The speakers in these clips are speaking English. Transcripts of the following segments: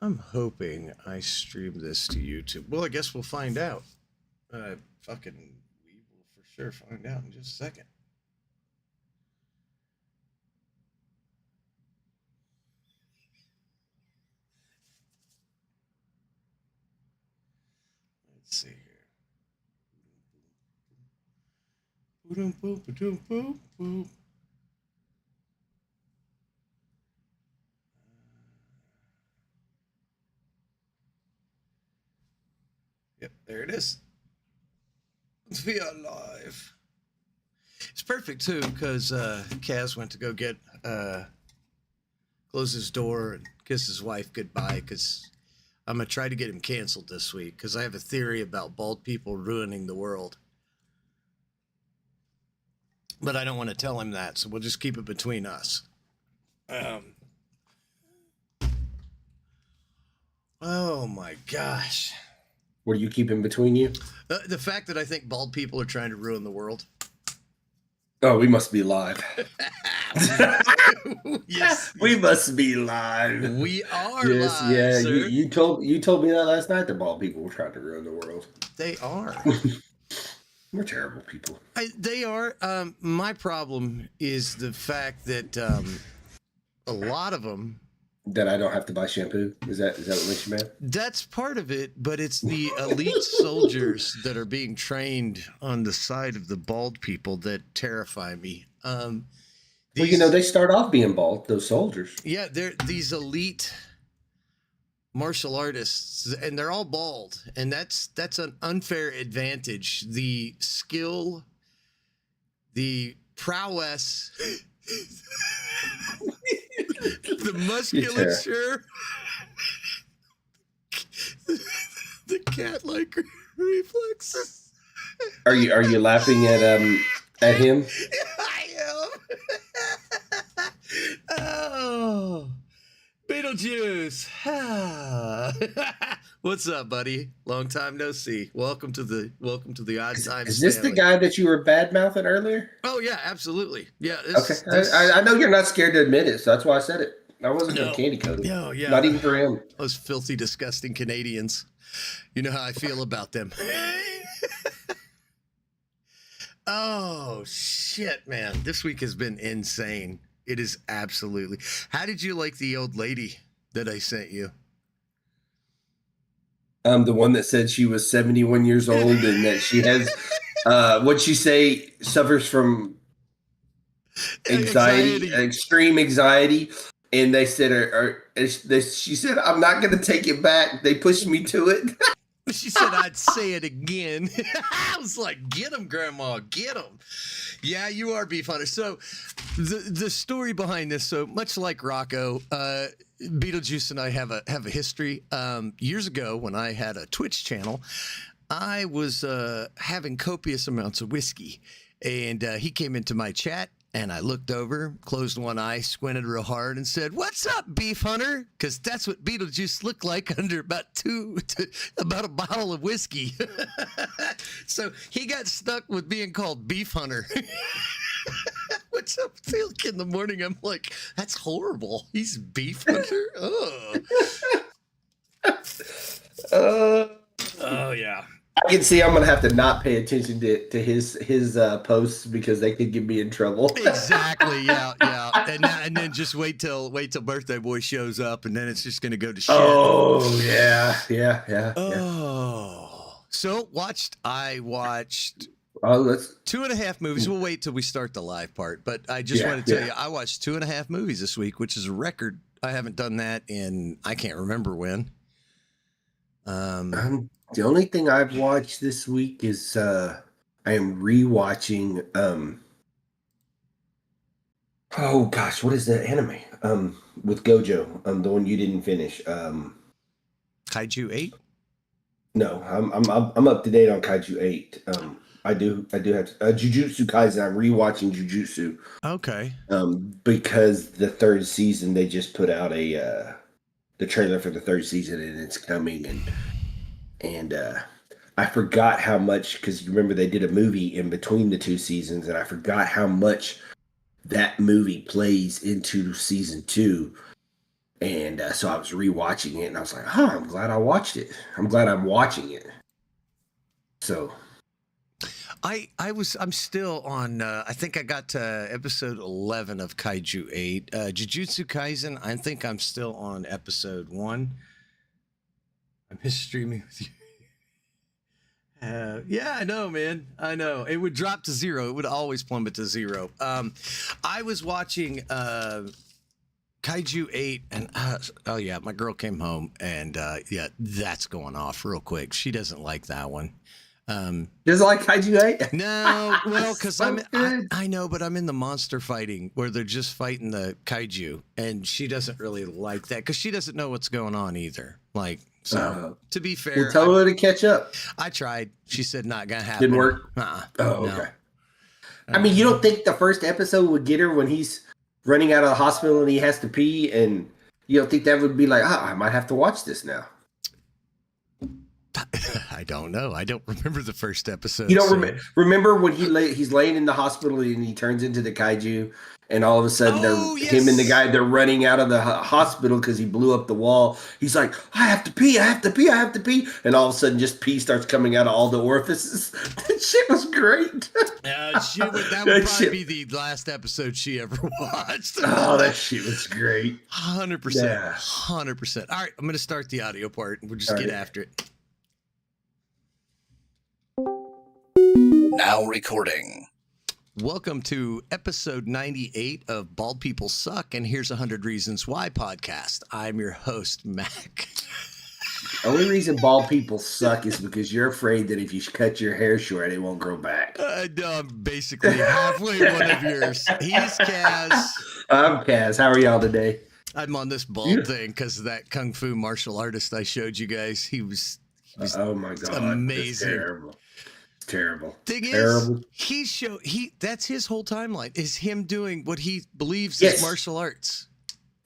I'm hoping I stream this to YouTube. Well, I guess we'll find out. We will for sure find out in just a second. Let's see here. Boom, boom, boom, boom, boom. Yep, there it is. We are live. It's perfect too, because Kaz went to go get close his door and kiss his wife goodbye, because I'm gonna try to get him canceled this week, because I have a theory about bald people ruining the world. But I don't want to tell him that, so we'll just keep it between us. Oh my gosh. What are you keeping between you? The fact that I think bald people are trying to ruin the world. Oh, we must be live. Yes, we must be live. We are yes, live. Yeah, sir. You told me that last night. That bald people were trying to ruin the world. They are. We're terrible people. They are. My problem is the fact that a lot of them. That I don't have to buy shampoo? Is that what makes you mad? That's part of it, but it's the elite soldiers that are being trained on the side of the bald people that terrify me. Well, they start off being bald, those soldiers. Yeah, they're these elite martial artists, and they're all bald, and that's an unfair advantage. The skill, the prowess, the musculature, the cat-like reflexes. Are you laughing at him? I am. Oh, Beetlejuice. What's up, buddy? Long time no see. Welcome to the Odd Times. Is this the guy that you were bad mouthing earlier? Oh yeah, absolutely. Yeah. Okay. I know you're not scared to admit it, so that's why I said it. I wasn't going to candy coat it. No, yeah. Not even for him. Those filthy, disgusting Canadians. You know how I feel about them. Oh shit, man! This week has been insane. It is absolutely. How did you like the old lady that I sent you? The one that said she was 71 years old and that she has, what'd she say, suffers from anxiety, extreme anxiety. And they said, she said, I'm not going to take it back. They pushed me to it. She said, I'd say it again. I was like, get him, Grandma, get him. Yeah, you are Beef Hunter. So the story behind this, so much like Rocco, Beetlejuice and I have a history. Years ago, when I had a Twitch channel, I was having copious amounts of whiskey. And he came into my chat. And I looked over, closed one eye, squinted real hard, and said, "What's up, Beef Hunter?" Because that's what Beetlejuice looked like under about a bottle of whiskey. So he got stuck with being called Beef Hunter. What's up, Silk? In the morning, I'm like, that's horrible. He's Beef Hunter. Oh yeah. I can see I'm gonna have to not pay attention to his posts because they could get me in trouble. Exactly, yeah, and then just wait till Birthday Boy shows up, and then it's just gonna go to shit. Oh yeah. Oh, so I watched 2.5 movies. We'll wait till we start the live part, but I just want to tell you, I watched 2.5 movies this week, which is a record. I haven't done that in I can't remember when. The only thing I've watched this week is I am rewatching oh gosh, what is that anime? With Gojo, the one you didn't finish. Kaiju 8? No, I'm up to date on Kaiju 8. I do have Jujutsu Kaisen. I'm rewatching Jujutsu. Okay. Because the third season they just put out the trailer for the third season and it's coming and I forgot how much, because you remember they did a movie in between the two seasons, and I forgot how much that movie plays into season 2. And so I was rewatching it, and I was like, "Oh, I'm glad I watched it. I'm glad I'm watching it." So I'm still on. I think I got to episode 11 of Kaiju 8. Jujutsu Kaisen. I think I'm still on episode 1. I miss streaming with you. Yeah, I know, man. I know. It would drop to 0. It would always plummet to 0. I was watching Kaiju 8, and oh yeah, my girl came home, and yeah, that's going off real quick. She doesn't like that one. does it like Kaiju 8? No, well, because So good. I know, but I'm in the monster fighting where they're just fighting the kaiju, and she doesn't really like that because she doesn't know what's going on either. Like, so to be fair, Well, tell her to catch up. I tried. She said not gonna happen. Didn't work? Uh-uh. Oh, No. okay. I mean, you don't think the first episode would get her when he's running out of the hospital and he has to pee, and you don't think that would be like, I might have to watch this now? I don't know. I don't remember the first episode. You don't remember when he's laying in the hospital and he turns into the kaiju, and all of a sudden him and the guy, they're running out of the hospital because he blew up the wall. He's like, I have to pee, I have to pee, I have to pee, and all of a sudden just pee starts coming out of all the orifices. That shit was great. That would probably be the last episode she ever watched. Oh, that shit was great. 100%. Yeah. 100%. All right, I'm going to start the audio part, and we'll just get after it. Now recording. Welcome to episode 98 of Bald People Suck, and here's 100 Reasons Why podcast. I'm your host, Mac. The only reason bald people suck is because you're afraid that if you cut your hair short, it won't grow back. No, I'm basically halfway one of yours. He's Kaz. I'm Kaz. How are y'all today? I'm on this bald thing because of that kung fu martial artist I showed you guys. He was oh my god, amazing. Terrible. Thing terrible. Is, that's his whole timeline is him doing what he believes is martial arts.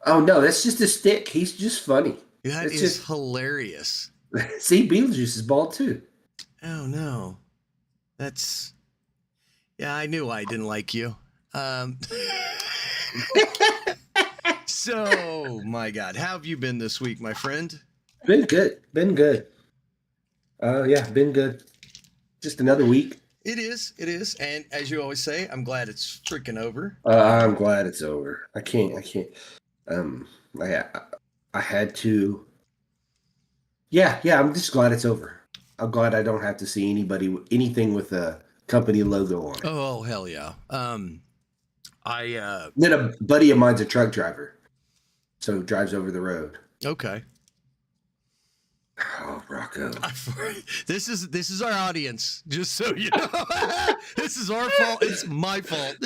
Oh no, that's just a stick. He's just funny. That is just hilarious. See, Beetlejuice is bald too. Oh no, I knew I didn't like you. So my God, how have you been this week, my friend? Been good. Yeah, been good. Just another week. It is. And as you always say, I'm glad it's freaking over. I'm glad it's over. I can't. I had to. Yeah. I'm just glad it's over. I'm glad I don't have to see anything with a company logo on it. Oh, hell yeah. Then a buddy of mine's a truck driver, so drives over the road. Okay. Oh, Rocco. This is our audience, just so you know. This is our fault. It's my fault.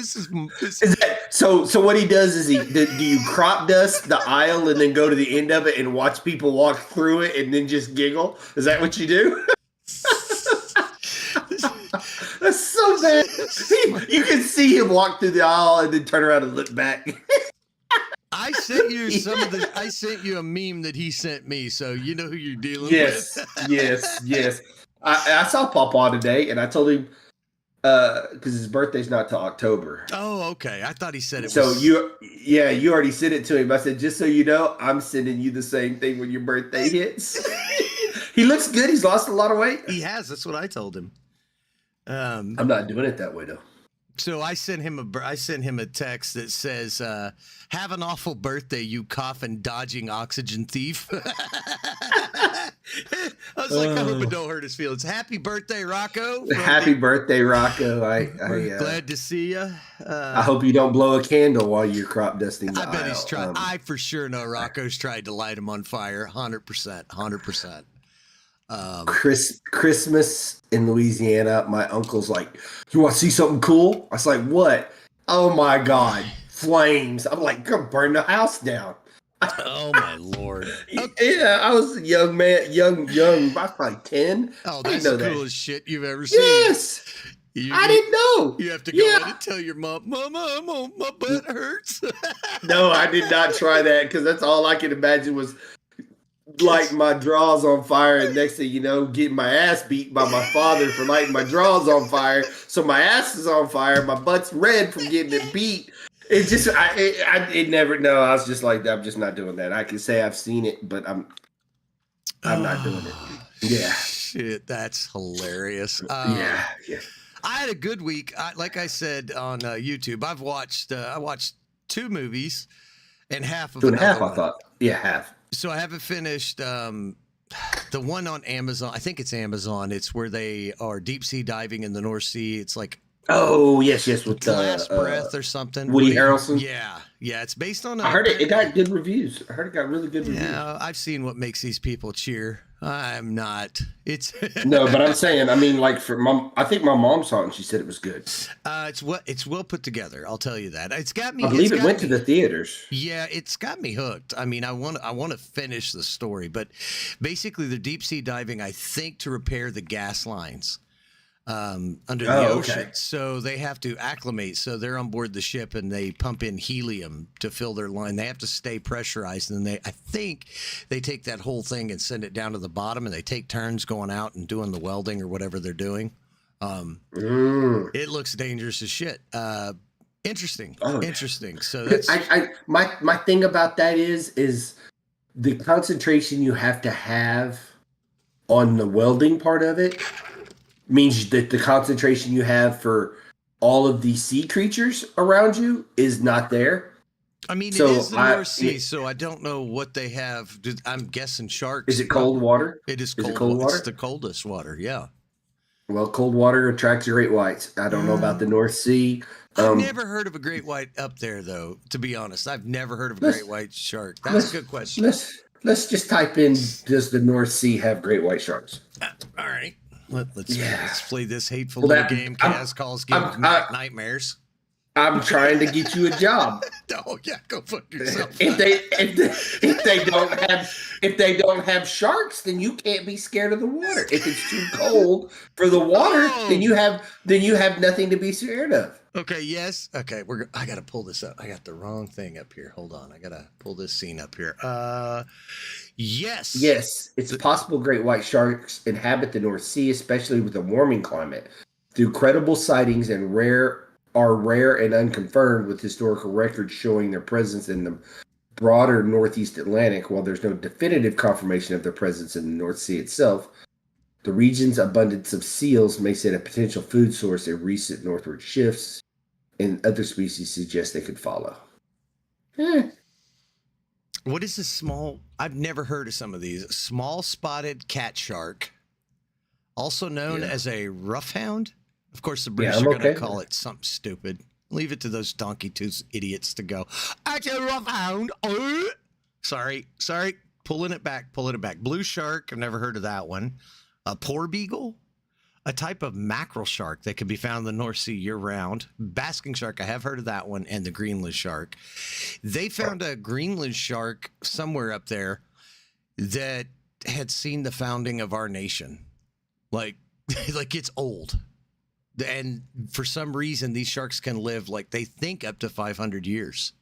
So what he does is do you crop dust the aisle and then go to the end of it and watch people walk through it and then just giggle? Is that what you do? That's so bad. You can see him walk through the aisle and then turn around and look back. I sent you I sent you a meme that he sent me, so you know who you're dealing with. Yes. I saw Pawpaw today, and I told him because his birthday's not till October. Oh, okay. I thought he said it. So you already sent it to him. I said, just so you know, I'm sending you the same thing when your birthday hits. He looks good. He's lost a lot of weight. He has. That's what I told him. I'm not doing it that way though. So I sent him a text that says, "Have an awful birthday, you coughing, dodging oxygen thief." I was like, I hope it don't hurt his feelings. Happy birthday, Rocco! Happy birthday, Rocco! We're glad to see you. I hope you don't blow a candle while you're crop dusting the I bet aisle. he's tried. I for sure know Rocco's tried to light him on fire. 100%. Christmas in Louisiana, my uncle's like, "You want to see something cool?" I was like, "What?" "Oh my God, flames!" I'm like, "Come burn the house down." Oh my Lord! Yeah, I was a young man, young. I was probably 10. Oh, that's the coolest shit you've ever seen. Yes, I didn't know. You have to go in and tell your mom, "Mama, my butt hurts." No, I did not try that because that's all I could imagine was lighting my drawers on fire, and next thing you know, getting my ass beat by my father for lighting my drawers on fire. So my ass is on fire, my butt's red from getting it beat, It just, it never. No, I was just like, I'm just not doing that. I can say I've seen it, but I'm not doing it. Yeah, Shit, that's hilarious. yeah. I had a good week. Like I said on YouTube, I watched 2 movies and half of Two and a another half, I one. thought. Yeah, half. So I haven't finished the one on Amazon. I think it's Amazon. It's where they are deep sea diving in the North Sea. It's like Oh, yes, with Last Breath or something. Woody Harrelson. Yeah. It's based on. I heard it got good reviews. I heard it got really good reviews. Yeah, I've seen what makes these people cheer. I'm not. It's No, but I'm saying, I mean, like for mom, I think my mom saw it and she said it was good. it's well put together. I'll tell you that. It's got me. I believe it's it got went to me- the theaters. Yeah, it's got me hooked. I mean, I want to finish the story, but basically, they're deep sea diving. I think to repair the gas lines under the ocean. Okay. So they have to acclimate. So they're on board the ship and they pump in helium to fill their line. They have to stay pressurized, and I think they take that whole thing and send it down to the bottom, and they take turns going out and doing the welding or whatever they're doing. It looks dangerous as shit. Interesting. Oh, Interesting. So that's My thing about that is the concentration you have to have on the welding part of it means that the concentration you have for all of these sea creatures around you is not there. I mean, So it is the North Sea, so I don't know what they have. I'm guessing sharks. Is it cold water? It is Is cold. it cold water? It's the coldest water. Yeah. Well, cold water attracts great whites. I don't know about the North Sea. I've never heard of a great white up there, though. To be honest, I've never heard of a great white shark. That's a good question. Let's just type in, does the North Sea have great white sharks? All right. Let's play this hateful Well, little game Kaz calls Give Mac Nightmares. I'm trying to get you a job. Oh yeah, go fuck yourself. If they don't have sharks, then you can't be scared of the water. If it's too cold for the water, then you have nothing to be scared of. Okay, yes. Okay, I got to pull this up. I got the wrong thing up here. Hold on. I got to pull this scene up here. Yes. Yes, it's possible great white sharks inhabit the North Sea, especially with a warming climate. Through credible sightings and rare and unconfirmed, with historical records showing their presence in the broader Northeast Atlantic. While there's no definitive confirmation of their presence in the North Sea itself, the region's abundance of seals makes it a potential food source, and recent northward shifts in other species suggest they could follow. What is this small? I've never heard of some of these. Small spotted cat shark, also known as a roughhound. Of course, the British are going to call it something stupid. Leave it to those donkey tooth idiots to go, "That's a roughhound." Oh. Sorry. Pulling it back. Blue shark. I've never heard of that one. A poor beagle. A type of mackerel shark that can be found in the North Sea year-round. Basking shark, I have heard of that one, and the Greenland shark. They found a Greenland shark somewhere up there that had seen the founding of our nation. Like it's old. And for some reason, these sharks can live, like they think, up to 500 years.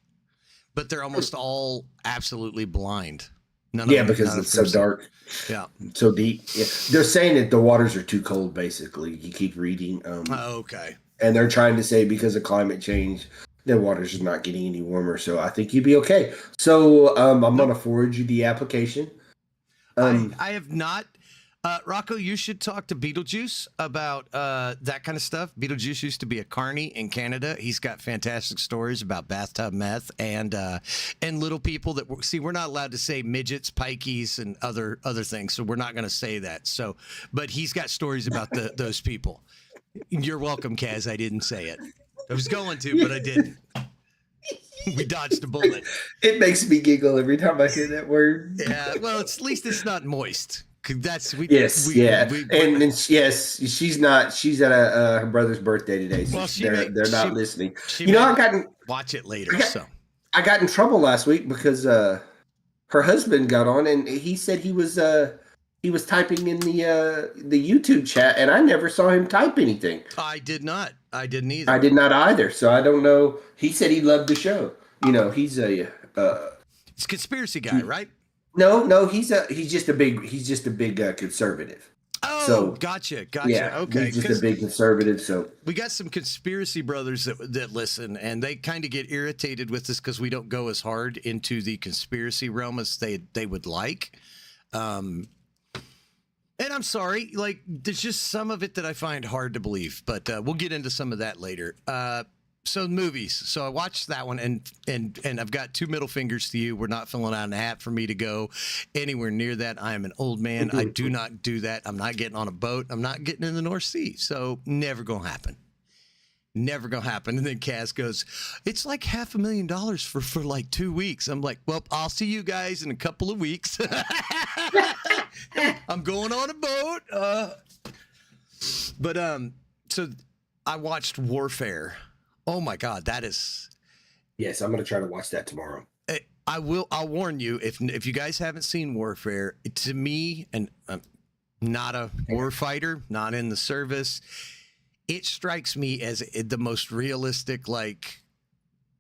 But they're almost all absolutely blind. Because it's so dark. Yeah. So deep. Yeah. They're saying that the waters are too cold, basically. You keep reading. Okay. And they're trying to say because of climate change, the waters are not getting any warmer. So I think you'd be okay. So I'm going to forward you the application. I have not. Rocco, you should talk to Beetlejuice about that kind of stuff. Beetlejuice used to be a carny in Canada. He's got fantastic stories about bathtub meth and little people that we're not allowed to say midgets, pikeys, and other things, so we're not going to say that. So, but he's got stories about those people. You're welcome, Kaz. I didn't say it. I was going to, but I didn't. We dodged a bullet. It makes me giggle every time I hear that word. Yeah, well, at least it's not moist. She's not. She's at her brother's birthday today, so they're not listening. Watch it later. I got in trouble last week because her husband got on and he said he was typing in the YouTube chat, and I never saw him type anything. I didn't either. I did not either. So I don't know. He said he loved the show. He's a he's a conspiracy guy, right? No, he's just a big conservative. Oh, So gotcha. yeah, Okay, he's just a because big conservative. So we got some conspiracy brothers that listen, and they kind of get irritated with us because we don't go as hard into the conspiracy realm as they would like. Um, and I'm sorry, like there's just some of it that I find hard to believe, but we'll get into some of that later. So movies. So I watched that one, and I've got two middle fingers to you. We're not filling out a hat for me to go anywhere near that. I am an old man. I do not do that. I'm not getting on a boat. I'm not getting in the North Sea. So never gonna happen. Never gonna happen. And then Cass goes, "It's like $500,000 for like 2 weeks." I'm like, "Well, I'll see you guys in a couple of weeks." I'm going on a boat. So I watched Warfare. Oh my God, that is. yes, I'm gonna try to watch that tomorrow. I will. I'll warn you if you guys haven't seen Warfare. To me, and I'm not a war fighter, not in the service. It strikes me as the most realistic. Like,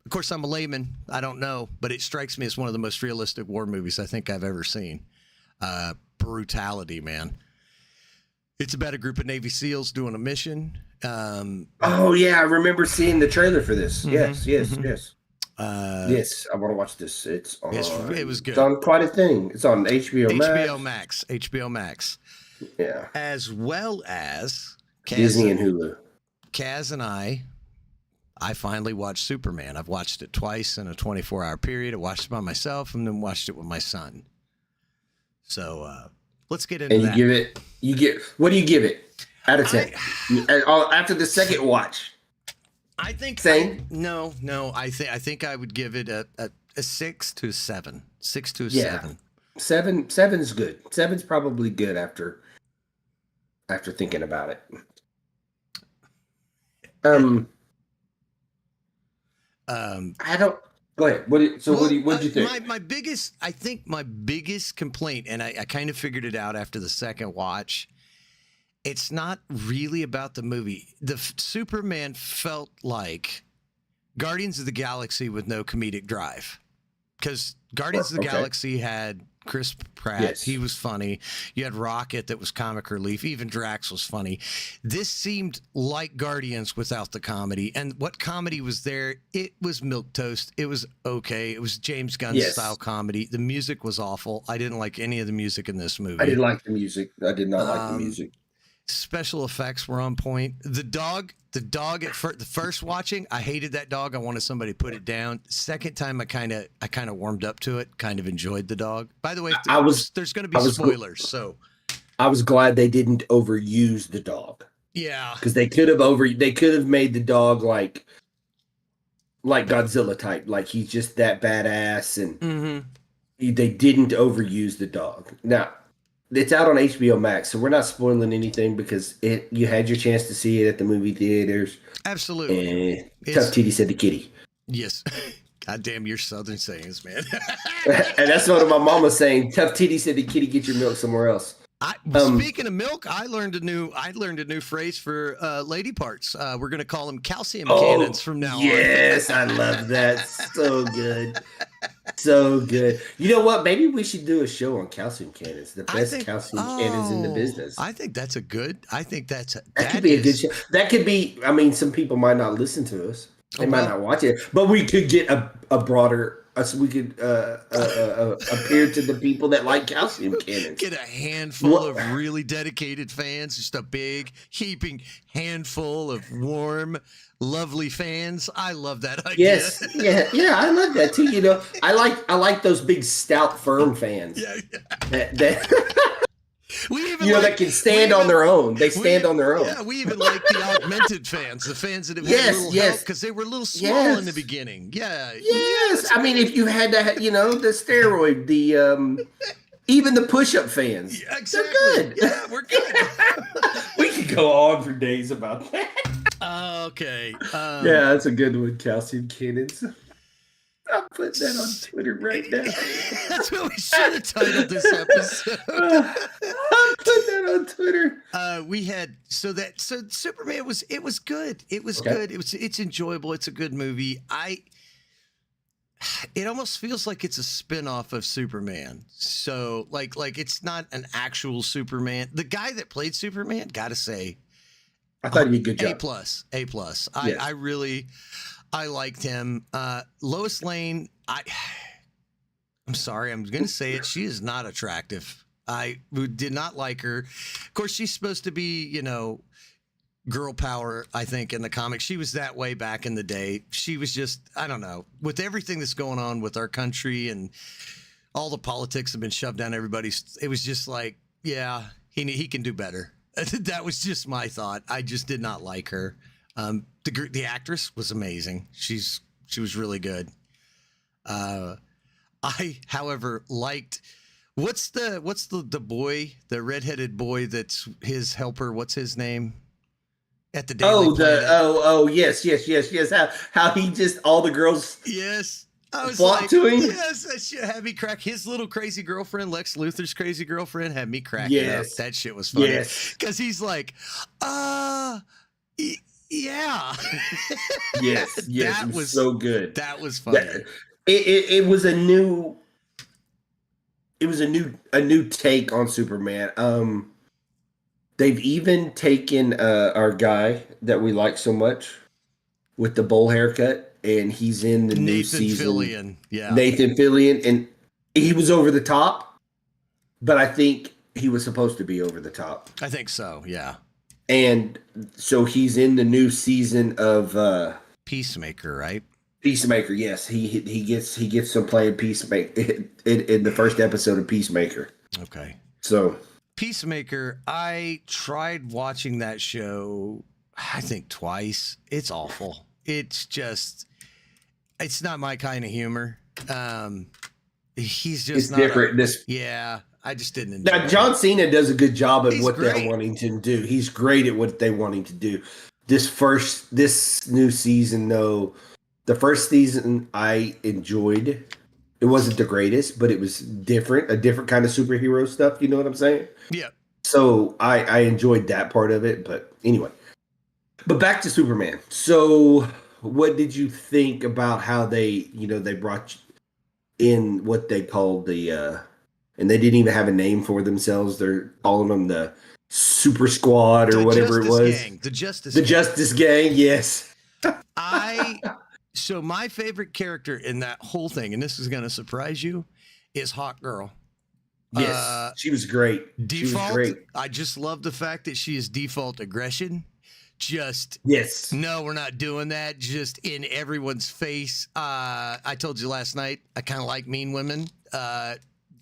of course, I'm a layman. I don't know, but it strikes me as one of the most realistic war movies I think I've ever seen. Brutality, man. It's about a group of Navy SEALs doing a mission. Oh yeah, I remember seeing the trailer for this. Yes. Yes, I want to watch this. It's on. It was good. It's on quite a thing. It's on HBO Max. HBO Max. Yeah. As well as Disney and Hulu. Kaz and I finally watched Superman. I've watched it twice in a 24-hour period. I watched it by myself and then watched it with my son. So let's get into that. What do you give it out of 10? After the second watch. I think same. No. I think I would give it a 6 to 7. 6 to 7. 7 is good. 7's probably good after thinking about it. I don't. Go ahead. What did you think? My biggest complaint, and I kind of figured it out after the second watch. It's not really about the movie. The Superman felt like Guardians of the Galaxy with no comedic drive, because Guardians of the Galaxy had Chris Pratt. Yes. He was funny. You had Rocket that was comic relief. Even Drax was funny. This seemed like Guardians without the comedy. And what comedy was there? It was milquetoast. It was okay. It was James Gunn style comedy. The music was awful. I didn't like any of the music in this movie. I didn't like the music. I did not like the music. Special effects were on point. The dog at the first watching, I hated that dog. I wanted somebody to put it down. Second time, I kind of warmed up to it. Kind of enjoyed the dog. By the way, there's going to be spoilers. So I was glad they didn't overuse the dog. Yeah, because they could have made the dog like Godzilla type, like he's just that badass, and they didn't overuse the dog. Now, it's out on HBO Max, so we're not spoiling anything because you had your chance to see it at the movie theaters. Absolutely. And Tough Titty said the kitty. Yes. God damn your Southern sayings, man. And that's what my mom was saying. Tough Titty said the kitty, get your milk somewhere else. Speaking of milk, I learned a new phrase for lady parts. We're gonna call them calcium cannons from now on. Yes, I love that. So good. So good. You know what? Maybe we should do a show on calcium cannons. The best calcium cannons in the business. I think that could be a good show. That could be. I mean, some people might not listen to us. They might not watch it, but we could get a broader. We could appear to the people that like calcium cannons. Get a handful of really dedicated fans, just a big heaping handful of warm, lovely fans. I love that idea. Yes, yeah, I love that too. You know, I like those big stout firm fans. Yeah. That we even that can stand on their own. They stand on their own. Yeah, we even like the augmented fans, the fans that have had a little help because they were a little small in the beginning. Yeah. Yes. I mean, if you had to, the steroid, even the push-up fans. Yeah, exactly. They're good. Yeah, we're good. We could go on for days about that. Okay. Yeah, that's a good one, calcium cannons. I'm putting that on Twitter right now. That's what we should have titled this episode. I'm putting that on Twitter. We had so Superman was good. It was good. It's enjoyable. It's a good movie. it almost feels like it's a spin-off of Superman. So like it's not an actual Superman. The guy that played Superman, gotta say, I thought he did a good A job. plus, A plus. Yes. I liked him. Lois Lane, I'm sorry, I'm gonna say it. She is not attractive. I did not like her. Of course, she's supposed to be, girl power, I think, in the comics. She was that way back in the day. She was just, I don't know, with everything that's going on with our country and all the politics have been shoved down everybody's, it was just like, yeah, he can do better. That was just my thought. I just did not like her. The actress was amazing. She was really good. I, however, liked, what's the boy, the redheaded boy that's his helper? What's his name? At the Daily Planet. Yes. How he just all the girls I was flocked to him. Yes, that shit had me crack. His little crazy girlfriend, Lex Luthor's crazy girlfriend, had me cracking up. That shit was funny. Yes, because he's like, yeah. Yes, that was so good. That was funny. It was a new take on Superman. They've even taken our guy that we like so much with the bowl haircut, and he's in the new season. Fillion. Yeah. Nathan Fillion, and he was over the top, but I think he was supposed to be over the top. I think so, yeah. And so he's in the new season of Peacemaker, right? Peacemaker, yes. He gets some playing Peacemaker in the first episode of Peacemaker. Okay. So Peacemaker, I tried watching that show, I think twice. It's awful. It's not my kind of humor. He's just it's different. I just didn't enjoy Now, John Cena does a good job at what great. they're wanting to do. He's great at what they're wanting to do. This new season, though, the first season I enjoyed. It wasn't the greatest, but it was different, a different kind of superhero stuff. You know what I'm saying? Yeah. So I enjoyed that part of it. But anyway, but back to Superman. So what did you think about how they brought in what they called and they didn't even have a name for themselves. They're calling them the Super Squad or whatever it was. The Justice Gang, yes. So my favorite character in that whole thing, and this is going to surprise you, is Hawk Girl. Yes, she was great. Default, she was great. I just love the fact that she is default aggression. Yes. No, we're not doing that. Just in everyone's face. I told you last night, I kind of like mean women.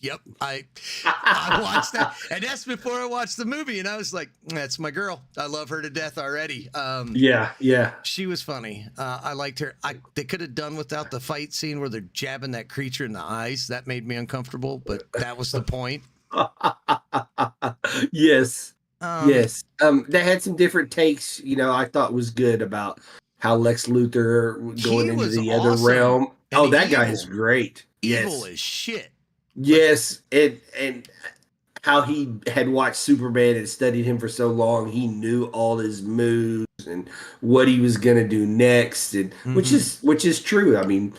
Yep, I watched that, and that's before I watched the movie, and I was like, "That's my girl. I love her to death already." Yeah. She was funny. I liked her. They could have done without the fight scene where they're jabbing that creature in the eyes. That made me uncomfortable, but that was the point. Yes. Yes. They had some different takes. I thought was good about how Lex Luthor going into the other realm. And that guy is great. Evil as shit. Yes, and how he had watched Superman and studied him for so long, he knew all his moves and what he was gonna do next, and which is true. I mean,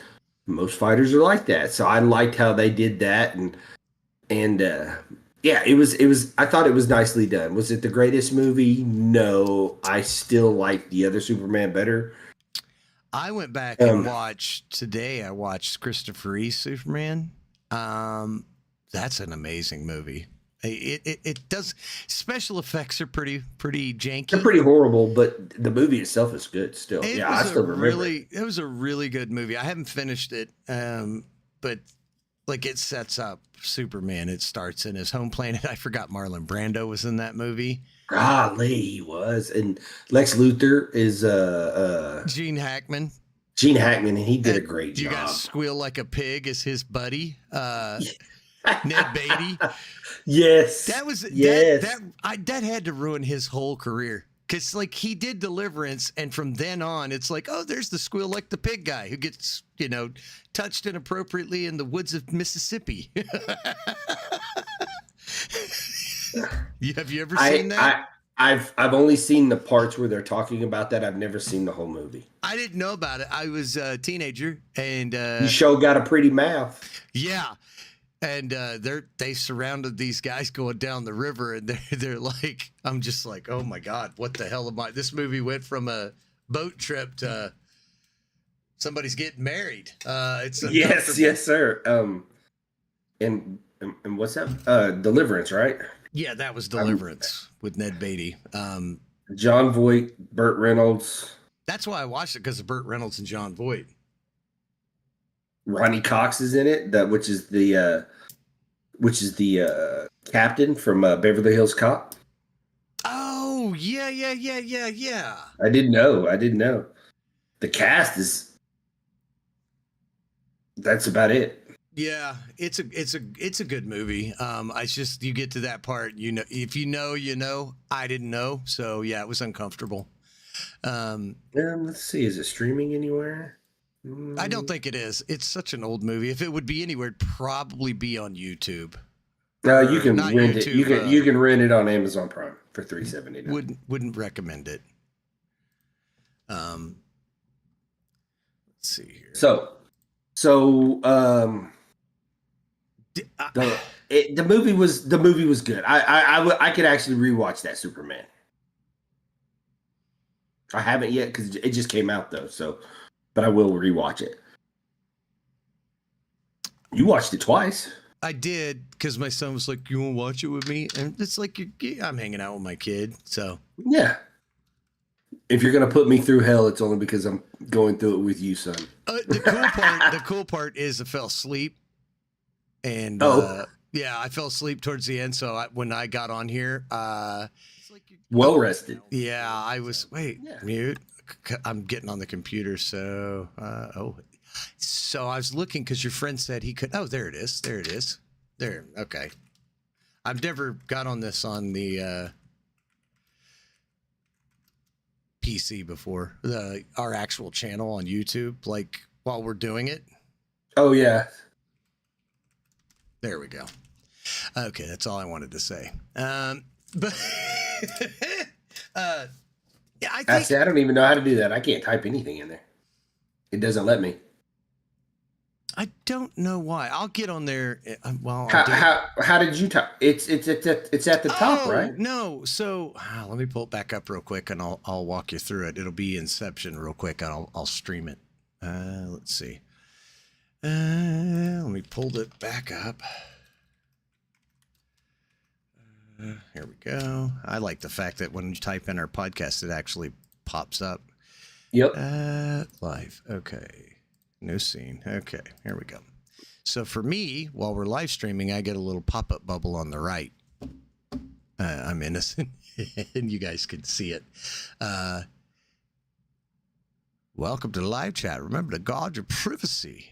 most fighters are like that. So I liked how they did that, and it was. I thought it was nicely done. Was it the greatest movie? No, I still like the other Superman better. I went back and watched today. I watched Christopher Reeve's Superman. That's an amazing movie. It does. Special effects are pretty janky. They're pretty horrible, but the movie itself is good still. I still remember. It was a really good movie. I haven't finished it, but like it sets up Superman. It starts in his home planet. I forgot Marlon Brando was in that movie. Golly, he was, and Lex Luthor is Gene Hackman. And he did a great job. You got Squeal Like a Pig as his buddy, Ned Beatty. Yes, that had to ruin his whole career, because like he did Deliverance, and from then on, it's like, oh, there's the Squeal Like the Pig guy who gets touched inappropriately in the woods of Mississippi. Have you ever seen that? I've only seen the parts where they're talking about that. I've never seen the whole movie. I didn't know about it. I was a teenager, and You show got a pretty mouth. yeah, and they surrounded these guys going down the river, and they're like, I'm just like, oh my god, what the hell am I? This movie went from a boat trip to somebody's getting married. It's Yes, sir. And what's that? Deliverance, right? Yeah, that was Deliverance with Ned Beatty. John Voight, Burt Reynolds. That's why I watched it, because of Burt Reynolds and John Voight. Ronnie Cox is in it, which is the captain from Beverly Hills Cop. Oh, yeah. I didn't know. The cast is. That's about it. Yeah, it's a good movie. I just, you get to that part, you know, if you know, you know. I didn't know, so yeah, it was uncomfortable. Let's see, is it streaming anywhere? I don't think it is. It's such an old movie. If it would be anywhere, it'd probably be on YouTube. No, you can Not rent YouTube, it. You can rent it on Amazon Prime for $3.79. Wouldn't recommend it. Let's see here. So the movie was good. I could actually rewatch that Superman. I haven't yet because it just came out though. So, but I will rewatch it. You watched it twice. I did, because my son was like, "You want to watch it with me?" And it's like, I'm hanging out with my kid, so yeah. If you're gonna put me through hell, it's only because I'm going through it with you, son. The cool part is I fell asleep, and yeah, I fell asleep towards the end. So when I got on here, well rested. Yeah, I was. Mute. I'm getting on the computer, so so I was looking because your friend said he could. Oh, there it is. There. Okay. I've never got on this on the PC before, our actual channel on YouTube, like while we're doing it. Oh yeah. There we go. Okay, that's all I wanted to say. But yeah, I don't even know how to do that. I can't type anything in there. It doesn't let me. I don't know why. I'll get on there. Well, how did you type? It's at the top, right? No. So let me pull it back up real quick, and I'll walk you through it. It'll be Inception real quick. I'll stream it. Let's see. Let me pull it back up. Here we go. I like the fact that when you type in our podcast, it actually pops up. Yep. Live. Okay. New scene. Okay, here we go. So for me, while we're live streaming, I get a little pop-up bubble on the right. I'm innocent, and you guys can see it. Welcome to the live chat. Remember to guard your privacy.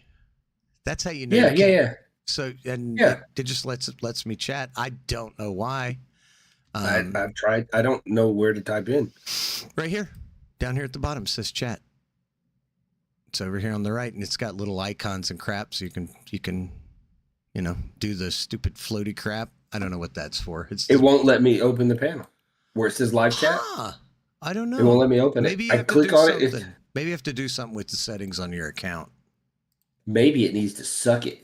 That's how you know. Yeah. So, and it just lets me chat. I don't know why. I've tried. I don't know where to type in. Right here, down here at the bottom, says chat. It's over here on the right, and it's got little icons and crap, so you can, do the stupid floaty crap. I don't know what that's for. It won't let me open the panel where it says live chat. I don't know. It won't let me open Maybe it. I click on it. Maybe you have to do something with the settings on your account. Maybe it needs to suck it.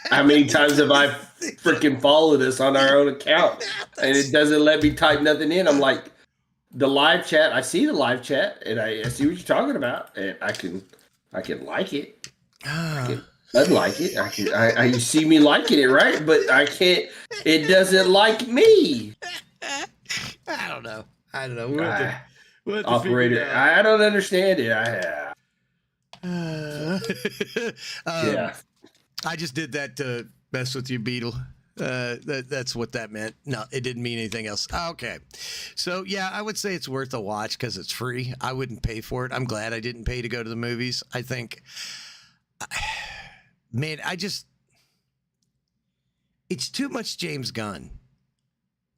How many times have I freaking followed us on our own account, and it doesn't let me type nothing in? I'm like, the live chat. I see the live chat, and I see what you're talking about, and I can like it. I can unlike it. You see me liking it, right? But I can't. It doesn't like me. I don't know. We'll operator. I don't understand it. Yeah. I just did that to mess with you, Beetle. That's what that meant. No, it didn't mean anything else. Okay. So, yeah, I would say it's worth a watch because it's free. I wouldn't pay for it. I'm glad I didn't pay to go to the movies. I think, man, it's too much James Gunn.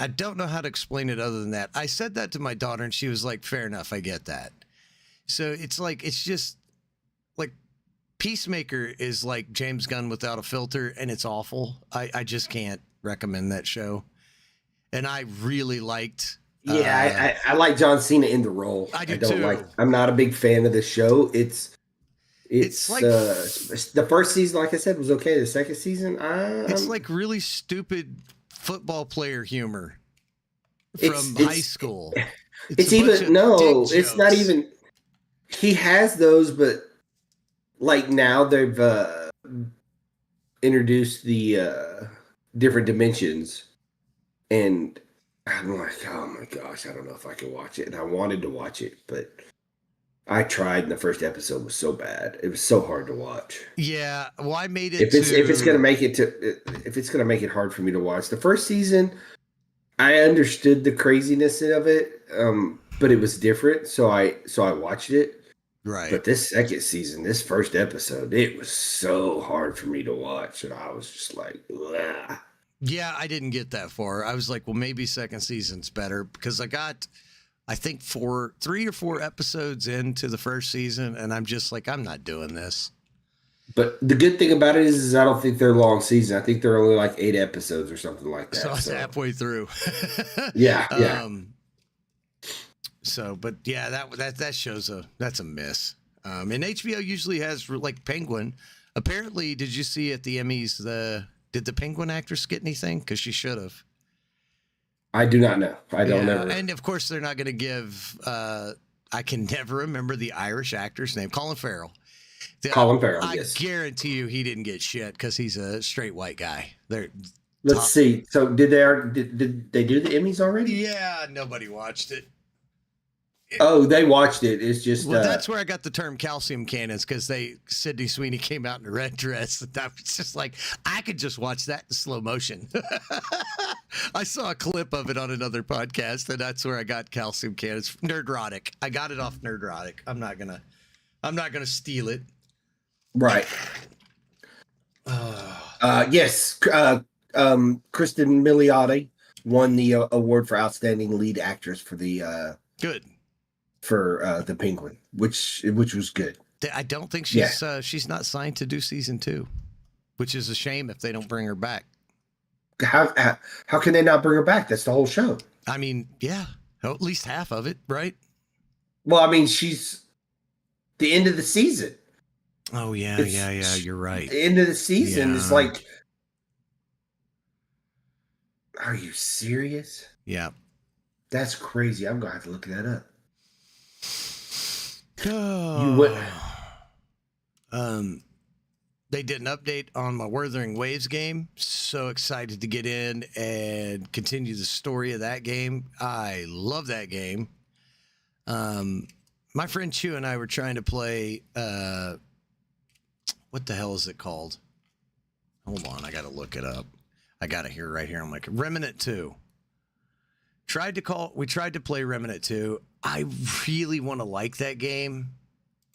I don't know how to explain it other than that. I said that to my daughter, and she was like, fair enough, I get that. So it's like, it's just like Peacemaker is like James Gunn without a filter, and it's awful. I just can't recommend that show. and I really liked. Yeah, I like John Cena in the role. I do don't like. too. I'm not a big fan of the show. It's like The first season, like I said, was okay. The second season, it's like really stupid football player humor it's from high it's school. it's a bunch even of dick no, it's not jokes. even. He has those, but like now they've introduced the different dimensions, and I'm like, oh my gosh, I don't know if I can watch it. And I wanted to watch it, but I tried, and the first episode was so bad. It was so hard to watch. Yeah, well, I made it If it's gonna to. make it hard for me to watch the first season, I understood the craziness of it, but it was different, so I watched it. Right. But this second season, this first episode, it was so hard for me to watch, and I was just like, ugh. Yeah, I didn't get that far. I was like, well, maybe second season's better because I think 3 or 4 episodes into the first season, and I'm just like, I'm not doing this. But the good thing about it is I don't think they're long season. I think they're only like 8 episodes or something like that. So I was halfway through. Yeah. So, but yeah, that shows that's a miss. And HBO usually has like Penguin. Apparently, did you see at the Emmys did the Penguin actress get anything? Because she should have. I do not know. I don't know. And of course, they're not going to give. I can never remember the Irish actor's name. Colin Farrell. Colin Farrell. I Yes. guarantee you, he didn't get shit because he's a straight white guy. Let's see. So did they do the Emmys already? Yeah, nobody watched it. Oh, they watched it. It's just well, that's where I got the term calcium cannons because Sydney Sweeney came out in a red dress. And that was just like I could just watch that in slow motion. I saw a clip of it on another podcast, and that's where I got calcium cannons. Nerdrotic. I got it off Nerdrotic. I'm not gonna steal it. Right. Yes. Kristen Milioti won the award for outstanding lead actress for the Good. For the Penguin, which was good. I don't think she's not signed to do season 2, which is a shame if they don't bring her back. How can they not bring her back? That's the whole show. I mean, yeah, at least half of it, right? Well, I mean, she's the end of the season. Oh yeah, you're right. The end of the season is like, are you serious? Yeah, that's crazy. I'm gonna have to look that up. They did an update on my Wuthering Waves game. So excited to get in and continue the story of that game. I love that game. My friend Chu and I were trying to play. What the hell is it called? Hold on, I got to look it up. I got it here right here. I'm like Remnant 2. We tried to play Remnant 2. I really want to like that game.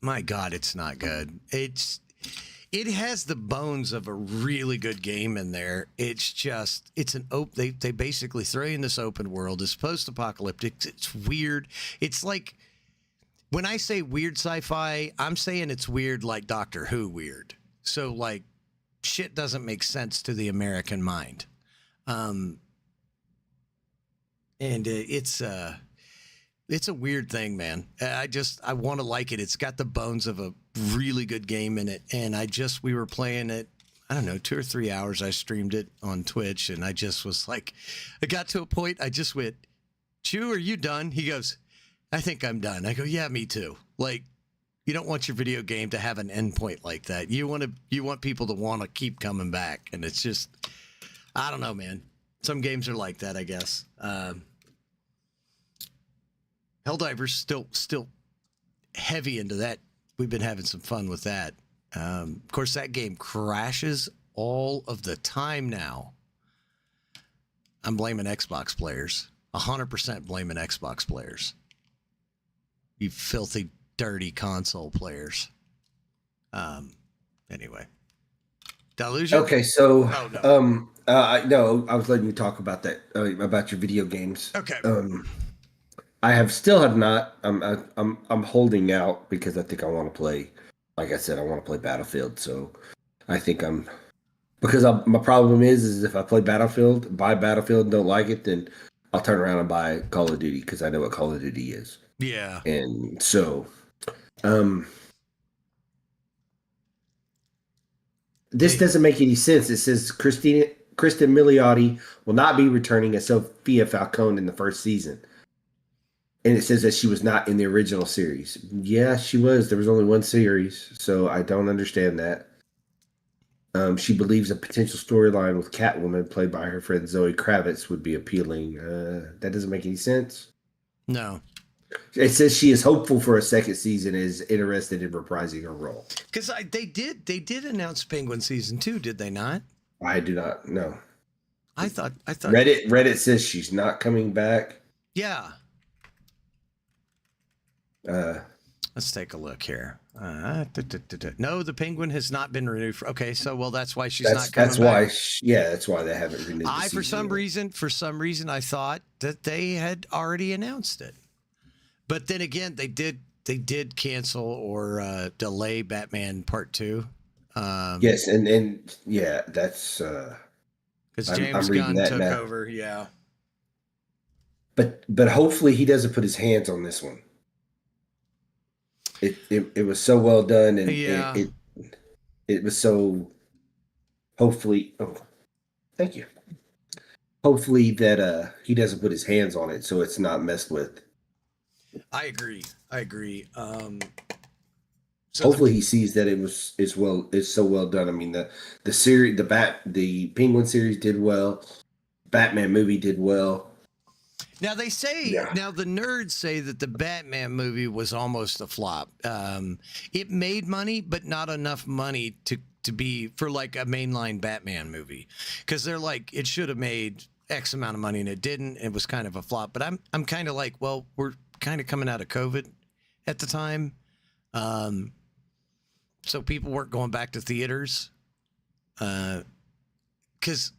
My God, it's not good. It has the bones of a really good game in there. It's an open. They basically throw you in this open world. It's post-apocalyptic. It's weird. It's like when I say weird sci-fi, I'm saying it's weird like Doctor Who weird. So like shit doesn't make sense to the American mind. And it's a weird thing, man. I want to like it. It's got the bones of a really good game in it. And we were playing it, I don't know, 2 or 3 hours. I streamed it on Twitch and I just was like, I got to a point. I just went, Chew, are you done? He goes, I think I'm done. I go, yeah, me too. Like, you don't want your video game to have an endpoint like that. You want people to want to keep coming back. And it's just, I don't know, man. Some games are like that, I guess. Helldivers still heavy into that. We've been having some fun with that. Of course, that game crashes all of the time now. I'm blaming Xbox players. 100% blaming Xbox players. You filthy, dirty console players. Anyway. Delusion? Okay, so no, I was letting you talk about that about your video games. Okay. I still have not. I'm holding out because I think I want to play. Like I said, I want to play Battlefield. So I think Because my problem is if I play buy Battlefield and don't like it, then I'll turn around and buy Call of Duty because I know what Call of Duty is. Yeah. And so, um, this doesn't make any sense. It says Kristen Milioti will not be returning as Sophia Falcone in the first season. And it says that she was not in the original series. Yeah, she was. There was only one series, so I don't understand that. She believes a potential storyline with Catwoman, played by her friend Zoe Kravitz, would be appealing. That doesn't make any sense. No. It says she is hopeful for a second season and is interested in reprising her role. Because they did announce Penguin season 2, did they not? I do not know. I thought Reddit says she's not coming back. Yeah. Let's take a look here. No, the Penguin has not been renewed. Okay, so that's why she's not coming back. That's why they haven't renewed. For some reason, I thought that they had already announced it. But then again, they did cancel or delay Batman Part 2. Yes, and yeah, that's because James Gunn took over. Yeah. But hopefully he doesn't put his hands on this one. It was so well done, and it was so. Hopefully, thank you. Hopefully that he doesn't put his hands on it, so it's not messed with. I agree. So hopefully he sees that it's so well done. I mean the series, the Penguin series did well. Batman movie did well. Now they say, now the nerds say that the Batman movie was almost a flop. It made money, but not enough money to be for like a mainline Batman movie, because they're like, it should have made X amount of money and it didn't. It was kind of a flop. But I'm kind of like, well, we're kind of coming out of COVID at the time, so people weren't going back to theaters, because.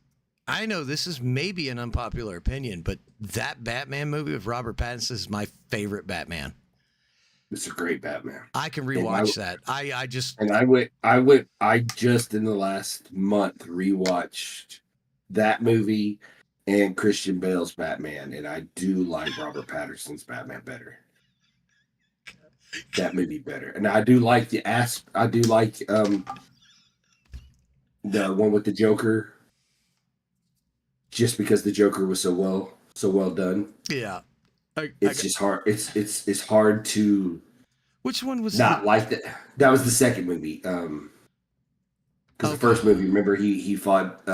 I know this is maybe an unpopular opinion, but that Batman movie with Robert Pattinson is my favorite Batman. It's a great Batman. I can rewatch that. I just in the last month rewatched that movie and Christian Bale's Batman, and I do like Robert Pattinson's Batman better. That movie better, and I do like the one with the Joker. Just because the Joker was so well done. Yeah, it's just hard. It's hard to. Which one was not like that? That was the second movie. Because the first movie, remember, he fought.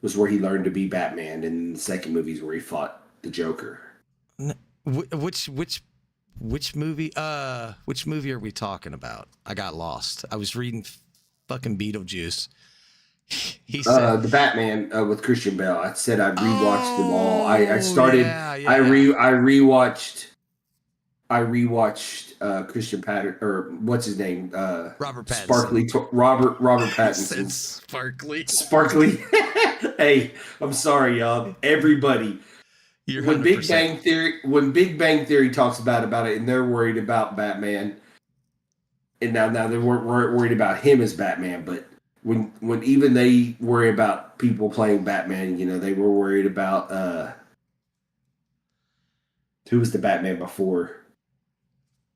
Was where he learned to be Batman, and the second movie is where he fought the Joker. Which movie? Which movie are we talking about? I got lost. I was reading fucking Beetlejuice. He said the Batman with Christian Bale. I said I rewatched them all. I started. I rewatched Christian Patterson, or what's his name? Robert Pattinson. Robert Pattinson. Sparkly. Hey, I'm sorry, y'all. Everybody. When Big Bang Theory talks about it, and they're worried about Batman, and now they weren't worried about him as Batman, but. When even they worry about people playing Batman, they were worried about who was the Batman before.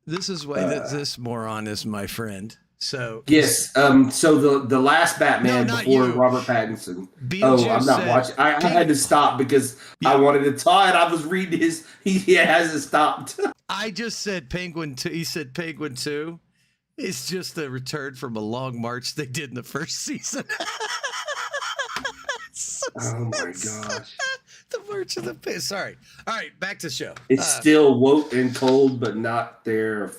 This is why this moron is my friend. So yes, so the last Batman before Robert Pattinson. I'm not watching. I had to stop because I wanted to talk, and I was reading his. He hasn't stopped. I just said Penguin 2. He said Penguin 2. It's just a return from a long march they did in the first season. Oh my gosh. The March of the Piss. Sorry. All right, back to the show. It's still woke and cold, but not there.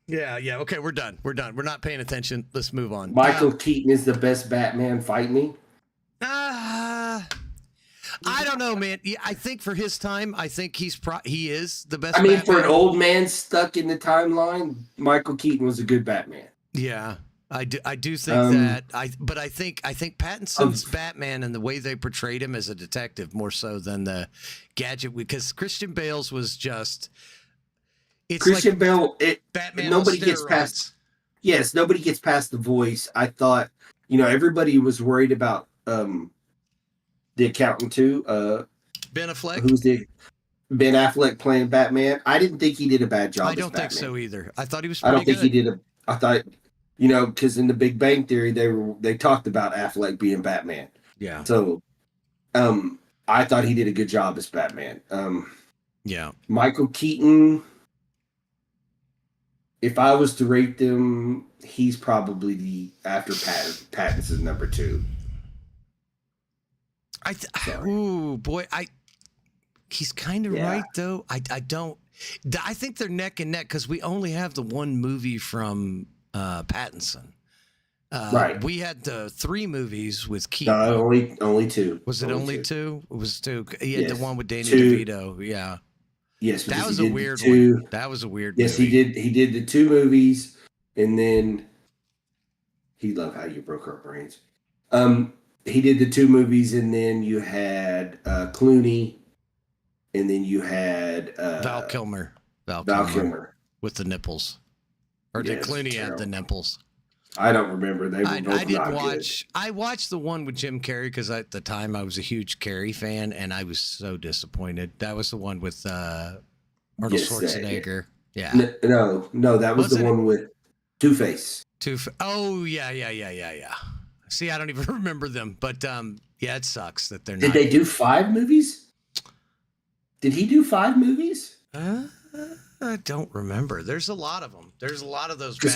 Yeah. Okay, we're done. We're not paying attention. Let's move on. Michael Keaton is the best Batman. Fight me. I don't know, man. I think for his time, I think he is the best. I mean, Batman. for an old man stuck in the timeline, Michael Keaton was a good Batman. Yeah, I do think that. But I think Pattinson's Batman and the way they portrayed him as a detective more so than the gadget, because Christian Bale's was just. It's Bale. Batman. Nobody gets past. Yes, nobody gets past the voice. I thought everybody was worried about the accountant too. Ben Affleck. Who's the Ben Affleck playing Batman? I didn't think he did a bad job. I don't think so either. I thought he was I pretty don't think good. he did a. I thought, because in the Big Bang Theory they talked about Affleck being Batman. Yeah. So, I thought he did a good job as Batman. Yeah. Michael Keaton. If I was to rate them, he's probably after Pattinson's number 2. Ooh, boy, he's kind of right though. I don't. I think they're neck and neck because we only have the one movie from Pattinson. Right. We had the 3 movies with Keaton. No, only 2. Was it only 2? It was 2. He had the one with Danny 2. DeVito. Yeah. Yes, that was a weird one. That was a weird yes, movie. He did the 2 movies, and then he loved how you broke our brains. He did the 2 movies, and then you had Clooney, and then you had Val Kilmer. Val Kilmer with the nipples, or did Clooney have the nipples? I don't remember. They were both I did not watch. good. I watched the one with Jim Carrey because at the time I was a huge Carrey fan, and I was so disappointed. That was the one with Arnold Schwarzenegger. Yeah. No, that was the one with Two-Face. Oh yeah. See, I don't even remember them, but yeah, it sucks that they're not. Did they do 5 movies? Did he do 5 movies? I don't remember. There's a lot of them. There's a lot of those. Because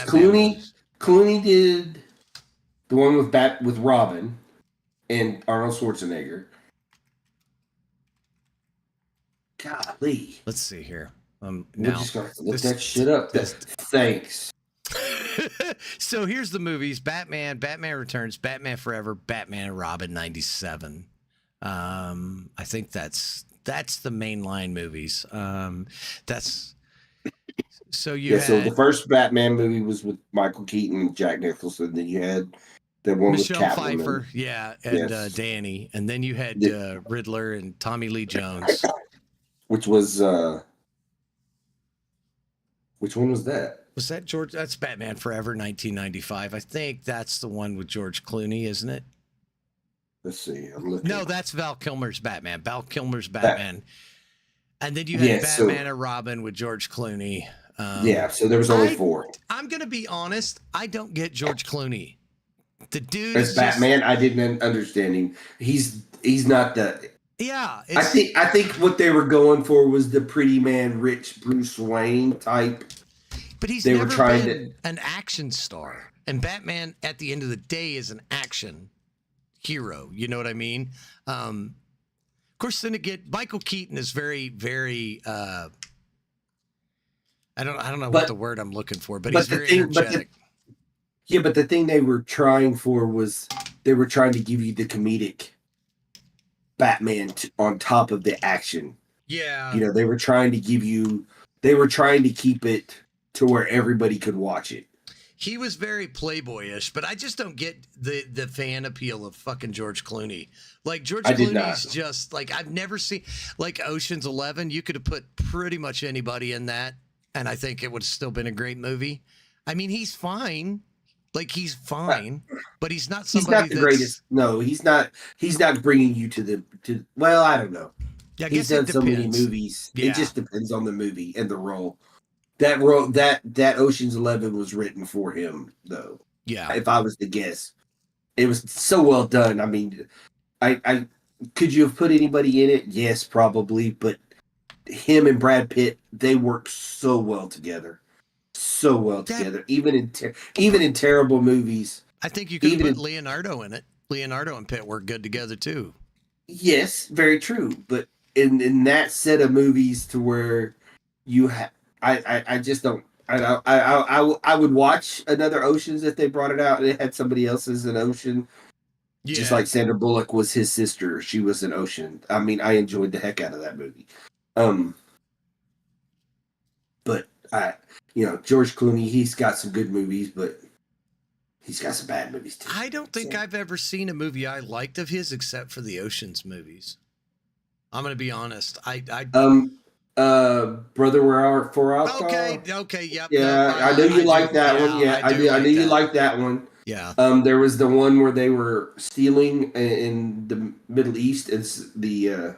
Clooney did the one with Robin and Arnold Schwarzenegger. Golly. Let's see here. We're just going to look that shit up. Thanks. So here's the movies: Batman, Batman Returns, Batman Forever, Batman and Robin '97. I think that's the mainline movies. So you had, so the first Batman movie was with Michael Keaton and Jack Nicholson. Then you had the one Michelle with Pfeiffer, and Danny, and then you had Riddler and Tommy Lee Jones. Which was which one was that? Was that George? That's Batman Forever, 1995. I think that's the one with George Clooney, isn't it? Let's see. I'm looking. No, that's Val Kilmer's Batman. Val Kilmer's Batman. And then you had Batman and Robin with George Clooney. So there was only 4. I'm going to be honest. I don't get George Clooney. The dude as Batman, I didn't understand him. He's not the. Yeah. I think what they were going for was the pretty man, rich Bruce Wayne type. But he's never been an action star. And Batman, at the end of the day, is an action hero. You know what I mean? Of course, then again, Michael Keaton is very, very. I don't know what the word I'm looking for, but he's very energetic. But the thing they were trying for was they were trying to give you the comedic Batman on top of the action. Yeah. They were trying to keep it to where everybody could watch it. He was very playboyish, but I just don't get the fan appeal of fucking George Clooney. Like George Clooney's just like, I've never seen, like Ocean's 11. You could have put pretty much anybody in that, and I think it would have still been a great movie. I mean, he's fine. Like he's fine, but he's not somebody. He's not the greatest. No, he's not. He's not bringing you to. Well, I don't know. Yeah, he's done so many movies. Yeah. It just depends on the movie and the role. That Ocean's 11 was written for him, though. Yeah. If I was to guess, it was so well done. I mean, I could you have put anybody in it? Yes, probably. But him and Brad Pitt, they work so well together. So well together, even in terrible movies. I think you could put Leonardo in it. Leonardo and Pitt work good together too. Yes, very true. But in that set of movies, to where you have, I just don't. I would watch another Oceans if they brought it out and it had somebody else as an Ocean. Yeah. Just like Sandra Bullock was his sister, she was an Ocean. I mean, I enjoyed the heck out of that movie. But George Clooney, he's got some good movies, but he's got some bad movies too. I don't think I've ever seen a movie I liked of his except for the Ocean's movies. I'm going to be honest. Brother, Where Art Thou? Okay, yep. Yeah, I know you like that one. Yeah, I knew you liked that one. Yeah. There was the one where they were stealing in the Middle East. It's the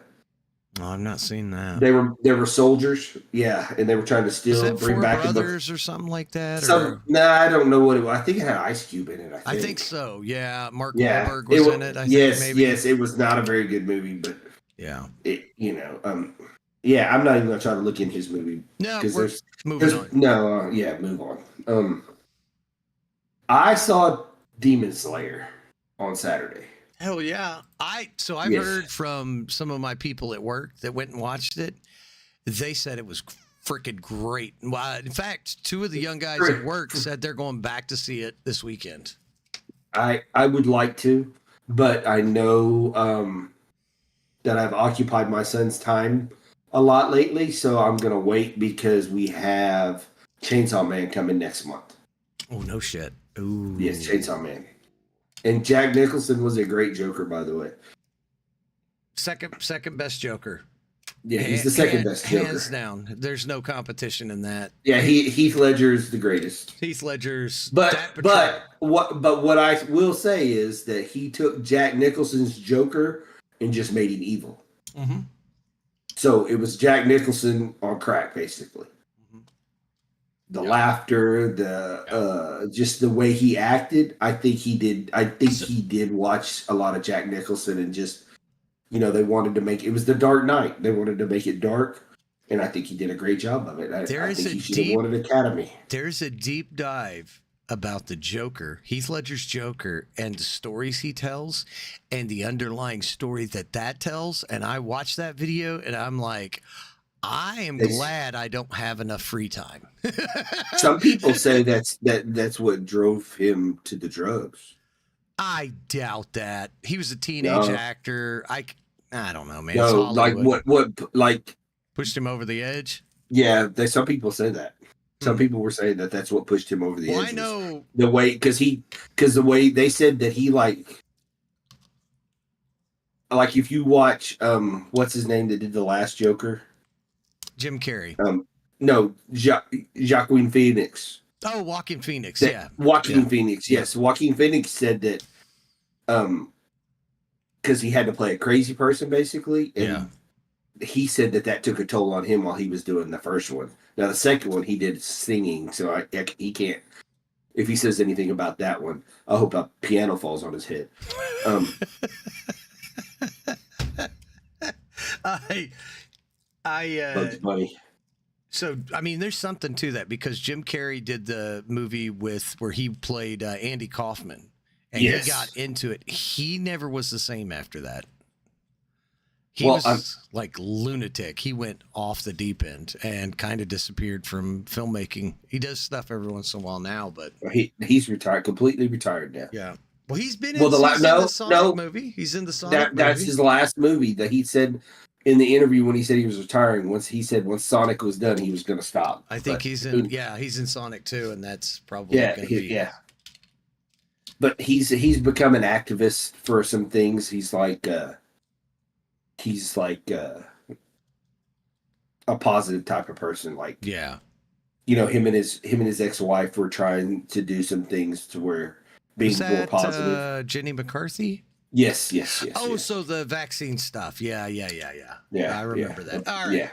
Oh, I've not seen that. they were soldiers, yeah, and they were trying to Is steal, that bring Four back Brothers or something like that? some. Or Nah, I don't know what it was. I think it had Ice Cube in it. I think so. Yeah, Mark Yeah, Wahlberg was in it. I think yes, maybe. yes, it was not a very good movie, but Yeah. it, yeah, I'm not even gonna try to look in his movie No, because we're moving on. no, yeah, move on. I saw Demon Slayer on Saturday. Hell yeah. I've Yes. heard from some of my people at work that went and watched it. They said it was freaking great. Well, in fact, two of the young guys at work said they're going back to see it this weekend. I would like to, but I know that I've occupied my son's time a lot lately, so I'm gonna wait because we have Chainsaw Man coming next month. Oh, no shit. Ooh. Yes, Chainsaw Man. And Jack Nicholson was a great Joker, by the way. Second best Joker. Yeah, he's the second best Joker. Hands down. There's no competition in that. Yeah, Heath Ledger is the greatest. Heath Ledger's But what I will say is that he took Jack Nicholson's Joker and just made him evil. Mm-hmm. So it was Jack Nicholson on crack, basically. Mm-hmm. The laughter, the just the way he acted. I think he did. He did watch a lot of Jack Nicholson and just, they wanted to make it was the Dark Knight. They wanted to make it dark, and I think he did a great job of it. I think he should have won an Academy. There's a deep dive about the Joker, Heath Ledger's Joker, and the stories he tells, and the underlying story that tells. And I watched that video, and I'm like, I am glad I don't have enough free time. Some people say that's what drove him to the drugs. I doubt that. He was a teenage actor. I don't know, man. No, like what pushed him over the edge? Yeah, some people say that. Some people were saying that that's what pushed him over the edge. I know the way because the way they said that he like if you watch what's his name that did the last Joker, Jim Carrey. No, Joaquin Phoenix. Oh, Joaquin Phoenix. Joaquin Phoenix. Yes, Joaquin Phoenix said that because he had to play a crazy person basically, and he said that took a toll on him while he was doing the first one. Now the second one he did singing, so he can't. If he says anything about that one, I hope a piano falls on his head. Bugs Bunny. So, I mean, there's something to that because Jim Carrey did the movie where he played Andy Kaufman, and he got into it. He never was the same after that. He was like lunatic. He went off the deep end and kind of disappeared from filmmaking. He does stuff every once in a while now, but he's retired, completely retired now. Yeah. Well, he's been in the Sonic movie. He's in the Sonic movie. That's his last movie that he said in the interview when he said he was retiring. Once Sonic was done, he was going to stop. I think he's in Sonic 2, and that's probably going to be. Yeah. But he's become an activist for some things. He's like a positive type of person. Like, him and his ex-wife were trying to do some things to where being more positive. Jenny McCarthy? Yes. So the vaccine stuff. Yeah. I remember that. All right. Yeah.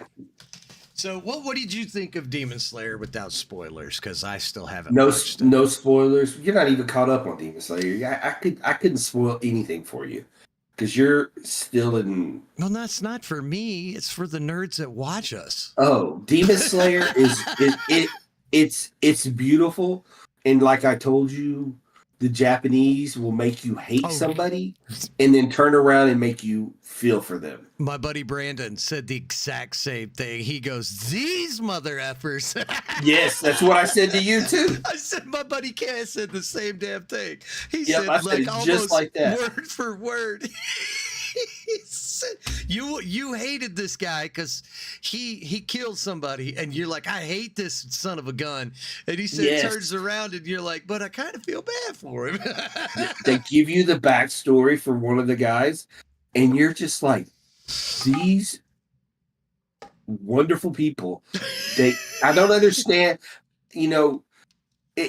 So what did you think of Demon Slayer without spoilers? Because I still haven't no watched it. No spoilers. You're not even caught up on Demon Slayer. I couldn't spoil anything for you because you're still in. Well, that's not for me. It's for the nerds that watch us. Oh, Demon Slayer it's beautiful, and like I told you, the Japanese will make you hate somebody and then turn around and make you feel for them. My buddy Brandon said the exact same thing. He goes, "These mother effers." Yes, that's what I said to you too. I said my buddy Cass said the same damn thing. He said like almost just like that, word for word. He said, you hated this guy because he killed somebody, and you're like, I hate this son of a gun. And he said, turns around, and you're like, but I kind of feel bad for him. They give you the backstory for one of the guys, and you're just like, these wonderful people. I don't understand.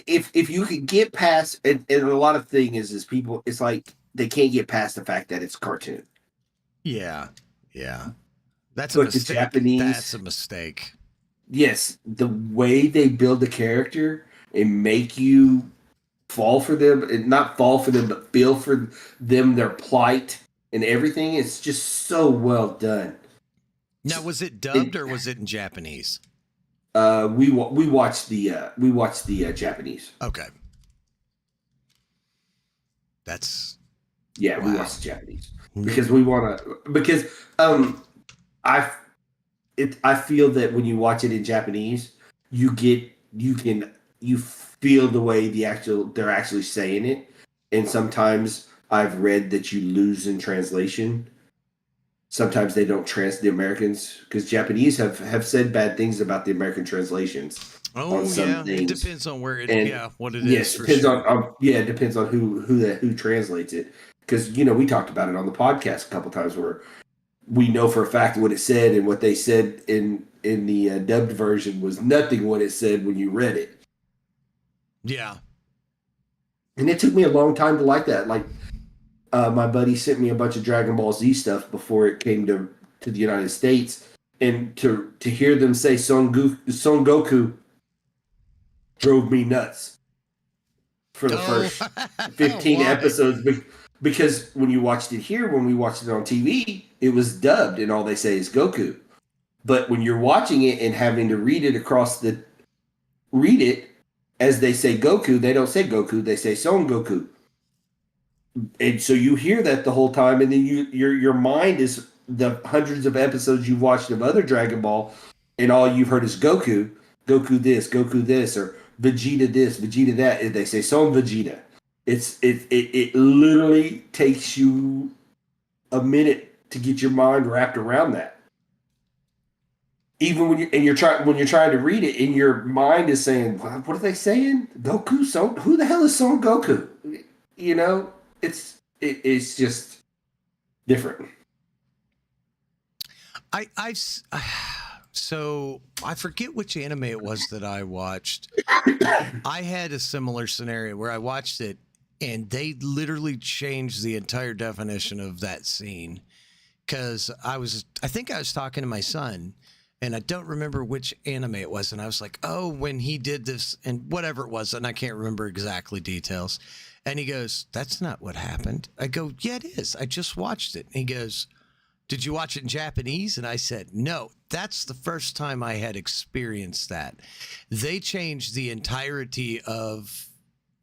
if you could get past, and a lot of thing is people, it's like they can't get past the fact that it's cartoon. Yeah. Yeah. That's a But the mistake. That's Japanese, a mistake. yes, the way they build the character and make you fall for them, and not fall for them, but feel for them, their plight and everything. It's just so well done. Now, was it dubbed It, or was it in Japanese? we watched the Japanese. Okay. That's Yeah, we wow. watched the Japanese because we want to, because I I feel that when you watch it in Japanese, you feel the way they're actually saying it, and sometimes I've read that you lose in translation. Sometimes they don't the Americans, because Japanese have said bad things about the American translations on some yeah. things. It depends on where it. And Yeah, what it yes, is. For depends sure. on yeah, it depends on who translates it. Because we talked about it on the podcast a couple times where we know for a fact what it said, and what they said in the dubbed version was nothing what it said when you read it. Yeah. And it took me a long time to like that. Like my buddy sent me a bunch of Dragon Ball Z stuff before it came to the United States, and to hear them say Son Goku drove me nuts for the first 15 episodes, because when you watched it here, when we watched it on TV, it was dubbed and all they say is Goku. But when you're watching it and having to read it as they say Goku, they don't say Goku, they say Son Goku. And so you hear that the whole time, and then your mind is the hundreds of episodes you've watched of other Dragon Ball, and all you've heard is Goku Goku this, or Vegeta this, Vegeta that, and they say Son Vegeta. It literally takes you a minute to get your mind wrapped around that. Even when you're trying to read it, and your mind is saying, "What are they saying? Goku? Son? Who the hell is Son Goku?" It's just different. So I forget which anime it was that I watched. I had a similar scenario where I watched it and they literally changed the entire definition of that scene, because I think I was talking to my son and I don't remember which anime it was, and I was like, oh, when he did this and whatever it was, and I can't remember exactly details. And he goes, that's not what happened. I go, yeah, it is. I just watched it. And he goes, did you watch it in Japanese? And I said, no, that's the first time I had experienced that. They changed the entirety of,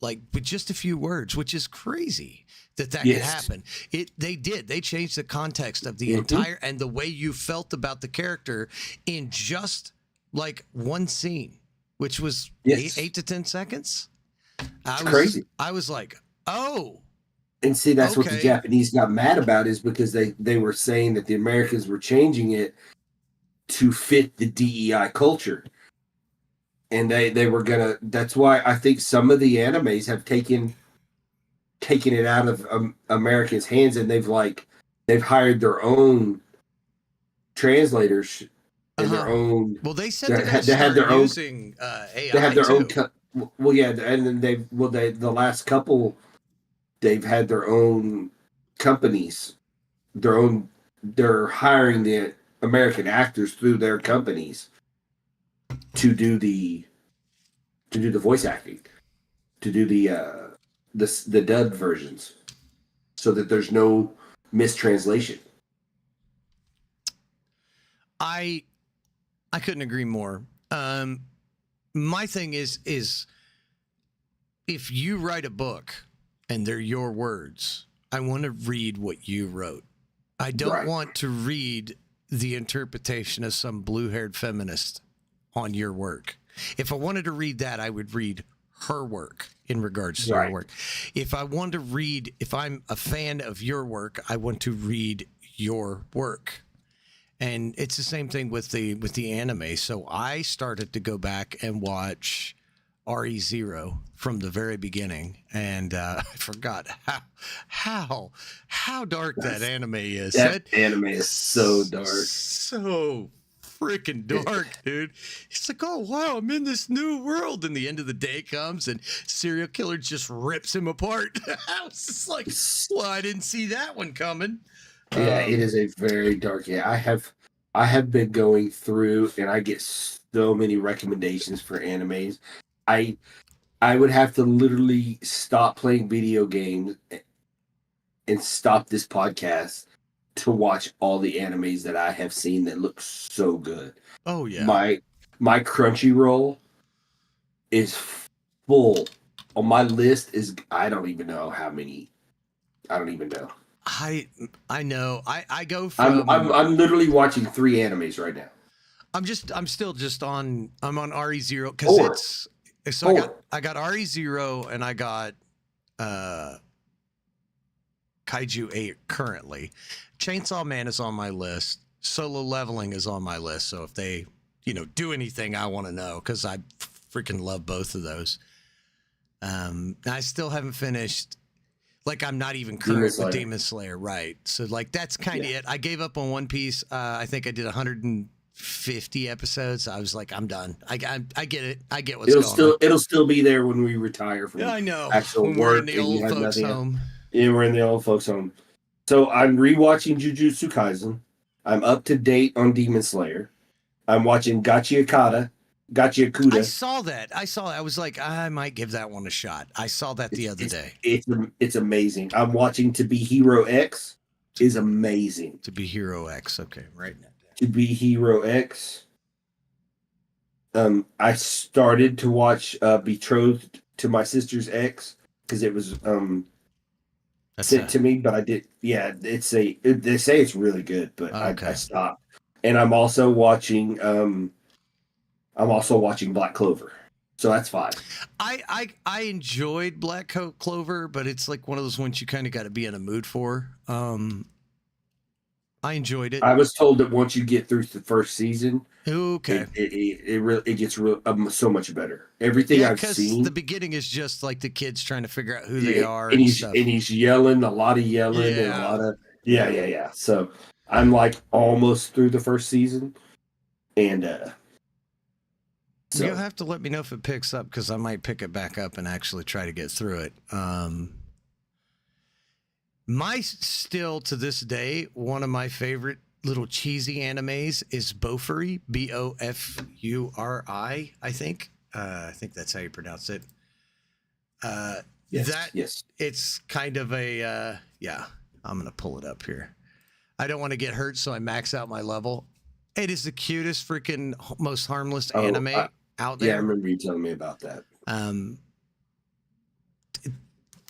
like, with just a few words, which is crazy that could happen. They did. They changed the context of the entire, and the way you felt about the character in just like one scene, which was 8 to 10 seconds. Crazy. I was like, oh. And see, that's what the Japanese got mad about, is because they were saying that the Americans were changing it to fit the DEI culture. And they were gonna. That's why I think some of the animes have taken it out of Americans' hands, and they've hired their own translators and their own. Well, they said they had their own using AI. They have their own. Well, yeah, and then the last couple, they've had their own companies, they're hiring the American actors through their companies to do the voice acting, to do the dubbed versions, so that there's no mistranslation. I couldn't agree more. My thing is if you write a book and they're your words, I want to read what you wrote. I don't want to read the interpretation of some blue-haired feminist on your work. If I wanted to read that, I would read her work in regards to your work. If I want to read, if I'm a fan of your work, I want to read your work. And it's the same thing with the anime. So I started to go back and watch RE0 from the very beginning, and I forgot how dark that anime is. That anime is so dark, so freaking dark, dude. He's like, oh, wow, I'm in this new world. And the end of the day comes and serial killer just rips him apart. I was just like, well, I didn't see that one coming. Yeah, it is a very dark. Yeah, I have been going through, and I get so many recommendations for animes. I I would have to literally stop playing video games and stop this podcast to watch all the animes that I have seen that look so good. Oh, yeah. My Crunchyroll is full. On my list is I don't even know how many. I don't even know. I know. I go from I'm literally watching 3 animes right now. I'm still just on RE0 because it's so I got RE0 and I got Kaiju 8 currently. Chainsaw Man is on my list. Solo Leveling is on my list. So if they, do anything, I want to know because I freaking love both of those. I still haven't finished. Like, I'm not even current with Demon Slayer, right? So, like, that's kind of it. I gave up on One Piece. I think I did 150 episodes. I was like, I'm done. I get it. I get what's going on. It'll still be there when we retire from I know. actual when work. We're in the old folks' home. Yeah, we're in the old folks' home. So I'm rewatching Jujutsu Kaisen. I'm up to date on Demon Slayer. I'm watching Gachiakuda. I saw that. I was like, I might give that one a shot. I saw that the other day. It's amazing. I'm watching To Be Hero X. Is amazing. To Be Hero X. Okay, right now. To Be Hero X. I started to watch Betrothed to My Sister's Ex because it was sent to me, but I did. Yeah, they say it's really good, but I stopped. And I'm also watching Black Clover, so that's 5. I enjoyed Black Clover, but it's like one of those ones you kind of got to be in a mood for. I enjoyed it. I was told that once you get through the first season, it gets so much better. Everything I've seen, the beginning is just like the kids trying to figure out who they are, and he's yelling, a lot of yelling, and a lot of yeah. So I'm like almost through the first season, and so you'll have to let me know if it picks up because I might pick it back up and actually try to get through it. Still to this day, one of my favorite little cheesy animes is Bofuri, Bofuri, I think. I think that's how you pronounce it. Yes. It's kind of a, I'm going to pull it up here. I don't want to get hurt, so I max out my level. It is the cutest, freaking most harmless anime out there. Yeah, I remember you telling me about that.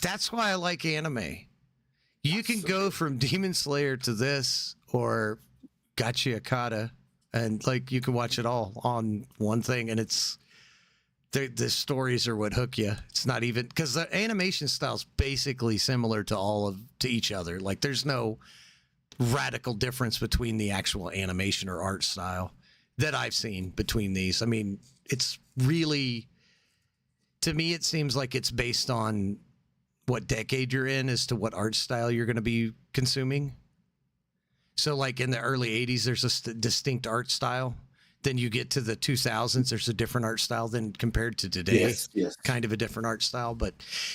That's why I like anime. You can go from Demon Slayer to this or Gachiakuda, and like you can watch it all on one thing, and it's the stories are what hook you. It's not even because the animation style is basically similar to each other. Like there's no radical difference between the actual animation or art style that I've seen between these. I mean, it's really, to me, it seems like it's based on what decade you're in as to what art style you're going to be consuming. So like in the early 80s, there's a distinct art style. Then you get to the 2000s, there's a different art style than compared to today. Yes. Kind of a different art style, but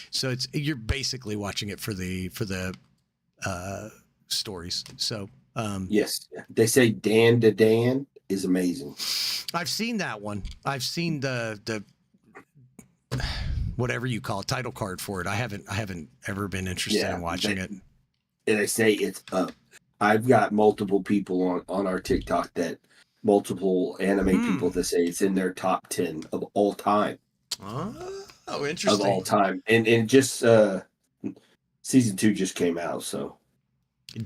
so you're basically watching it for the stories. So yes, they say Dan to Dan is amazing. I've seen that one. I've seen the whatever you call it, title card for it. I haven't ever been interested in watching it. And they say it's up. I've got multiple people on our TikTok multiple anime people that say it's in their top 10 of all time. Oh, interesting. Of all time. And just season 2 just came out, so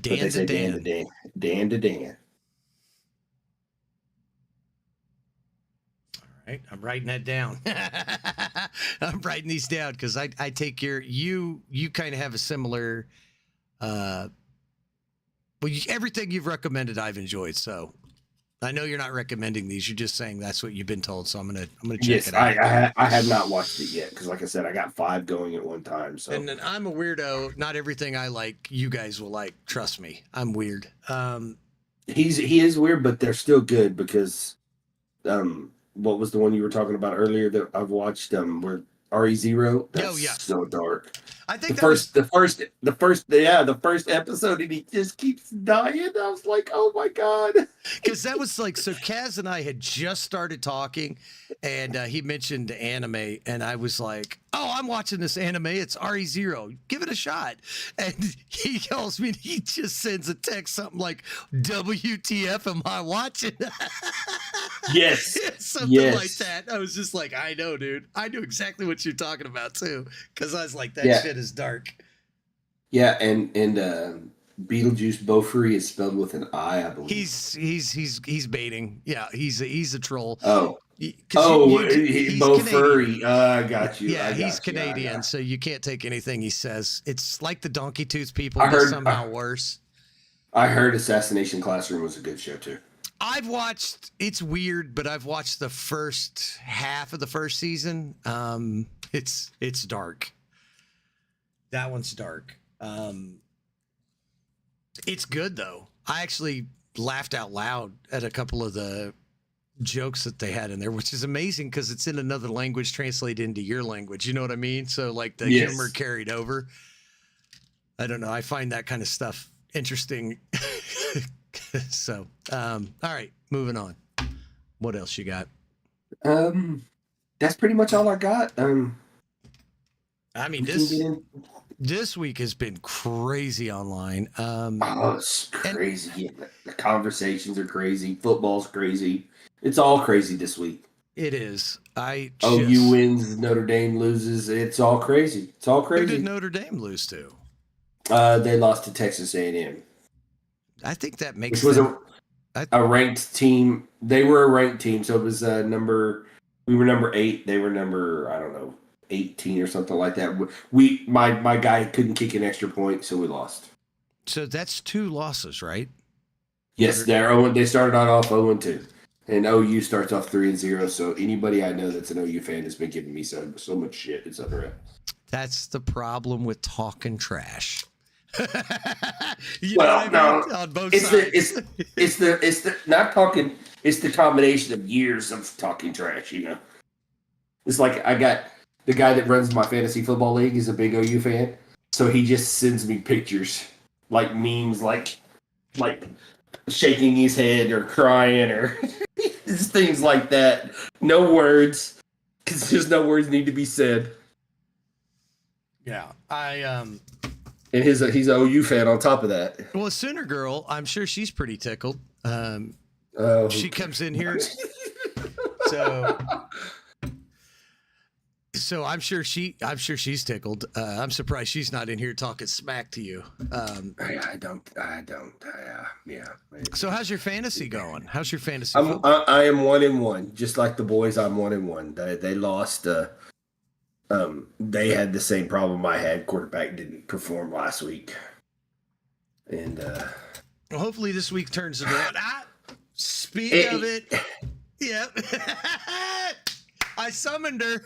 Dan to Dan. Right, I'm writing that down. I'm writing these down because I take you kind of have a similar everything you've recommended I've enjoyed, so I know you're not recommending these, you're just saying that's what you've been told, so I'm gonna check it out. I have not watched it yet because like I said, I got 5 going at one time, so. And then I'm a weirdo. Not everything I like you guys will like, trust me. I'm weird. he is weird, but they're still good because what was the one you were talking about earlier that I've watched where RE0? Oh That's yeah, so dark. I The think that was first the first episode and he just keeps dying. I was like, oh my god. because that was like, so Kaz and I had just started talking, and he mentioned anime, and I was like, "Oh, I'm watching this anime. It's RE0. Give it a shot." And he calls me, and he just sends a text, something like, "WTF? Am I watching?" Yes. Something Yes. like that. I was just like, "I know, dude. I knew exactly what you're talking about too," because I was like, "That Yeah. shit is dark." Yeah, and Beetlejuice Beaufrey is spelled with an I believe. He's baiting. Yeah, he's a troll. Oh. 'Cause He's Canadian. Furry. I got you. Yeah, I got he's you. Canadian, so you can't take anything he says. It's like the Donkey Tooth people, I but heard- somehow worse. I heard Assassination Classroom was a good show too. I've watched. It's weird, but I've watched the first half of the first season. It's dark. That one's dark. It's good though. I actually laughed out loud at a couple of the jokes that they had in there, which is amazing because it's in another language translated into your language. You know what I mean? So like the Yes. humor carried over. I don't know. I find that kind of stuff interesting. So, all right, moving on. What else you got? That's pretty much all I got. I mean, We can get in. this week has been crazy online. Oh, it's crazy. The conversations are crazy. Football's crazy. It's all crazy this week. It is. OU wins, Notre Dame loses. It's all crazy. It's all Who crazy. did Notre Dame lose to? They lost to Texas A&M, I think that makes which was them, a ranked team. They were a ranked team, so it was we were number 8. They were number, I don't know, 18 or something like that. My guy couldn't kick an extra point, so we lost. so that's 2 losses, right? Yes, they started off 0-2. And OU starts off 3-0. So anybody I know that's an OU fan has been giving me so much shit. It's unreal. That's the problem with talking trash. No, on both it's sides. it's the not talking. It's the combination of years of talking trash. You know, it's like I got the guy that runs my fantasy football league is a big OU fan, so he just sends me pictures like memes, like shaking his head or crying or things like that. No words, because there's no words need to be said. Yeah, And he's an OU fan on top of that. well, a Sooner girl, I'm sure she's pretty tickled. She comes in here, so I'm sure she's tickled. I'm surprised she's not in here talking smack to you. I don't. Yeah. So how's your fantasy going? How's your fantasy? I am 1-1, just like the boys. I'm 1-1. They lost. They had the same problem I had. Quarterback didn't perform last week, and well, hopefully this week turns it around. Speak of it, yep. I summoned her.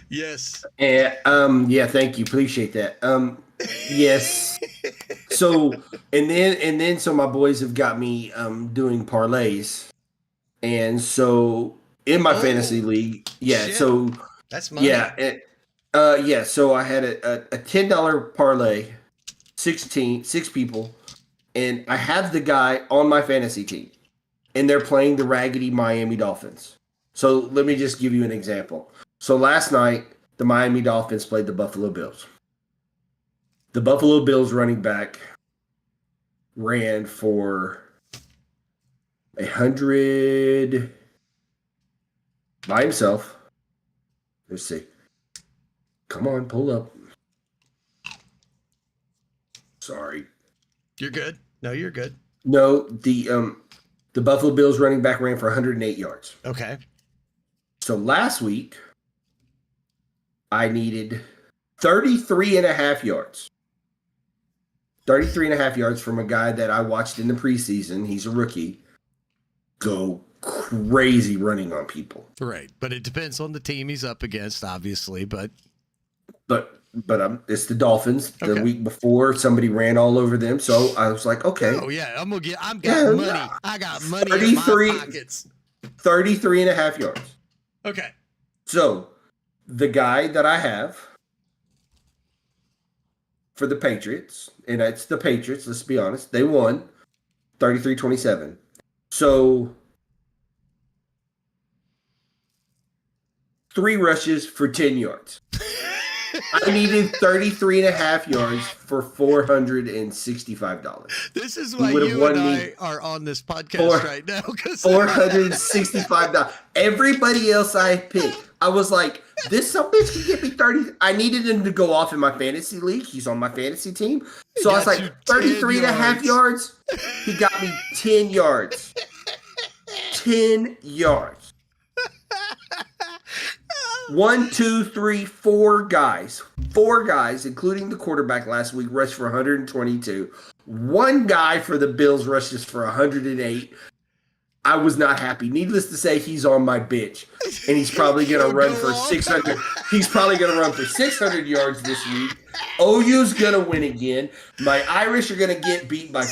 Yes. Yeah, thank you. Appreciate that. Yes. So and then so my boys have got me doing parlays. And so in my fantasy league, yeah, shit. so That's money. yeah, so I had a $10 parlay, 6 people, and I have the guy on my fantasy team, and they're playing the raggedy Miami Dolphins. So let me just give you an example. So last night, the Miami Dolphins played the Buffalo Bills. The Buffalo Bills running back ran for 100 by himself. Let's see. Come on, pull up. Sorry. You're good. No, you're good. No, the Buffalo Bills running back ran for 108 yards. Okay. So last week, I needed 33 and a half yards. 33 and a half yards from a guy that I watched in the preseason. He's a rookie. Go crazy running on people. Right. But it depends on the team he's up against, obviously. But but it's the Dolphins. The Okay. week before, somebody ran all over them, so I was like, okay, Oh yeah, I've got yeah, money. I got money in my 33, pockets. 33 and a half yards. Okay. So the guy that I have for the Patriots, and it's the Patriots, let's be honest, they won 33-27. So 3 rushes for 10 yards. I needed 33 and a half yards for $465. This is He why would have you and won me I are on this podcast right now. $465. Everybody else I picked, I was like, this some bitch can get me 30. I needed him to go off in my fantasy league. He's on my fantasy team. So I was Got you like, 33 and a half yards. He got me 10 yards. 10 yards. 1, 2, 3, 4 guys. 4 guys, including the quarterback last week, rushed for 122. One guy for the Bills rushes for 108. I was not happy. Needless to say, he's on my bench, and he's probably going to run for 600. He's probably going to run for 600 yards this week. OU's going to win again. My Irish are going to get beat by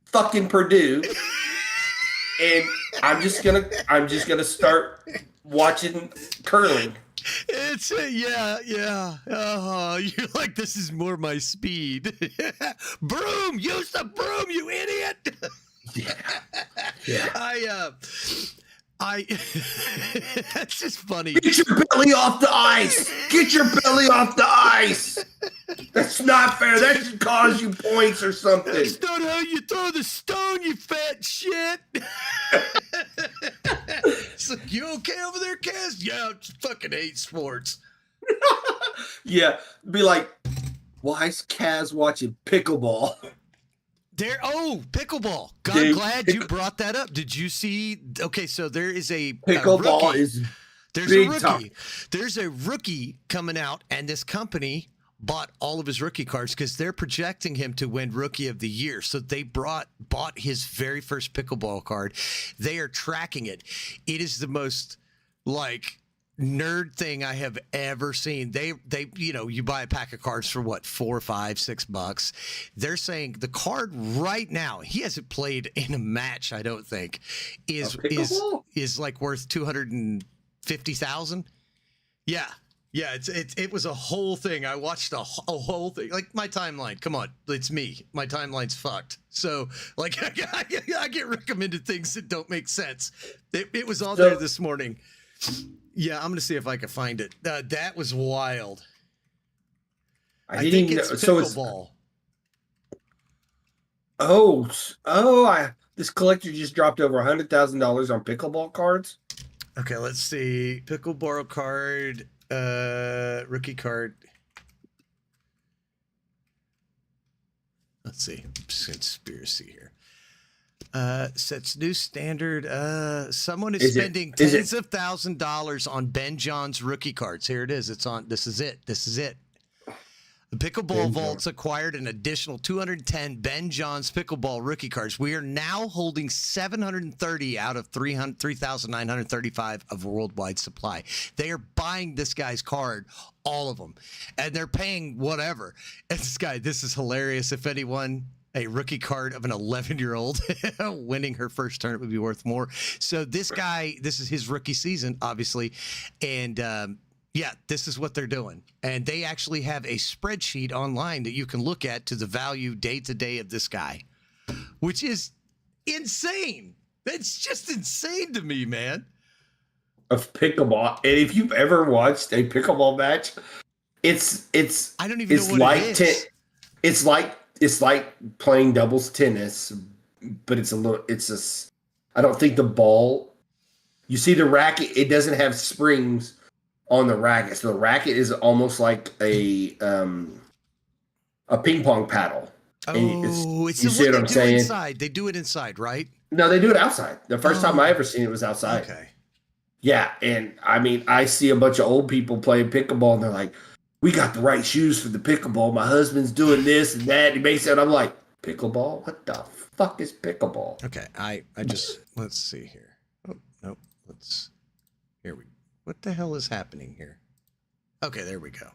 fucking Purdue, and I'm just gonna start watching curling. It's yeah. You're like, this is more my speed. Broom, use the broom, you idiot. Yeah. I that's just funny. Get your belly off the ice. Get your belly off the ice. That's not fair. That should cause you points or something. That's not how you throw the stone, you fat shit. It's like, you okay over there, Kaz? Yeah, I just fucking hate sports. Yeah, be like, why is Kaz watching pickleball? Pickleball. God, Dude, glad you brought that up. Did you see? Okay, so there is a pickleball rookie. is There's big a rookie. time. There's a rookie coming out, and this company bought all of his rookie cards because they're projecting him to win Rookie of the Year. So they bought his very first pickleball card. They are tracking it. It is the most nerd thing I have ever seen. They you buy a pack of cards for what, $4, $5, $6. They're saying the card right now, he hasn't played in a match, I don't think, is like worth $250,000. Yeah. Yeah, it was a whole thing. I watched a whole thing. Like, my timeline, come on, it's me. My timeline's fucked. So, like, I get recommended things that don't make sense. It was on there this morning. Yeah, I'm going to see if I can find it. That was wild. I think it's pickleball. This collector just dropped over $100,000 on pickleball cards. Okay, let's see. Pickleball card, rookie card. Let's see. Conspiracy here. Sets new standard. Someone is spending tens of $1,000s on Ben John's rookie cards. Here it is. It's on. This is it. The Pickleball Vaults acquired an additional 210 Ben John's pickleball rookie cards. We are now holding 730 out of 3,935 of worldwide supply. They are buying this guy's card, all of them, and they're paying whatever. And this is hilarious. If anyone, a rookie card of an 11-year-old winning her first tournament would be worth more. So this guy, this is his rookie season, obviously, and yeah, this is what they're doing. And they actually have a spreadsheet online that you can look at to the value day to day of this guy, which is insane. That's just insane to me, man. Of pickleball. And if you've ever watched a pickleball match, it's I don't even know what it is. It's like playing doubles tennis, but I don't think the ball, you see the racket, it doesn't have springs on the racket. So the racket is almost like a ping pong paddle. Oh, it's you see what I'm saying? Inside. They do it inside, right? No, they do it outside. The first time I ever seen it was outside. Okay. Yeah, and I mean, I see a bunch of old people playing pickleball, and they're like, "We got the right shoes for the pickleball. My husband's doing this and that." He makes it. I'm like, "Pickleball? What the fuck is pickleball?" Okay, I just let's see here. Oh nope. Here we. What the hell is happening here? Okay, there we go.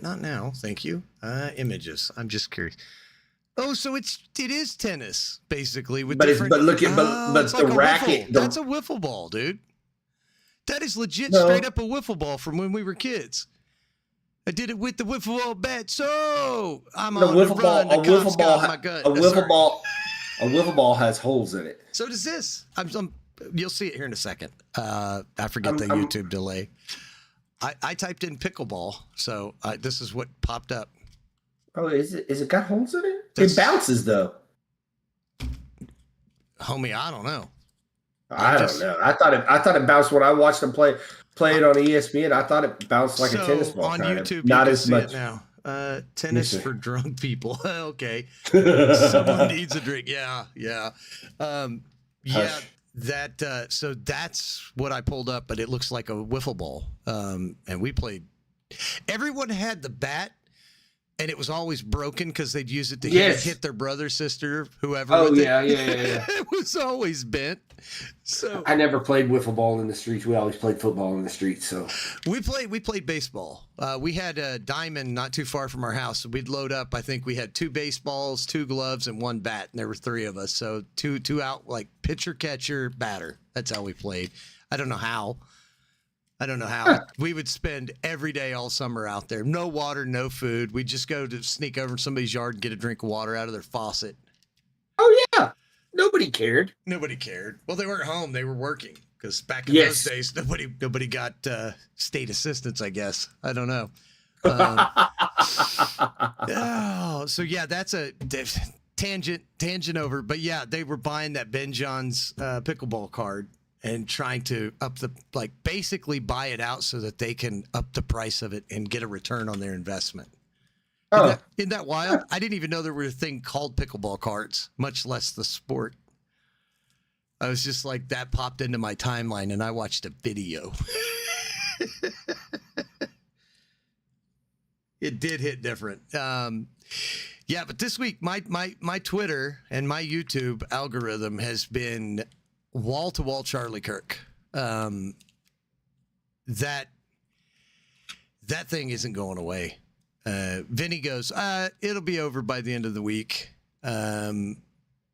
Not now, thank you. Images. I'm just curious. Oh, so it is tennis basically with different. But it's the like a racket. wiffle. That's a wiffle ball, dude. That is legit, No. straight up a wiffle ball from when we were kids. I did it with the wiffle ball bat. So I'm on the run. The cops got my gun. A wiffle ball has holes in it. So does this. You'll see it here in a second. I forget the YouTube delay. I typed in pickleball, so this is what popped up. Oh, is it got holes in it? It bounces though. Homie, I don't know. I don't know. I thought it bounced when I watched them play it on ESPN. I thought it bounced like a tennis ball. On YouTube, not you can as see much it now. Tennis for drunk people. Okay, someone needs a drink. Yeah. So that's what I pulled up, but it looks like a wiffle ball. And we played. Everyone had the bat. And it was always broken because they'd use it to hit their brother, sister, whoever. Oh, yeah. It was always bent. So I never played wiffle ball in the streets. We always played football in the streets. So we played baseball. We had a diamond not too far from our house. So we'd load up. I think we had 2 baseballs, 2 gloves, and 1 bat. And there were 3 of us. So two out, like pitcher, catcher, batter. That's how we played. I don't know how. We would spend every day all summer out there. No water, no food. We'd just go to sneak over in somebody's yard and get a drink of water out of their faucet. Oh, yeah. Nobody cared. Well, they weren't home. They were working because back in those days, nobody got state assistance, I guess. I don't know. That's a tangent over. But, yeah, they were buying that Ben John's pickleball card. And trying to basically buy it out so that they can up the price of it and get a return on their investment. Isn't that wild? I didn't even know there were a thing called pickleball cards, much less the sport. I was just like, that popped into my timeline and I watched a video. It did hit different. But this week, my Twitter and my YouTube algorithm has been wall-to-wall Charlie Kirk. That thing isn't going away. Vinny goes, it'll be over by the end of the week. And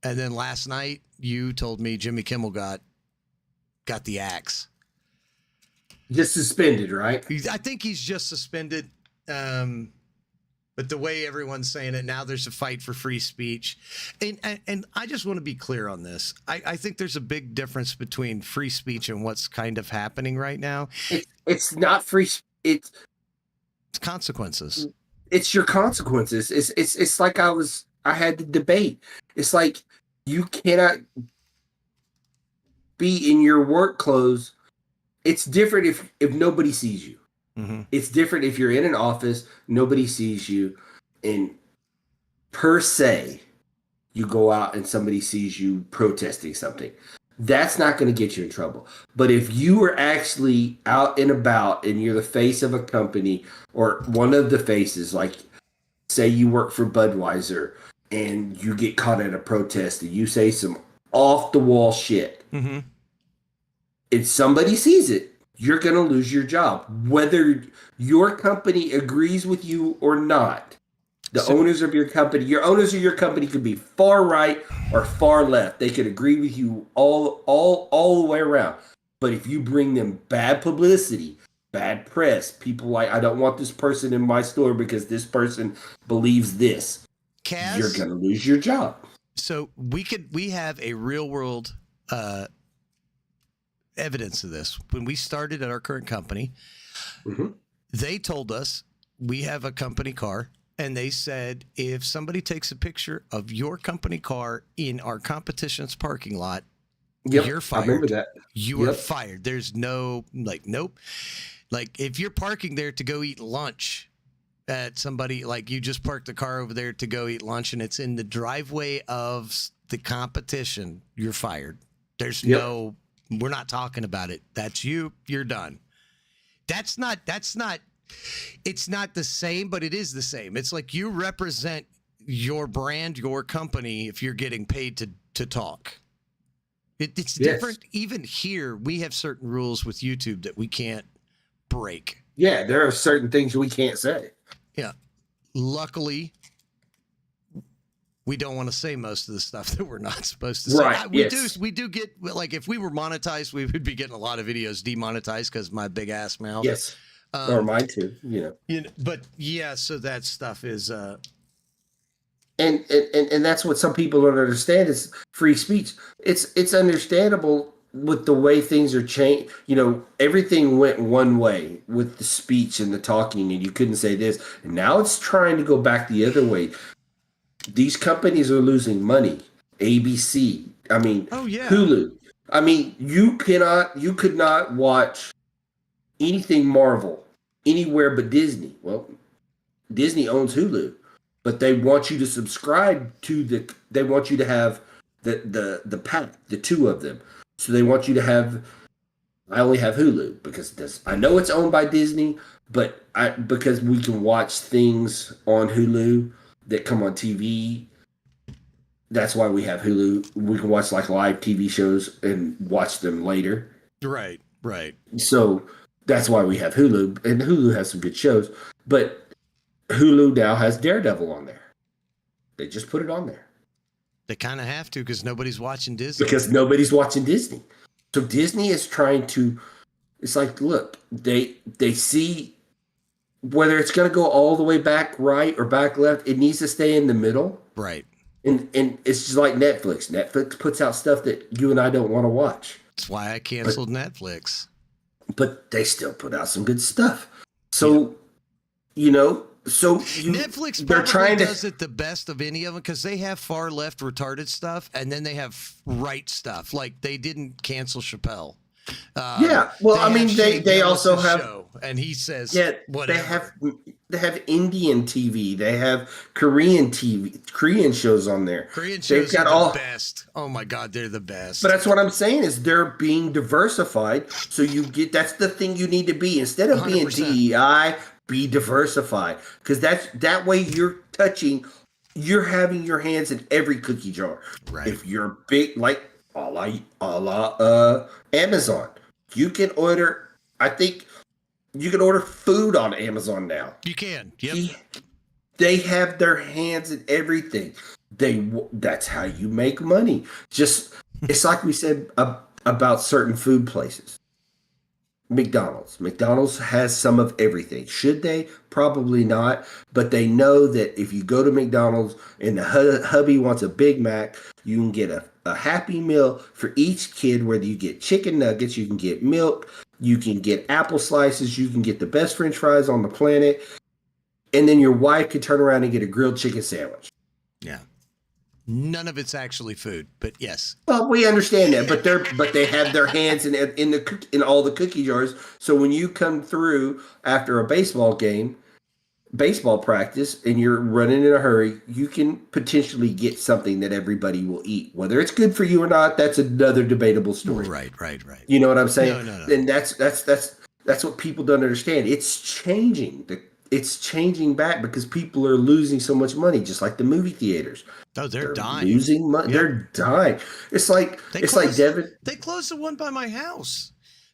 then last night, you told me Jimmy Kimmel got the axe. Just suspended, right? I think he's just suspended. But the way everyone's saying it now, there's a fight for free speech. And I just want to be clear on this. I think there's a big difference between free speech and what's kind of happening right now. It's not free. It's consequences. It's your consequences. It's like I had the debate. It's like you cannot be in your work clothes. It's different if nobody sees you. Mm-hmm. It's different if you're in an office, nobody sees you, and per se, you go out and somebody sees you protesting something. That's not going to get you in trouble. But if you are actually out and about and you're the face of a company or one of the faces, like say you work for Budweiser and you get caught at a protest and you say some off-the-wall shit, mm-hmm. and somebody sees it, you're going to lose your job, whether your company agrees with you or not. The owners of your company could be far right or far left. They could agree with you all the way around. But if you bring them bad publicity, bad press, people like, I don't want this person in my store because this person believes this, Kaz, you're going to lose your job. So we have a real world evidence of this. When we started at our current company, mm-hmm. they told us we have a company car, and they said if somebody takes a picture of your company car in our competition's parking lot, you're fired. I remember that. You are fired. There's no nope. Like if you're parking there to go eat lunch at somebody, like you just parked the car over there to go eat lunch and it's in the driveway of the competition, you're fired. There's no, we're not talking about it. That's you. You're done. It's not the same, but it is the same. It's like you represent your brand, your company, if you're getting paid to talk. It's different. Even here, we have certain rules with YouTube that we can't break. Yeah, there are certain things we can't say. Yeah. Luckily, we don't want to say most of the stuff that we're not supposed to say. Right. We do get, like, if we were monetized, we would be getting a lot of videos demonetized because my big ass mouth. Yes. Or mine too, But yeah, so that stuff is and that's what some people don't understand is free speech. It's understandable with the way things are changed. Everything went one way with the speech and the talking, and you couldn't say this. And now it's trying to go back the other way. These companies are losing money. ABC, Hulu. You could not watch anything Marvel anywhere but Disney. Well, Disney owns Hulu, but they want you to subscribe to they want you to have the pack, the two of them. So they want you to have. I only have Hulu because I know it's owned by Disney, but because we can watch things on Hulu that come on TV. That's why we have Hulu. We can watch like live TV shows and watch them later. Right. So that's why we have Hulu, and Hulu has some good shows. But Hulu now has Daredevil on there. They just put it on there. They kind of have to because nobody's watching Disney. So Disney is trying to. It's like, look, they see whether it's going to go all the way back right or back left. It needs to stay in the middle. Right. And it's just like Netflix. Netflix puts out stuff that you and I don't want to watch. That's why I canceled Netflix. But they still put out some good stuff. So, Netflix probably does it the best of any of them because they have far left retarded stuff and then they have right stuff. Like they didn't cancel Chappelle. They also have show, and he says, whatever. They have Indian TV, they have Korean TV, Korean shows on there. Korean shows are the best. Oh my God, they're the best. But that's what I'm saying is they're being diversified. So that's the thing you need to be instead of 100%. Being DEI, be diversified because that way you're having your hands in every cookie jar. Right. If you're big like a la Amazon. You can order, I think you can order food on Amazon now. You can. Yep. They have their hands in everything. That's how you make money. It's like we said about certain food places. McDonald's has some of everything. Should they? Probably not. But they know that if you go to McDonald's and the hubby wants a Big Mac, you can get a Happy Meal for each kid, whether you get chicken nuggets, you can get milk, you can get apple slices, you can get the best French fries on the planet. And then your wife could turn around and get a grilled chicken sandwich. Yeah. None of it's actually food, but yes. Well, we understand that, but they have their hands in all the cookie jars. So when you come through after a baseball practice, and you're running in a hurry, you can potentially get something that everybody will eat. Whether it's good for you or not, that's another debatable story. Right. You know what I'm saying? No. And that's what people don't understand. It's changing. It's changing back because people are losing so much money, just like the movie theaters. Oh, they're dying. Losing money. Yep. They're dying. It's like Devin. They closed the one by my house.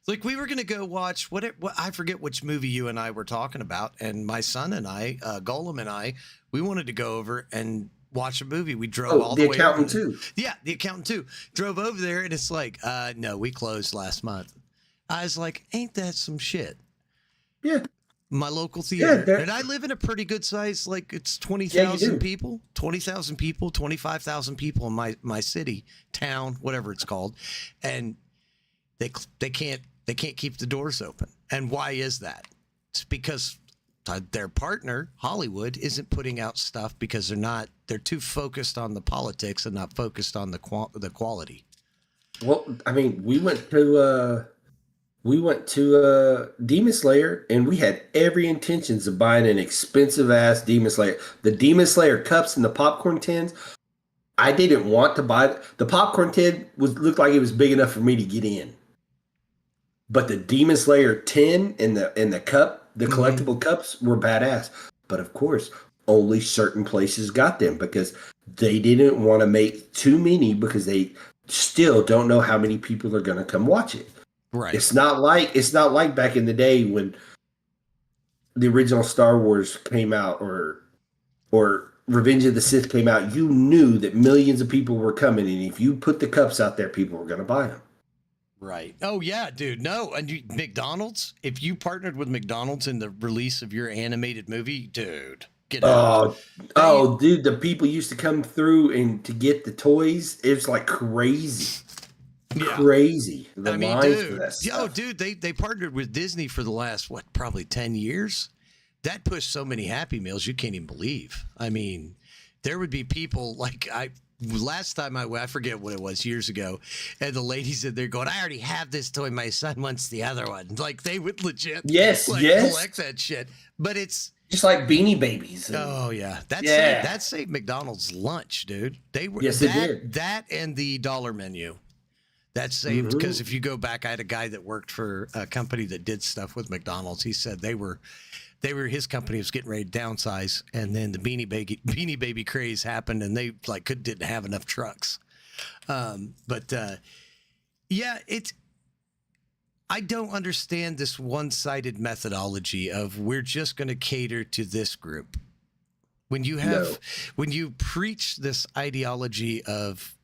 Like we were going to go watch I forget which movie you and I were talking about. And my son and I, Golem and I, we wanted to go over and watch a movie. We drove all the way over. The Accountant too. Yeah, The Accountant too. Drove over there and it's like, no, we closed last month. I was like, ain't that some shit? Yeah. My local theater. And I live in a pretty good size, like it's 20,000 people, 20,000 people, 25,000 people in my city, town, whatever it's called. And they can't keep the doors open. And why is that? It's because their partner, Hollywood, isn't putting out stuff because they're too focused on the politics and not focused on the quality. Well, I mean, we went to Demon Slayer, and we had every intentions of buying an expensive ass Demon Slayer. The Demon Slayer cups and the popcorn tins. I didn't want to buy the popcorn tin. Looked like it was big enough for me to get in, but the Demon Slayer tin and the cup, the collectible cups, were badass. But of course, only certain places got them because they didn't want to make too many because they still don't know how many people are going to come watch it. Right. It's not like back in the day when the original Star Wars came out, or Revenge of the Sith came out, you knew that millions of people were coming, and if you put the cups out there, people were going to buy them. Right. Oh yeah, dude. No, and McDonald's. If you partnered with McDonald's in the release of your animated movie, dude, get out. Dude, the people used to come through and to get the toys. It's like crazy. Yeah. Crazy. The lines for dude. that stuff. Dude, they partnered with Disney for the last probably 10 years. That pushed so many Happy Meals you can't even believe. I mean, there would be people like last time I forget what it was years ago, and the ladies in there going, "I already have this toy. My son wants the other one." Like they would legit, collect that shit. But it's just like Beanie Babies. Oh yeah, that saved McDonald's lunch, dude. They were it did. That and the dollar menu. That saved because if you go back, I had a guy that worked for a company that did stuff with McDonald's. He said they were his company was getting ready to downsize, and then the Beanie Baby craze happened, and they didn't have enough trucks. I don't understand this one-sided methodology of we're just going to cater to this group. When you preach this ideology of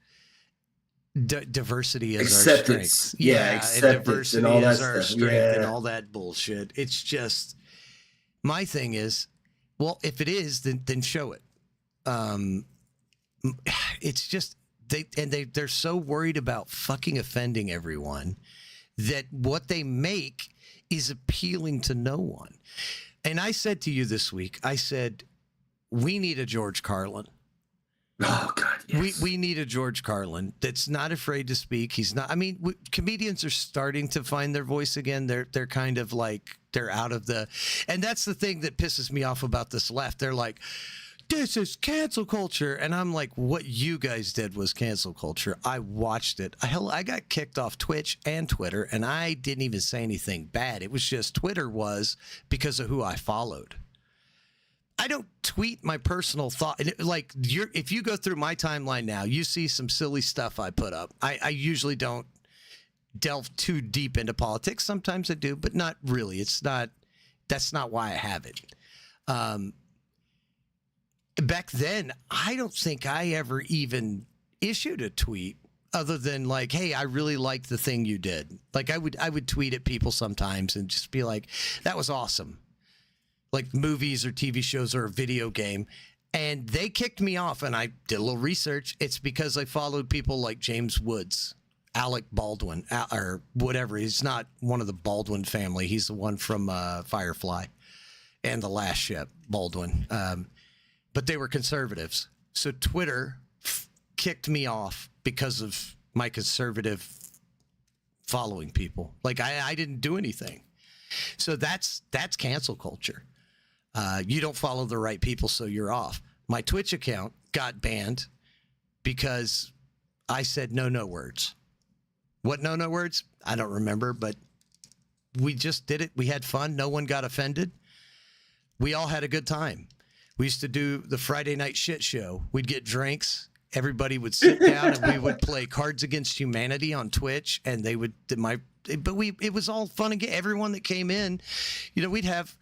diversity as acceptance. Our strength, acceptance and diversity and all that as our stuff. strength, and all that bullshit. It's just. My thing is, well, if it is, then show it. It's just they're so worried about fucking offending everyone that what they make is appealing to no one. And I said to you this week, I said, we need a George Carlin. Oh God, yes. We need a George Carlin that's not afraid to speak. He's not. I mean, comedians are starting to find their voice again. They're kind of like they're out of the, and that's the thing that pisses me off about this left. They're like, this is cancel culture, and I'm like, what you guys did was cancel culture. I watched it. I got kicked off Twitch and Twitter, and I didn't even say anything bad. It was just Twitter was because of who I followed. I don't tweet my personal thought. If you go through my timeline now, you see some silly stuff I put up. I usually don't delve too deep into politics. Sometimes I do, but not really. That's not why I have it. Back then, I don't think I ever even issued a tweet other than like, hey, I really liked the thing you did. Like I would tweet at people sometimes and just be like, that was awesome. Like movies or TV shows or a video game. And they kicked me off, and I did a little research. It's because I followed people like James Woods, Alec Baldwin, or whatever. He's not one of the Baldwin family. He's the one from Firefly and The Last Ship, Baldwin. But they were conservatives. So Twitter kicked me off because of my conservative following people. Like I didn't do anything. So that's cancel culture. You don't follow the right people, so you're off. My Twitch account got banned because I said no words. What no words? I don't remember, but we just did it. We had fun. No one got offended. We all had a good time. We used to do the Friday night shit show. We'd get drinks. Everybody would sit down and we would play Cards Against Humanity on Twitch, and they would it was all fun and everyone that came in, we'd have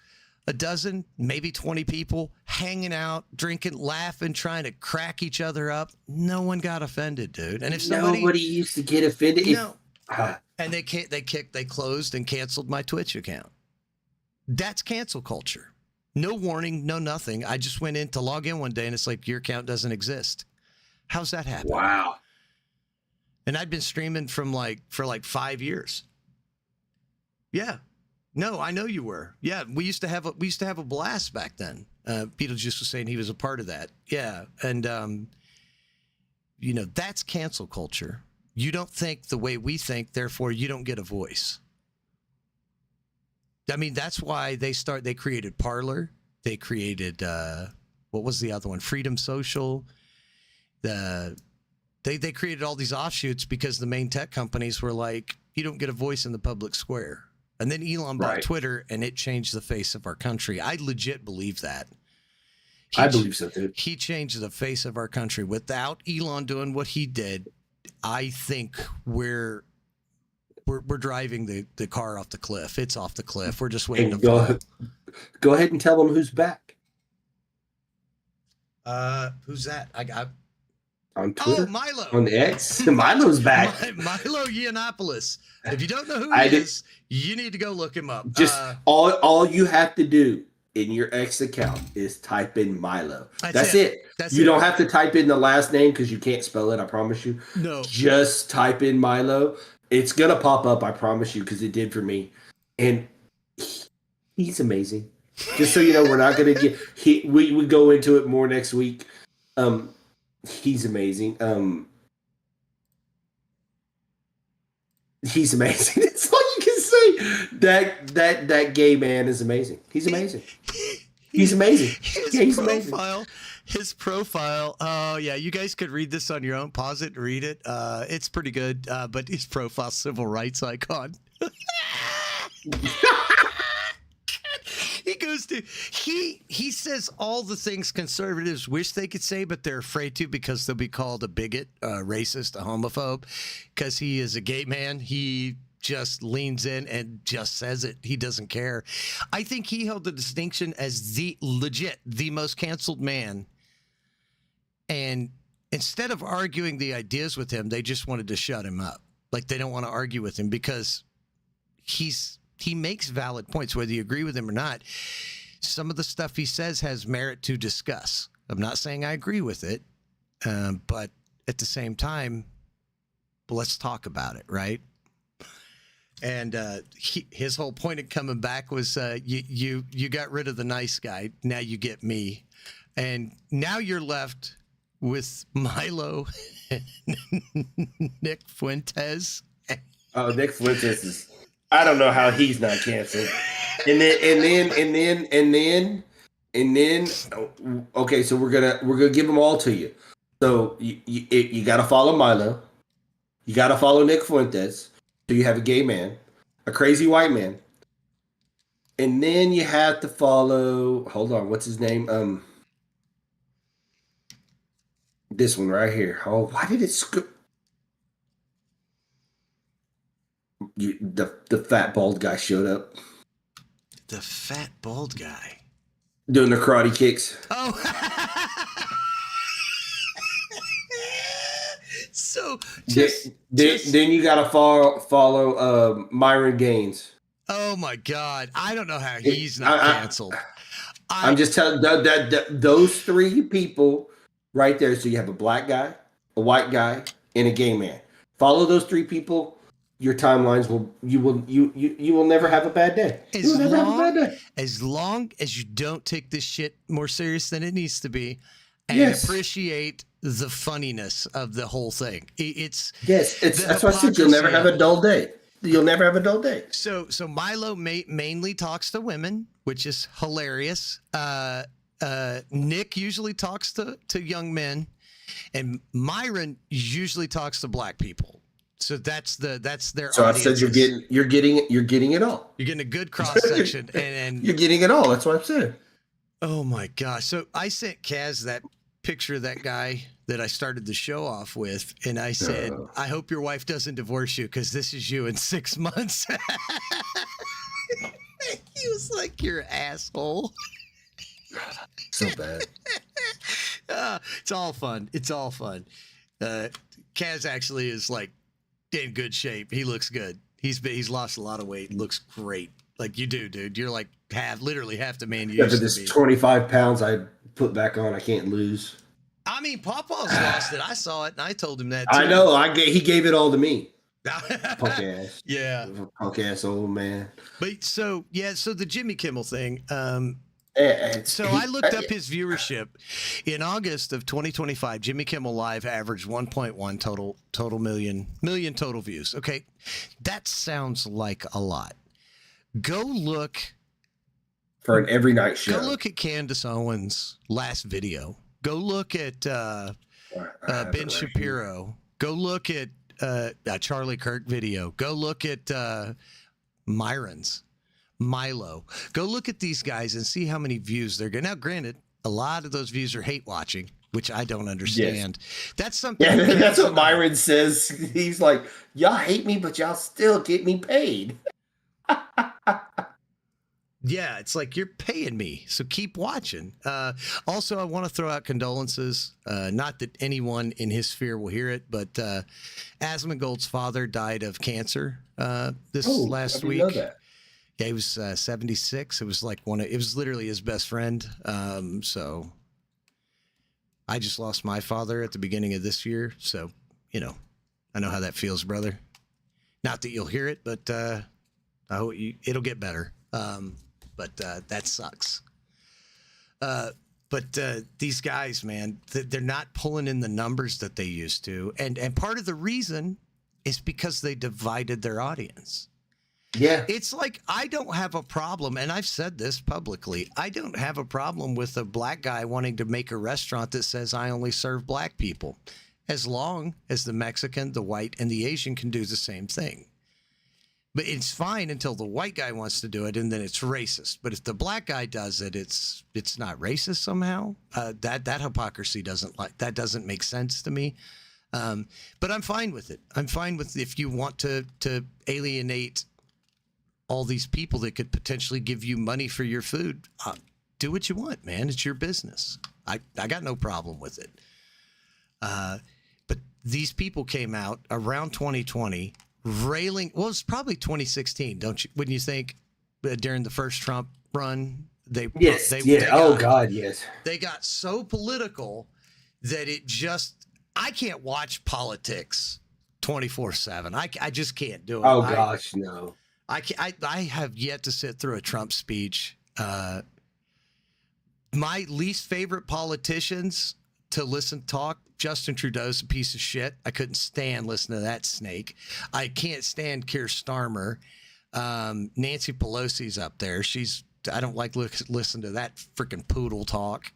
a dozen, maybe 20 people hanging out, drinking, laughing, trying to crack each other up. No one got offended, dude. And if nobody used to get offended, and they closed and canceled my Twitch account. That's cancel culture. No warning, no nothing. I just went in to log in one day, and it's like your account doesn't exist. How's that happen? Wow. And I'd been streaming for 5 years. Yeah. No, I know you were. Yeah, we used to have a blast back then. Beetlejuice was saying he was a part of that. Yeah, and that's cancel culture. You don't think the way we think, therefore you don't get a voice. I mean, that's why they created Parler. They created what was the other one? Freedom Social. They created all these offshoots because the main tech companies were like, you don't get a voice in the public square. And then Elon bought Twitter, and it changed the face of our country. I legit believe that. I believe so too. He changed the face of our country. Without Elon doing what he did, I think we're driving the car off the cliff. It's off the cliff. We're just waiting to fall. Go ahead and tell them who's back Who's that? I got on Twitter. Milo On the X. Milo's back. Milo Yiannopoulos. If you don't know who I he did- is, you need to go look him up. Just all you have to do in your X account is type in Milo. That's it. You don't have to type in the last name because you can't spell it. I promise you. No. Just type in Milo. It's gonna pop up. I promise you, because it did for me. And he's amazing. Just so you know, we're not gonna get. We go into it more next week. He's amazing. He's amazing. That's all you can say. That gay man is amazing. He's amazing. He's amazing. His profile. Oh yeah, you guys could read this on your own. Pause it, read it. It's pretty good. But his profile, civil rights icon. He says all the things conservatives wish they could say, but they're afraid to because they'll be called a bigot, a racist, a homophobe. Because he is a gay man, he just leans in and just says it. He doesn't care. I think he held the distinction as the most canceled man. And instead of arguing the ideas with him, they just wanted to shut him up. Like, they don't want to argue with him because he makes valid points, whether you agree with him or not. Some of the stuff he says has merit to discuss. I'm not saying I agree with it, but at the same time, let's talk about it, right? And his whole point of coming back was you got rid of the nice guy. Now you get me. And now you're left with Milo and Nick Fuentes. Oh, Nick Fuentes is... I don't know how he's not canceled. And then okay, so we're gonna give them all to you. So you got to follow Milo, you got to follow Nick Fuentes. So you have a gay man, a crazy white man, and then you have to follow. Hold on, what's his name? This one right here. Oh, why did it scoop? The fat bald guy showed up. The fat bald guy doing the karate kicks. Oh, so then you gotta follow Myron Gaines. Oh my God, I don't know how he's not canceled. I'm just telling that those three people right there. So you have a black guy, a white guy, and a gay man. Follow those three people. Your timelines you will never have a bad day. You will never have a bad day. As long as you don't take this shit more serious than it needs to be, and appreciate the funniness of the whole thing. It's that's why I said you'll never have a dull day. You'll never have a dull day. So Milo mainly talks to women, which is hilarious. Nick usually talks to young men, and Myron usually talks to black people. So that's their. So I said you're getting it all. You're getting a good cross section, and you're getting it all. That's what I said. Oh my gosh! So I sent Kaz that picture of that guy that I started the show off with, and I said, "I hope your wife doesn't divorce you because this is you in 6 months." He was like, "You're an asshole." So bad. It's all fun. It's all fun. Kaz actually is like in good shape. He looks good. He's lost a lot of weight. Looks great. Like you do, dude. You're like literally half the man you used to be. After this 25 pounds I put back on, I can't lose. I mean, Pawpaw's lost it. I saw it, and I told him that too. I know. He gave it all to me. Punk ass. Yeah. Punk ass old man. But so the Jimmy Kimmel thing. So I I looked up his viewership. In August of 2025, Jimmy Kimmel Live averaged 1.1 million total views. Okay, that sounds like a lot. Go look for an every night show. Go look at Candace Owens' last video. Go look at Ben Shapiro. Go look at a Charlie Kirk video. Go look at Milo. Go look at these guys and see how many views they're getting. Now, granted, a lot of those views are hate watching, which I don't understand. Yes. That's something. Yeah, that's what Myron says. He's like, y'all hate me, but y'all still get me paid. Yeah, it's like you're paying me, so keep watching. Also, I want to throw out condolences. Not that anyone in his sphere will hear it, but Asmongold's father died of cancer this Oh, I last didn't know week. that. Yeah, he was 76. It was like it was literally his best friend. So I just lost my father at the beginning of this year. So, I know how that feels, brother. Not that you'll hear it, but I hope it'll get better. But that sucks. But these guys, man, they're not pulling in the numbers that they used to. And part of the reason is because they divided their audience. Yeah. It's like, I don't have a problem, and I've said this publicly, I don't have a problem with a black guy wanting to make a restaurant that says I only serve black people, as long as the Mexican, the white, and the Asian can do the same thing. But it's fine until the white guy wants to do it, and then it's racist. But if the black guy does it, it's not racist somehow. That hypocrisy doesn't make sense to me. But I'm fine with it. I'm fine with if you want to alienate all these people that could potentially give you money for your food. Do what you want, man. It's your business. I got no problem with it. But these people came out around 2020 railing. Well, it's probably 2016, wouldn't you think? During the first Trump run, they God, yes. They got so political that I can't watch politics 24/7. I just can't do it. Oh gosh, no. I have yet to sit through a Trump speech. My least favorite politicians to listen talk, Justin Trudeau's a piece of shit. I couldn't stand listening to that snake. I can't stand Keir Starmer. Nancy Pelosi's up there. I don't like listen to that freaking poodle talk.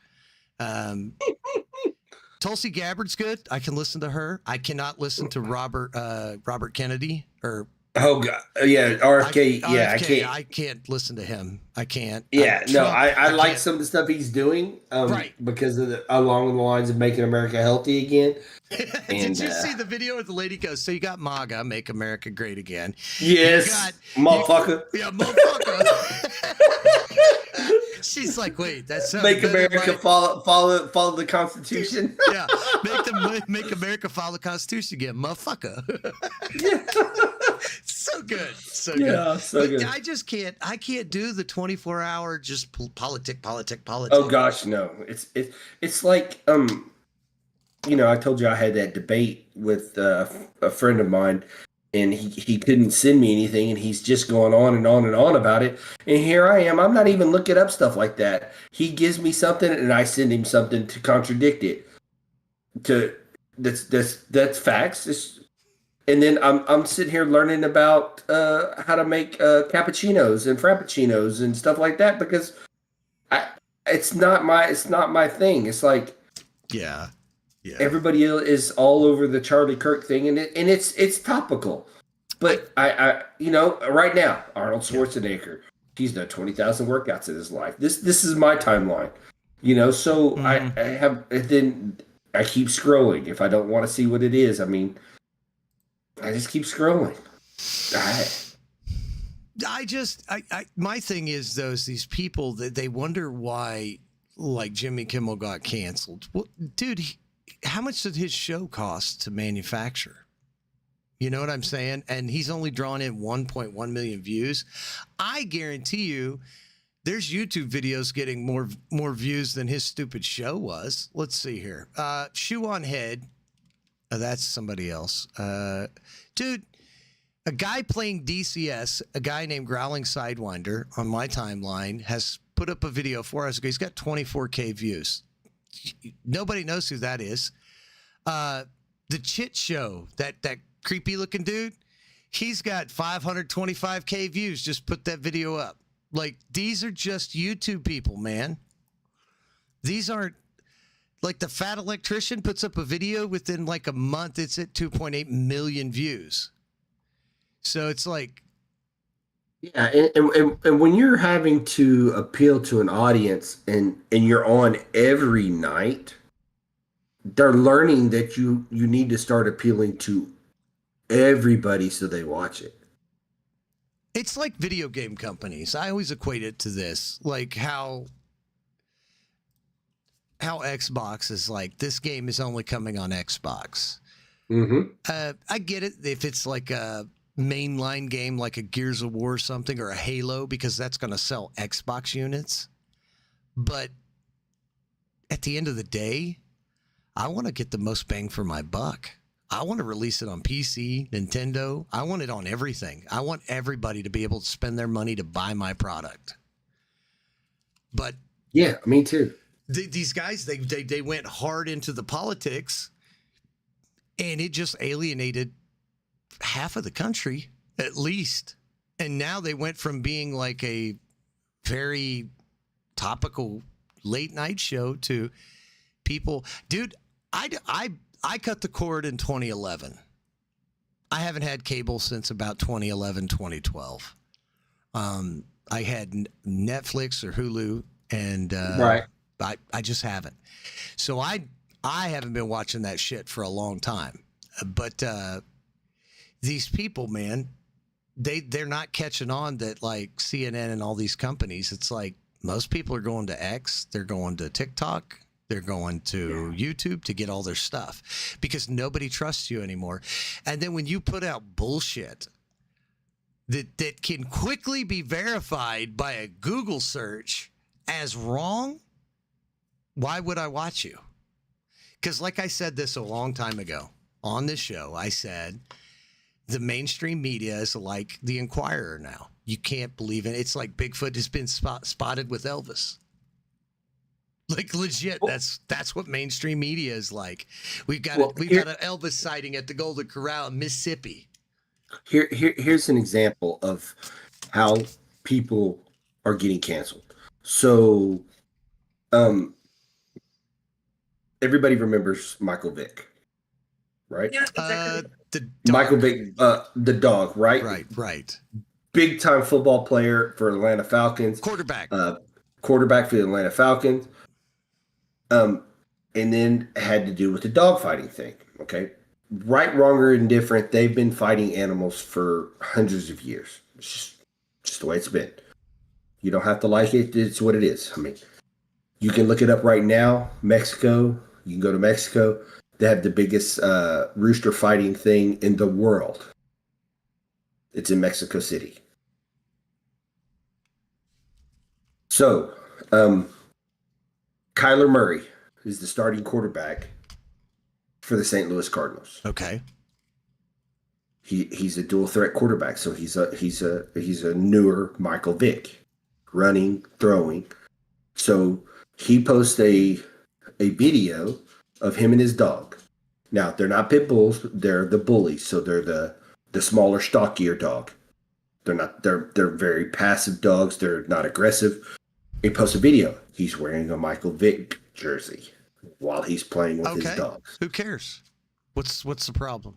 Tulsi Gabbard's good. I can listen to her. I cannot listen to Robert Kennedy or. Oh God, yeah, RFK. RFK, I can't listen to him. I can't. Yeah, Trump, I like some of the stuff he's doing, right? Because of along the lines of making America healthy again. Did you see the video where the lady goes, "So you got MAGA, Make America Great Again"? Yes, motherfucker. Yeah, motherfucker. She's like, wait, that's make America follow the Constitution. Yeah, make America follow the Constitution again, motherfucker. So good, so good. Yeah, so good. I just can't. I can't do the 24-hour just politic. Oh gosh, no. It's like I told you I had that debate with a friend of mine, and he couldn't send me anything, and he's just going on and on and on about it. And here I am. I'm not even looking up stuff like that. He gives me something, and I send him something to contradict it. That's facts. And then I'm sitting here learning about how to make cappuccinos and frappuccinos and stuff like that because it's not my thing. It's like yeah. Everybody is all over the Charlie Kirk thing, and it's topical. But I right now Arnold Schwarzenegger, he's done 20,000 workouts in his life. This is my timeline, So mm-hmm. I have then I keep scrolling if I don't want to see what it is. I mean. I just keep scrolling. My thing is these people that they wonder why, like Jimmy Kimmel got canceled. Well, dude, how much did his show cost to manufacture? You know what I'm saying? And he's only drawn in 1.1 million views. I guarantee you, there's YouTube videos getting more views than his stupid show was. Let's see here. Shoe on Head. That's somebody else. Dude, a guy playing DCS, a guy named Growling Sidewinder on my timeline has put up a video 4 hours ago. He's got 24K views. Nobody knows who that is. The Chit Show, that creepy looking dude, he's got 525K views. Just put that video up. Like, these are just YouTube people, man. These aren't. Like the fat electrician puts up a video within like a month, it's at 2.8 million views. So it's like, yeah, and when you're having to appeal to an audience and you're on every night, they're learning that you need to start appealing to everybody so they watch it. It's like video game companies. I always equate it to this, like how Xbox is like, this game is only coming on Xbox. I get it if it's like a mainline game like a Gears of War or something, or a Halo, because that's going to sell Xbox units. But at the end of the day, I want to get the most bang for my buck. I want to release it on PC, Nintendo. I want it on everything. I want everybody to be able to spend their money to buy my product. But yeah, me too. These guys, they went hard into the politics, and it just alienated half of the country, at least. And now they went from being like a very topical late night show to people. Dude, I cut the cord in 2011. I haven't had cable since about 2011, 2012. I had Netflix or Hulu, and right. I just haven't. So I haven't been watching that shit for a long time. But these people, man, they're not catching on that, like CNN and all these companies. It's like most people are going to X, they're going to TikTok, they're going to YouTube to get all their stuff because nobody trusts you anymore. And then when you put out bullshit that can quickly be verified by a Google search as wrong, why would I watch you? Because like I said this a long time ago on this show, I said the mainstream media is like the Inquirer now. You can't believe it. It's like Bigfoot has been spotted with Elvis. Like legit, that's what mainstream media is like. We've got an Elvis sighting at the Golden Corral in Mississippi. Here's an example of how people are getting canceled. So, everybody remembers Michael Vick, right? Yeah, exactly. Michael Vick, the dog, right? Right. Big time football player for Atlanta Falcons. Quarterback For the Atlanta Falcons. And then had to do with the dog fighting thing. Okay. Right, wrong, or indifferent, they've been fighting animals for hundreds of years. It's just the way it's been. You don't have to like it. It's what it is. I mean, you can look it up right now. Mexico. You can go to Mexico. They have the biggest rooster fighting thing in the world. It's in Mexico City. So, Kyler Murray is the starting quarterback for the St. Louis Cardinals. Okay. He's a dual threat quarterback, so he's a newer Michael Vick, running, throwing. So he posts a video of him and his dog. Now they're not pit bulls; they're the bullies. So they're the smaller, stockier dog. They're very passive dogs. They're not aggressive. He posts a video. He's wearing a Michael Vick jersey while he's playing with his dogs. Who cares? What's the problem?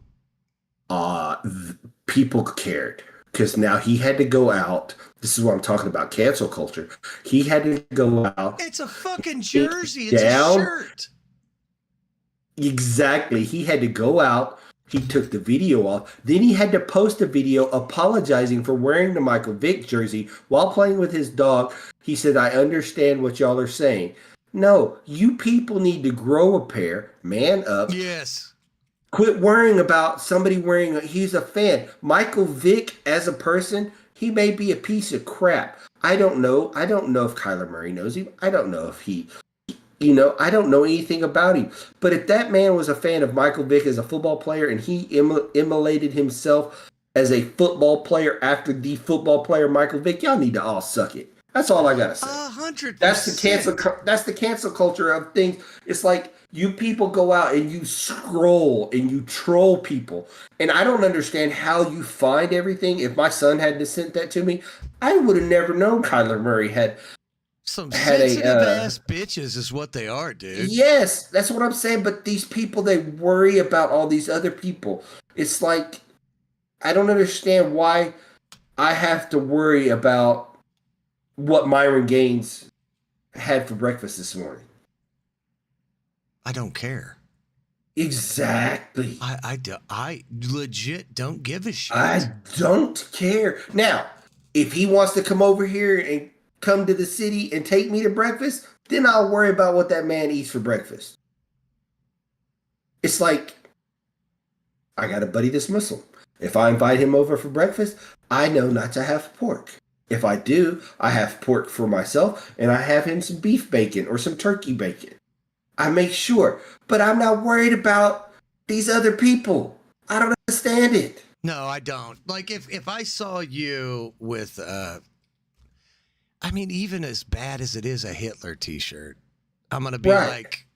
People cared because now he had to go out. This is what I'm talking about. Cancel culture. He had to go out. It's a fucking jersey. It's a shirt. Exactly. He had to go out. He took the video off. Then he had to post a video apologizing for wearing the Michael Vick jersey while playing with his dog. He said, I understand what y'all are saying. No, you people need to grow a pair, man up. Yes. Quit worrying about somebody wearing he's a fan. Michael Vick as a person, he may be a piece of crap. I don't know. I don't know if Kyler Murray knows him. I don't know if he, I don't know anything about him. But if that man was a fan of Michael Vick as a football player and he immolated himself as a football player after the football player Michael Vick, y'all need to all suck it. That's all I gotta say. 100%. That's the cancel culture of things. It's like you people go out and you scroll and you troll people, and I don't understand how you find everything. If my son hadn't sent that to me, I would have never known Kyler Murray had some sensitive ass bitches is what they are, dude. Yes, that's what I'm saying. But these people, they worry about all these other people. It's like I don't understand why I have to worry about what Myron Gaines had for breakfast this morning. I don't care. Exactly. I legit don't give a shit. I don't care. Now, If he wants to come over here and come to the city and take me to breakfast, then I'll worry about what that man eats for breakfast. It's like, I got a buddy that's Muslim. If I invite him over for breakfast, I know not to have pork. If I do, I have pork for myself and I have him some beef bacon or some turkey bacon. I make sure, but I'm not worried about these other people. I don't understand it. No, I don't. Like if I saw you with I mean, even as bad as it is a Hitler t-shirt, I'm gonna be like,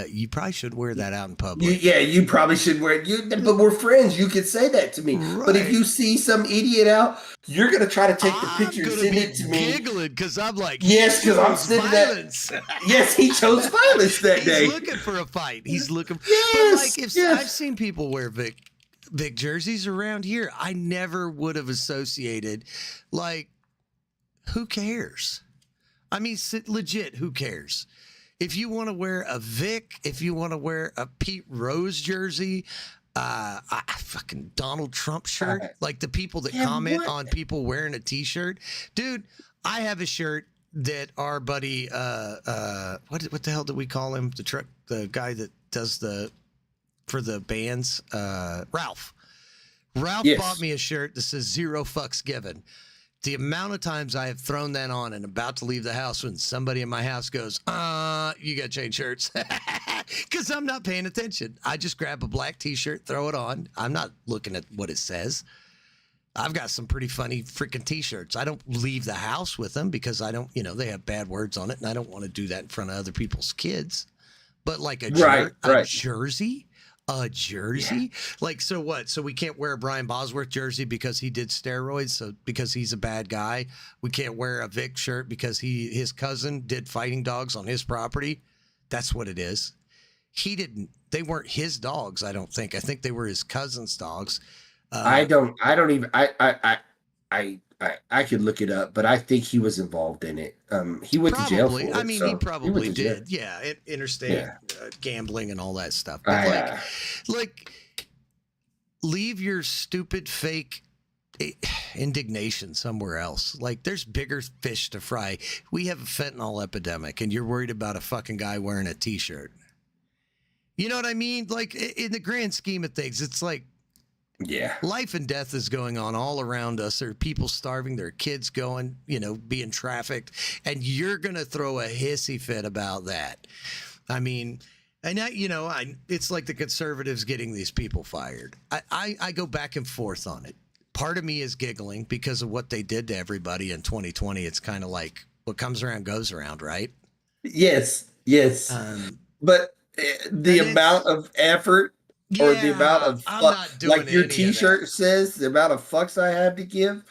you probably should wear that out in public. You probably should wear it. But we're friends. You could say that to me. Right. But if you see some idiot out, you're going to try to take the picture and send it to me. I'm giggling because I'm like, yes, because I'm sitting violence. Yes, he chose violence that day. He's looking for a fight. He's looking. Yes, but like, I've seen people wear Vic jerseys around here, I never would have associated. Like, who cares? I mean, legit, who cares? If you want to wear a Vic, if you want to wear a Pete Rose jersey, a fucking Donald Trump shirt, like the people that comment on people wearing a t-shirt, dude, I have a shirt that our buddy, what the hell do we call him? The guy that does for the bands, Ralph. Ralph bought me a shirt that says 0 fucks given. The amount of times I have thrown that on and about to leave the house when somebody in my house goes, you got to change shirts. Because I'm not paying attention. I just grab a black t-shirt, throw it on. I'm not looking at what it says. I've got some pretty funny freaking t-shirts. I don't leave the house with them because I don't, they have bad words on it and I don't want to do that in front of other people's kids. But like a jersey? A jersey? Yeah. Like, so what? So we can't wear a Brian Bosworth jersey because he did steroids, so because he's a bad guy. We can't wear a Vic shirt because his cousin did fighting dogs on his property. That's what it is. They weren't his dogs, I don't think. I think they were his cousin's dogs. I could look it up, but I think he was involved in it. He went to jail for it. I mean, he probably did. Yeah, interstate gambling and all that stuff. But like, leave your stupid fake indignation somewhere else. Like, there's bigger fish to fry. We have a fentanyl epidemic, and you're worried about a fucking guy wearing a t-shirt. You know what I mean? Like, in the grand scheme of things, it's like, life and death is going on all around us. There are people starving. There are kids going, being trafficked. And you're going to throw a hissy fit about that. I mean, and it's like the conservatives getting these people fired. I go back and forth on it. Part of me is giggling because of what they did to everybody in 2020. It's kind of like what comes around goes around, right? Yes. But the amount of effort or the amount of like your t-shirt says, the amount of fucks I have to give,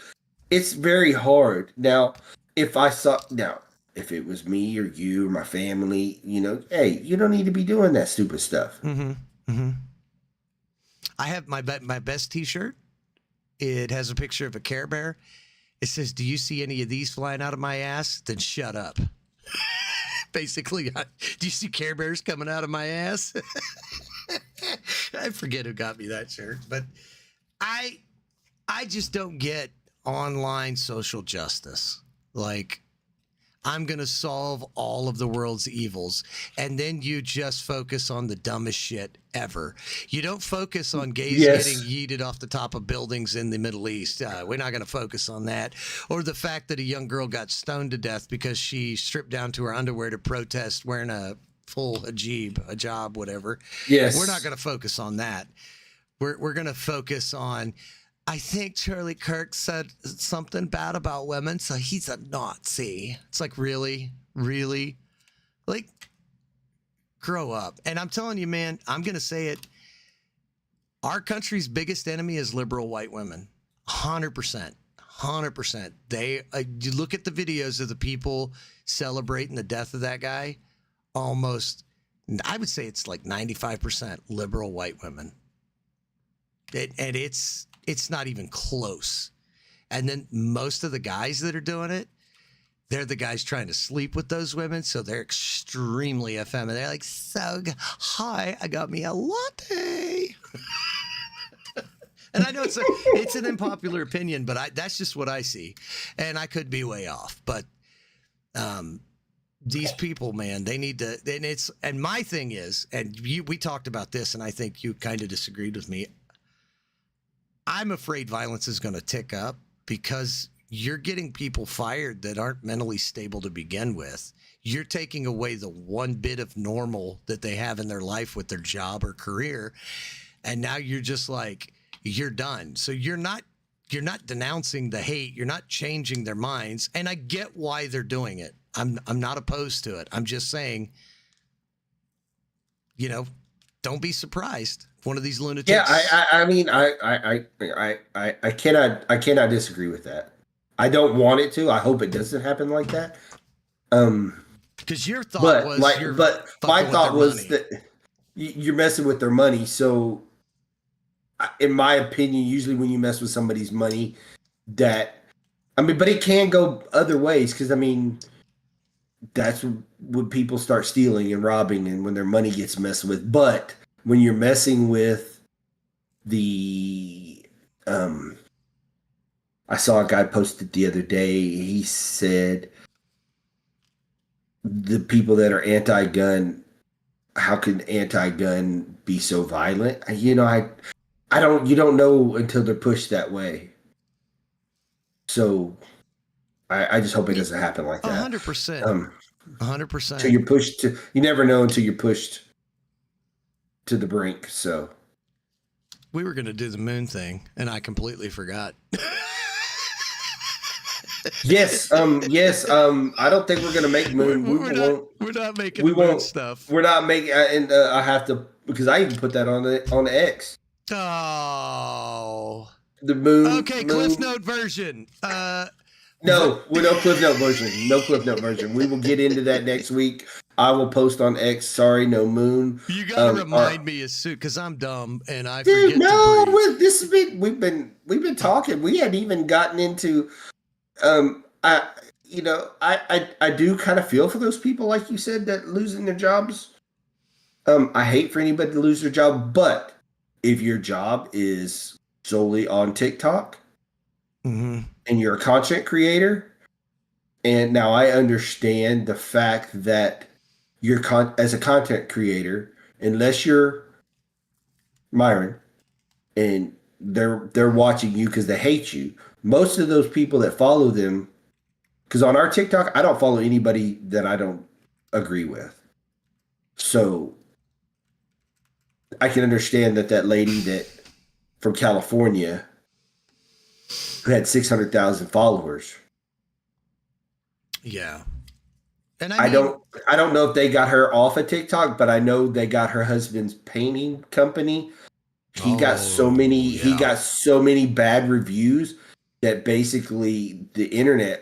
it's very hard. Now, if it was me or you or my family, hey, you don't need to be doing that stupid stuff. Mm-hmm. Mm-hmm. I have my best t-shirt. It has a picture of a Care Bear. It says, "Do you see any of these flying out of my ass? Then shut up." Basically, do you see Care Bears coming out of my ass? I forget who got me that shirt, but I just don't get online social justice. Like, I'm going to solve all of the world's evils, and then you just focus on the dumbest shit ever. You don't focus on gays getting yeeted off the top of buildings in the Middle East. We're not going to focus on that. Or the fact that a young girl got stoned to death because she stripped down to her underwear to protest wearing a full hijab, whatever. Yes. We're not going to focus on that. We're going to focus on, I think Charlie Kirk said something bad about women, so he's a Nazi. It's like, really? Really? Like, grow up. And I'm telling you, man, I'm going to say it. Our country's biggest enemy is liberal white women. 100%. 100%. You look at the videos of the people celebrating the death of that guy, almost, I would say it's like 95% liberal white women. And it's not even close. And then most of the guys that are doing it, they're the guys trying to sleep with those women. So they're extremely effeminate. They're like, hi, I got me a latte. And I know it's an unpopular opinion, but that's just what I see, and I could be way off. But these people, man, they need to. And my thing is, and we talked about this, and I think you kind of disagreed with me. I'm afraid violence is going to tick up because you're getting people fired that aren't mentally stable to begin with. You're taking away the one bit of normal that they have in their life with their job or career. And now you're just like, you're done. So you're not denouncing the hate. You're not changing their minds. And I get why they're doing it. I'm not opposed to it. I'm just saying, don't be surprised. One of these lunatics. Yeah, I cannot disagree with that. I don't want it to. I hope it doesn't happen like that. Because your thought was, my thought was that you're messing with their money. So, in my opinion, usually when you mess with somebody's money, but it can go other ways. Because that's when people start stealing and robbing, and when their money gets messed with. But when you're messing with the, I saw a guy posted the other day. He said, the people that are anti-gun, how can anti-gun be so violent? You don't know until they're pushed that way. So I just hope it doesn't happen like that. 100%. 100%. So you're pushed to, you never know until you're pushed to the brink. So we were going to do the moon thing and I completely forgot. Yes. I don't think we're going to make moon. We're not making moon stuff. We're not making, and I have to, because I even put that on the X. Oh, the moon. Okay. Cliff Note version. No, no Cliff Note version. No Cliff Note version. We will get into that next week. I will post on X. Sorry, no moon. You gotta remind me as soon, because I'm dumb and I forget. No, this has been we've been talking. We hadn't even gotten into. I do kind of feel for those people, like you said, that losing their jobs. I hate for anybody to lose their job, but if your job is solely on TikTok. Mm-hmm. And you're a content creator, and now I understand the fact that you're as a content creator, unless you're Myron, and they're watching you because they hate you. Most of those people that follow them, because on our TikTok, I don't follow anybody that I don't agree with. So I can understand that lady that from California who had 600,000 followers. Yeah. And I don't know if they got her off of TikTok, but I know they got her husband's painting company. He got so many bad reviews that basically the internet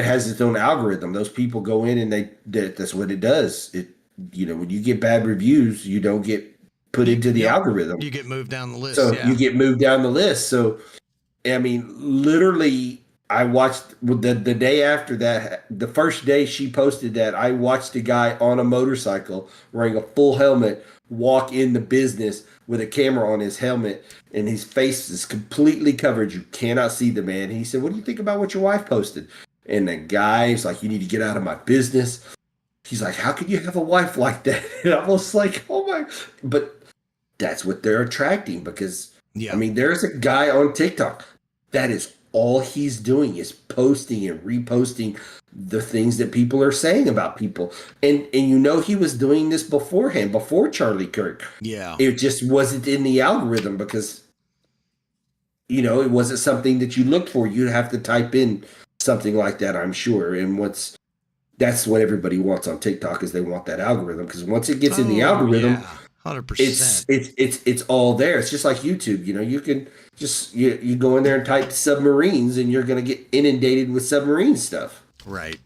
has its own algorithm. Those people go in and that's what it does. When you get bad reviews, you don't get put into the algorithm. You get moved down the list. So you get moved down the list. So, literally, I watched the day after that, the first day she posted that, I watched a guy on a motorcycle wearing a full helmet walk in the business with a camera on his helmet, and his face is completely covered. You cannot see the man. And he said, "What do you think about what your wife posted?" And the guy's like, "You need to get out of my business." He's like, "How could you have a wife like that?" And I was like, "Oh my!" But that's what they're attracting, because there's a guy on TikTok that is all he's doing is posting and reposting the things that people are saying about people. And he was doing this beforehand, before Charlie Kirk. Yeah. It just wasn't in the algorithm because, it wasn't something that you looked for. You'd have to type in something like that, I'm sure. And that's what everybody wants on TikTok, is they want that algorithm, because once it gets in the algorithm, yeah. 100%. It's all there. It's just like YouTube. You can just you go in there and type submarines, and you're going to get inundated with submarine stuff. Right.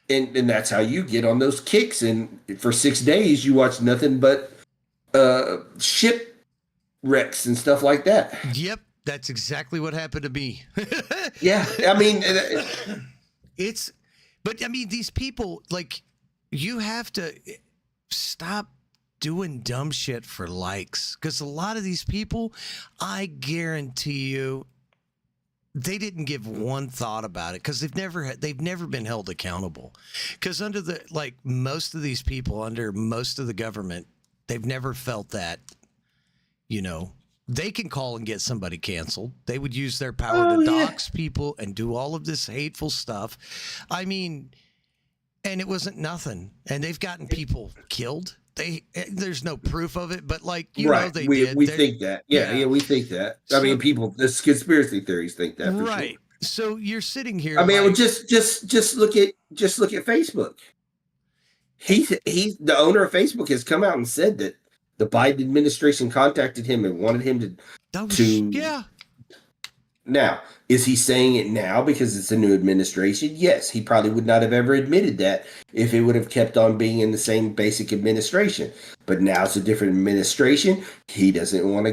And that's how you get on those kicks. And for 6 days, you watch nothing but shipwrecks and stuff like that. Yep, that's exactly what happened to me. Yeah, these people, like, you have to stop doing dumb shit for likes. Because a lot of these people, I guarantee you, they didn't give one thought about it because they've never been held accountable. Because under most of these people under most of the government, they've never felt that, they can call and get somebody canceled. They would use their power to dox people and do all of this hateful stuff. I mean, and it wasn't nothing. And they've gotten people killed. There's no proof of it, but we did. We think that. Yeah, we think that. I mean, this conspiracy theories think that, for right. Sure. So you're sitting here. I mean, just look at Facebook. He's the owner of Facebook has come out and said that the Biden administration contacted him and wanted him to. Yeah. Now, is he saying it now because it's a new administration? Yes, he probably would not have ever admitted that if it would have kept on being in the same basic administration. But now it's a different administration. He doesn't want to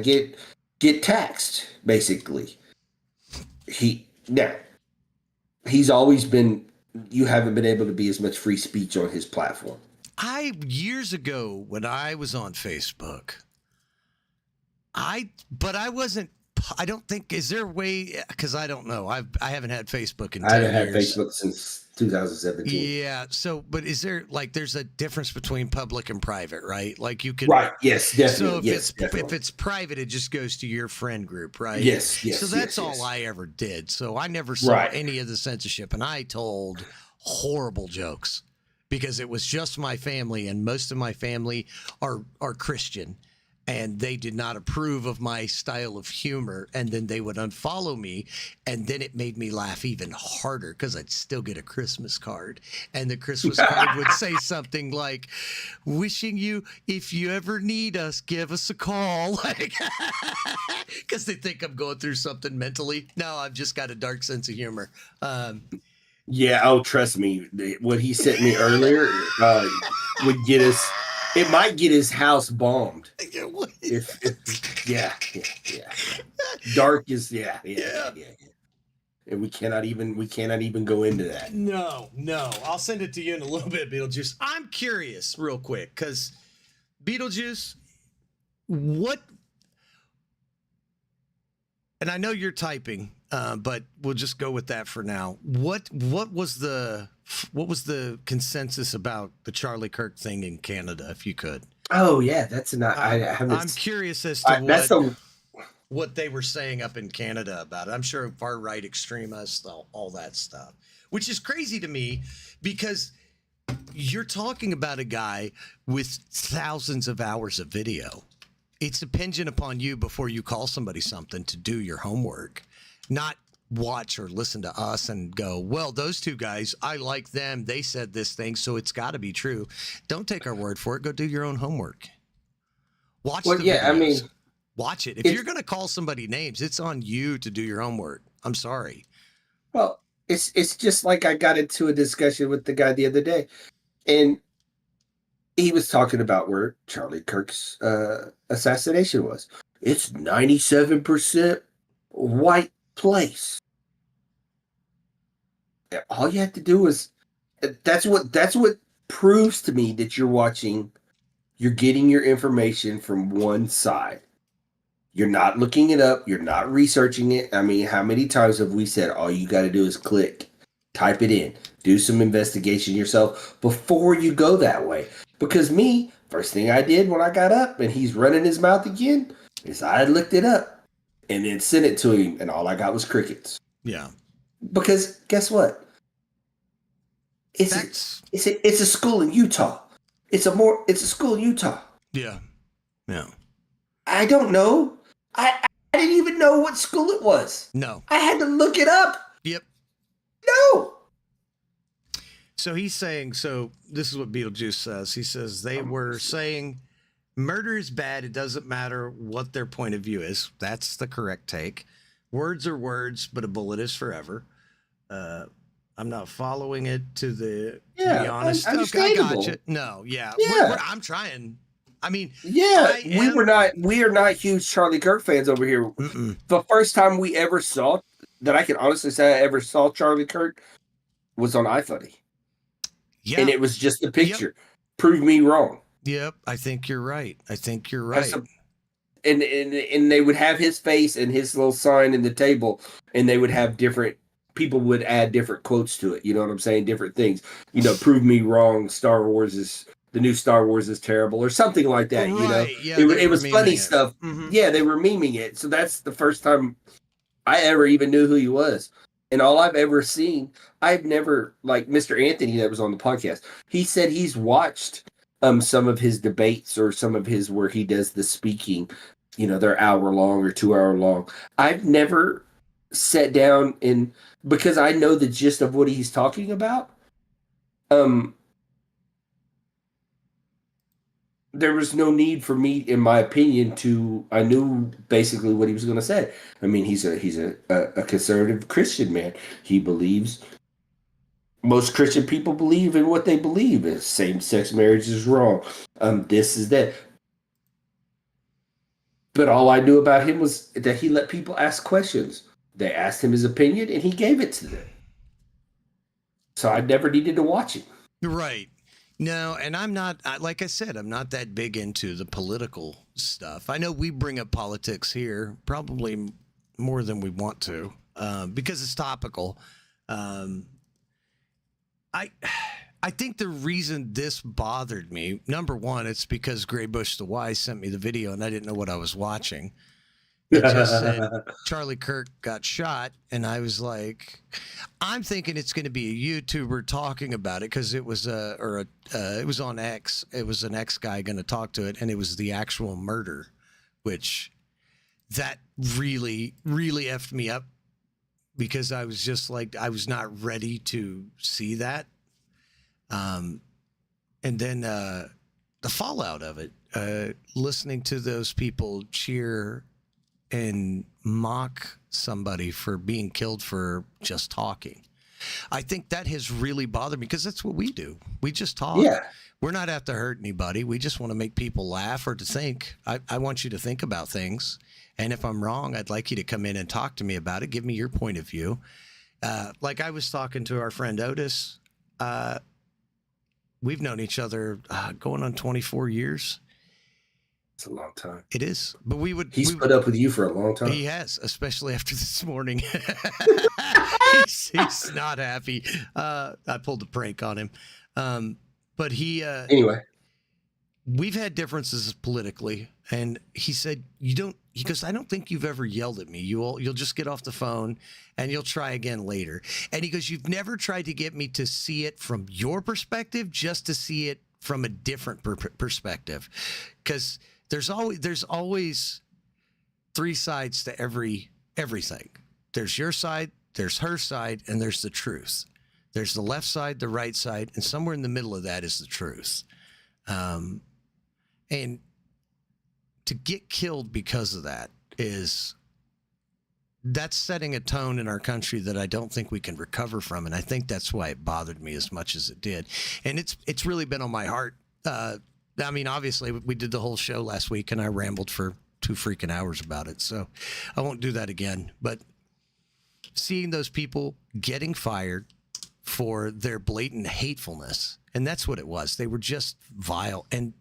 get taxed, basically. He's always been, you haven't been able to be as much free speech on his platform. Years ago when I was on Facebook, I don't think, is there a way, because I don't know. I haven't had Facebook in 10 years. I haven't had Facebook since 2017. Yeah. So, but is there there's a difference between public and private, right? Like you could. Right. Yes, definitely. So if it's private, it just goes to your friend group, right? Yes. So that's all I ever did. So I never saw any of the censorship, and I told horrible jokes because it was just my family, and most of my family are Christian. And they did not approve of my style of humor. And then they would unfollow me. And then it made me laugh even harder because I'd still get a Christmas card. And the Christmas card would say something like, wishing you, if you ever need us, give us a call. Because they think I'm going through something mentally. No, I've just got a dark sense of humor. Yeah. Oh, trust me. What he sent me earlier would get us. It might get his house bombed. Yeah. Dark is yeah. And we cannot even go into that. No. I'll send it to you in a little bit, Beetlejuice. I'm curious, real quick, because Beetlejuice, what? And I know you're typing, but we'll just go with that for now. What was the consensus about the Charlie Kirk thing in Canada, if you could? Oh yeah, that's not. I'm curious as to what they were saying up in Canada about it. I'm sure far right extremists, all that stuff, which is crazy to me because you're talking about a guy with thousands of hours of video. It's dependent upon you before you call somebody something to do your homework, not watch or listen to us and go, well, those two guys, I like them. They said this thing, so it's got to be true. Don't take our word for it. Go do your own homework. Watch the videos. I mean, watch it. If you're going to call somebody names, it's on you to do your homework. I'm sorry. Well, it's just like I got into a discussion with the guy the other day, and he was talking about where Charlie Kirk's assassination was. It's 97% white place. All you have to do is that's what proves to me that you're getting your information from one side. You're not looking it up, you're not researching it. I mean, how many times have we said all you got to do is click, type it in, do some investigation yourself before you go that way? Because first thing I did when I got up and he's running his mouth again is I looked it up and then sent it to him, and all I got was crickets. Yeah. Because guess what? It's a school in Utah. It's a school in Utah. Yeah. Yeah. I don't know. I didn't even know what school it was. No. I had to look it up. Yep. No. So he's saying, this is what Beetlejuice says. He says they were saying murder is bad. It doesn't matter what their point of view is. That's the correct take. Words are words, but a bullet is forever. I'm not following it to be honest. Okay, I got you. No, yeah. I'm trying. I mean, we are not huge Charlie Kirk fans over here. Mm-mm. The first time we ever saw that I can honestly say I ever saw Charlie Kirk was on iFunny. Yeah. And it was just a picture. Yep. Prove me wrong. Yep. I think you're right. I think you're Have right. some, and they would have his face and his little sign in the table, and they would have different people would add different quotes to it. You know what I'm saying? Different things. Prove me wrong. The new Star Wars is terrible, or something like that. Right. Yeah. They It were was funny memeing it. stuff. Mm-hmm. Yeah, they were memeing it. So that's the first time I ever even knew who he was. And all I've ever seen, I've never, like Mr. Anthony that was on the podcast, he said he's watched some of his debates or some of his where he does the speaking, they're hour long or 2 hour long. I've never sat down and because I know the gist of what he's talking about, um there was no need for me, in my opinion, I knew basically what he was going to say. I mean, he's a conservative Christian man. He believes most Christian people believe in what they believe is same-sex marriage is wrong. This is that. But all I knew about him was that he let people ask questions. They asked him his opinion, and he gave it to them. So I never needed to watch him. Right. No, and I'm not, like I said, I'm not that big into the political stuff. I know we bring up politics here, probably more than we want to, because it's topical. I think the reason this bothered me, number one, it's because Gray Bush the Wise sent me the video and I didn't know what I was watching. It just said Charlie Kirk got shot, and I was like, I'm thinking it's going to be a YouTuber talking about it because it was it was on X. It was an X guy going to talk to it, and it was the actual murder, which that really effed me up because I was just like I was not ready to see that. And then the fallout of it, listening to those people cheer and mock somebody for being killed for just talking. I think that has really bothered me because that's what we do. We just talk. Yeah. We're not out to hurt anybody. We just want to make people laugh or to think. I want you to think about things. And if I'm wrong, I'd like you to come in and talk to me about it. Give me your point of view. Like I was talking to our friend Otis. We've known each other going on 24 years. It's a long time. It is, but He's put up with you for a long time. He has, especially after this morning. he's not happy. I pulled a prank on him, but he. Anyway, we've had differences politically, and he said you don't. He goes, I don't think you've ever yelled at me. You'll just get off the phone and you'll try again later. And he goes, you've never tried to get me to see it from your perspective, just to see it from a different perspective, because. There's always three sides to everything. There's your side, there's her side, and there's the truth. There's the left side, the right side, and somewhere in the middle of that is the truth. And to get killed because of that's setting a tone in our country that I don't think we can recover from, and I think that's why it bothered me as much as it did. And it's really been on my heart. I mean, obviously, we did the whole show last week, and I rambled for 2 freaking hours about it, so I won't do that again. But seeing those people getting fired for their blatant hatefulness, and that's what it was. They were just vile, and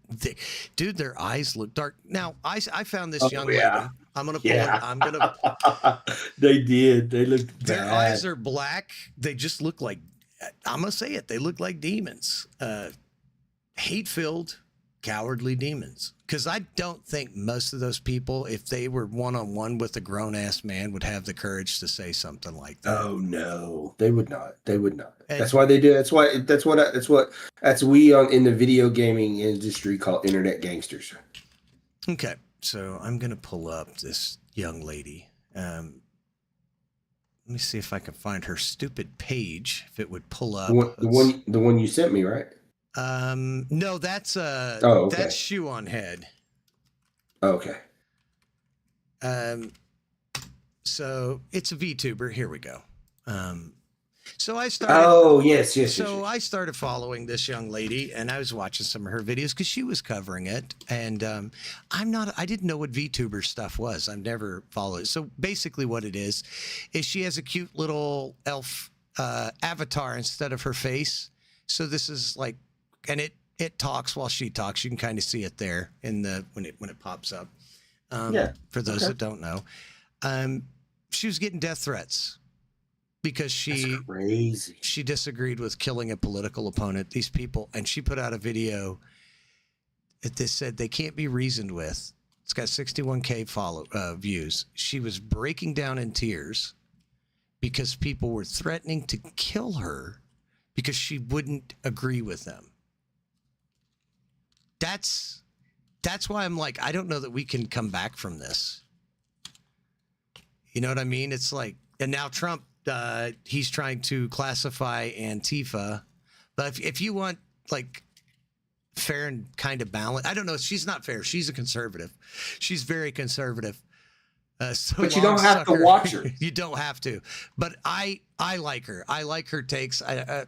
their eyes look dark. Now, I found this young lady. I'm gonna pull it. I'm gonna. They did. They looked bad. Their eyes are black. They just look like. I'm gonna say it. They look like demons. Hate-filled. Cowardly demons. Because I don't think most of those people, if they were one-on-one with a grown-ass man, would have the courage to say something like that. Oh no, they would not. They would not. That's why they do. That's what we in the video gaming industry call internet gangsters. Okay, so I'm gonna pull up this young lady. Let me see if I can find her stupid page. If it would pull up the one you sent me, right? No, that's okay. That's Shoe on Head. Okay. So it's a VTuber. Here we go. So I started. Oh yes. So I started following this young lady, and I was watching some of her videos because she was covering it. And I didn't know what VTuber stuff was. I've never followed it. So basically, what it is she has a cute little elf avatar instead of her face. So this is like. And it talks while she talks. You can kind of see it there in the when it pops up. For those that don't know, she was getting death threats because That's crazy. she disagreed with killing a political opponent. These people, and she put out a video that they said they can't be reasoned with. It's got 61K views. She was breaking down in tears because people were threatening to kill her because she wouldn't agree with them. That's why I'm like, I don't know that we can come back from this. You know what I mean? It's like, and now Trump, he's trying to classify Antifa. But if you want like fair and kind of balance, I don't know. She's not fair. She's a conservative. She's very conservative. So but you don't have to watch her. You don't have to. But I like her. I like her takes. I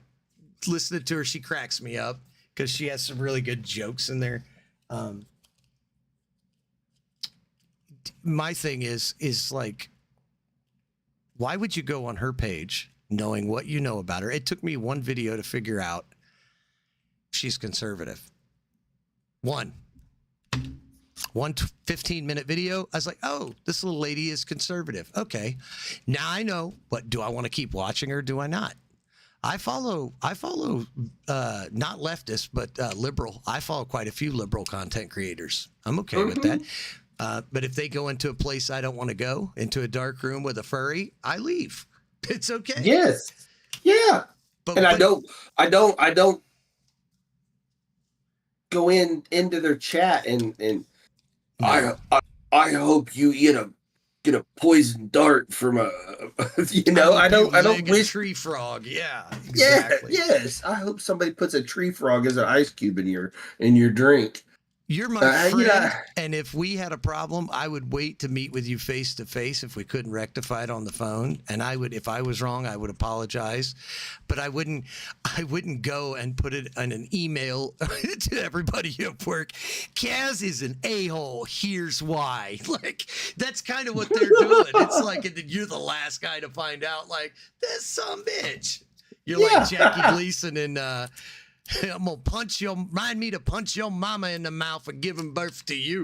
listening to her, she cracks me up because she has some really good jokes in there. My thing is like, why would you go on her page knowing what you know about her? It took me one video to figure out she's conservative. One 15-minute video. I was like, oh, this little lady is conservative. Okay. Now I know, but do I want to keep watching her? Do I not? I follow not leftist, but liberal. I follow quite a few liberal content creators. I'm okay with that. But if they go into a place I don't want to go, into a dark room with a furry, I leave. It's okay. Yes. Yeah. And I don't go into their chat and no. I hope you get a poison dart from a I don't wish tree frog. Yeah, exactly. Yeah, yes. I hope somebody puts a tree frog as an ice cube in your drink. You're my friend, and if we had a problem, I would wait to meet with you face to face if we couldn't rectify it on the phone. And I would, if I was wrong, I would apologize, but I wouldn't go and put it on an email to everybody at work. Kaz is an a-hole. Here's why. Like, that's kind of what they're doing. It's like, and then you're the last guy to find out. Like, this some bitch. You're like Jackie Gleason in. I'm gonna remind me to punch your mama in the mouth for giving birth to you.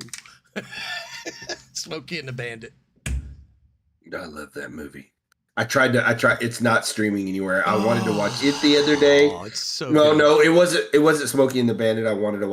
Smokey and the Bandit. I love that movie. I tried. It's not streaming anywhere. I wanted to watch it the other day. Oh, it's so no, good. No, it wasn't Smokey and the Bandit. I wanted to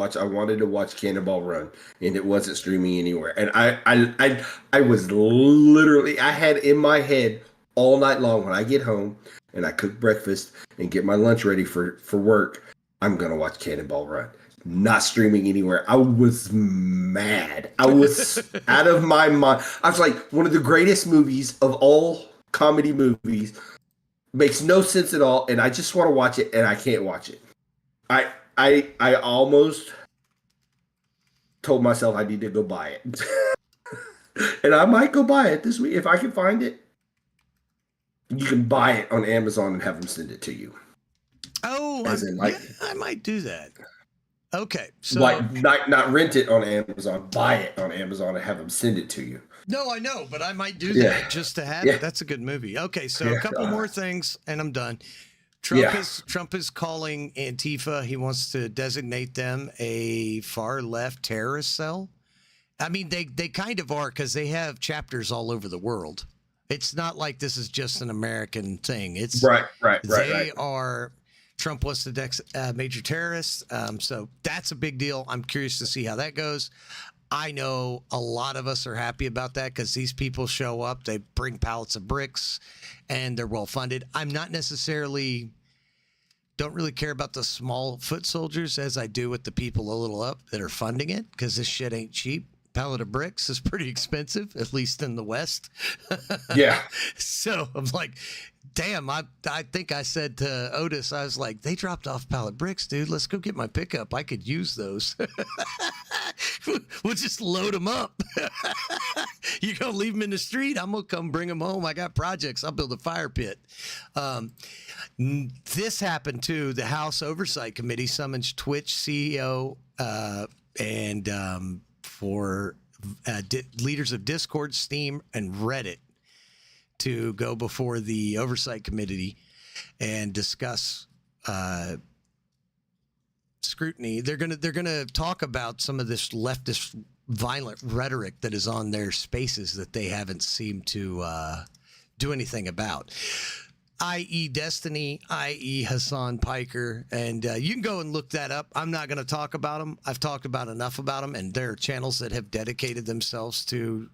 watch Cannonball Run, and it wasn't streaming anywhere. And I was literally, I had in my head all night long when I get home and I cook breakfast and get my lunch ready for work. I'm going to watch Cannonball Run. Not streaming anywhere. I was mad. I was out of my mind. I was like, one of the greatest movies of all comedy movies. Makes no sense at all, and I just want to watch it, and I can't watch it. I almost told myself I need to go buy it. And I might go buy it this week if I can find it. You can buy it on Amazon and have them send it to you. Oh, I might do that. Okay, so like not rent it on Amazon, buy it on Amazon and have them send it to you. No, I know, but I might do that just to have it. That's a good movie. Okay, so a couple more things and I'm done. Trump is calling Antifa. He wants to designate them a far left terrorist cell. I mean, they kind of are because they have chapters all over the world. It's not like this is just an American thing. It's right. They are. Trump wants to dex major terrorists. So that's a big deal. I'm curious to see how that goes. I know a lot of us are happy about that because these people show up, they bring pallets of bricks, and they're well funded. I'm not necessarily, don't really care about the small foot soldiers as I do with the people a little up that are funding it because this shit ain't cheap. Pallet of bricks is pretty expensive, at least in the West. Yeah. So I'm like, damn, I think I said to Otis, I was like, they dropped off pallet bricks, dude. Let's go get my pickup. I could use those. We'll just load them up. You're going to leave them in the street? I'm going to come bring them home. I got projects. I'll build a fire pit. This happened too. The House Oversight Committee summons Twitch CEO for leaders of Discord, Steam, and Reddit to go before the Oversight Committee and discuss scrutiny. They're gonna talk about some of this leftist violent rhetoric that is on their spaces that they haven't seemed to do anything about. I.e. Destiny, i.e. Hassan Piker. And you can go and look that up. I'm not going to talk about them. I've talked about enough about them. And there are channels that have dedicated themselves to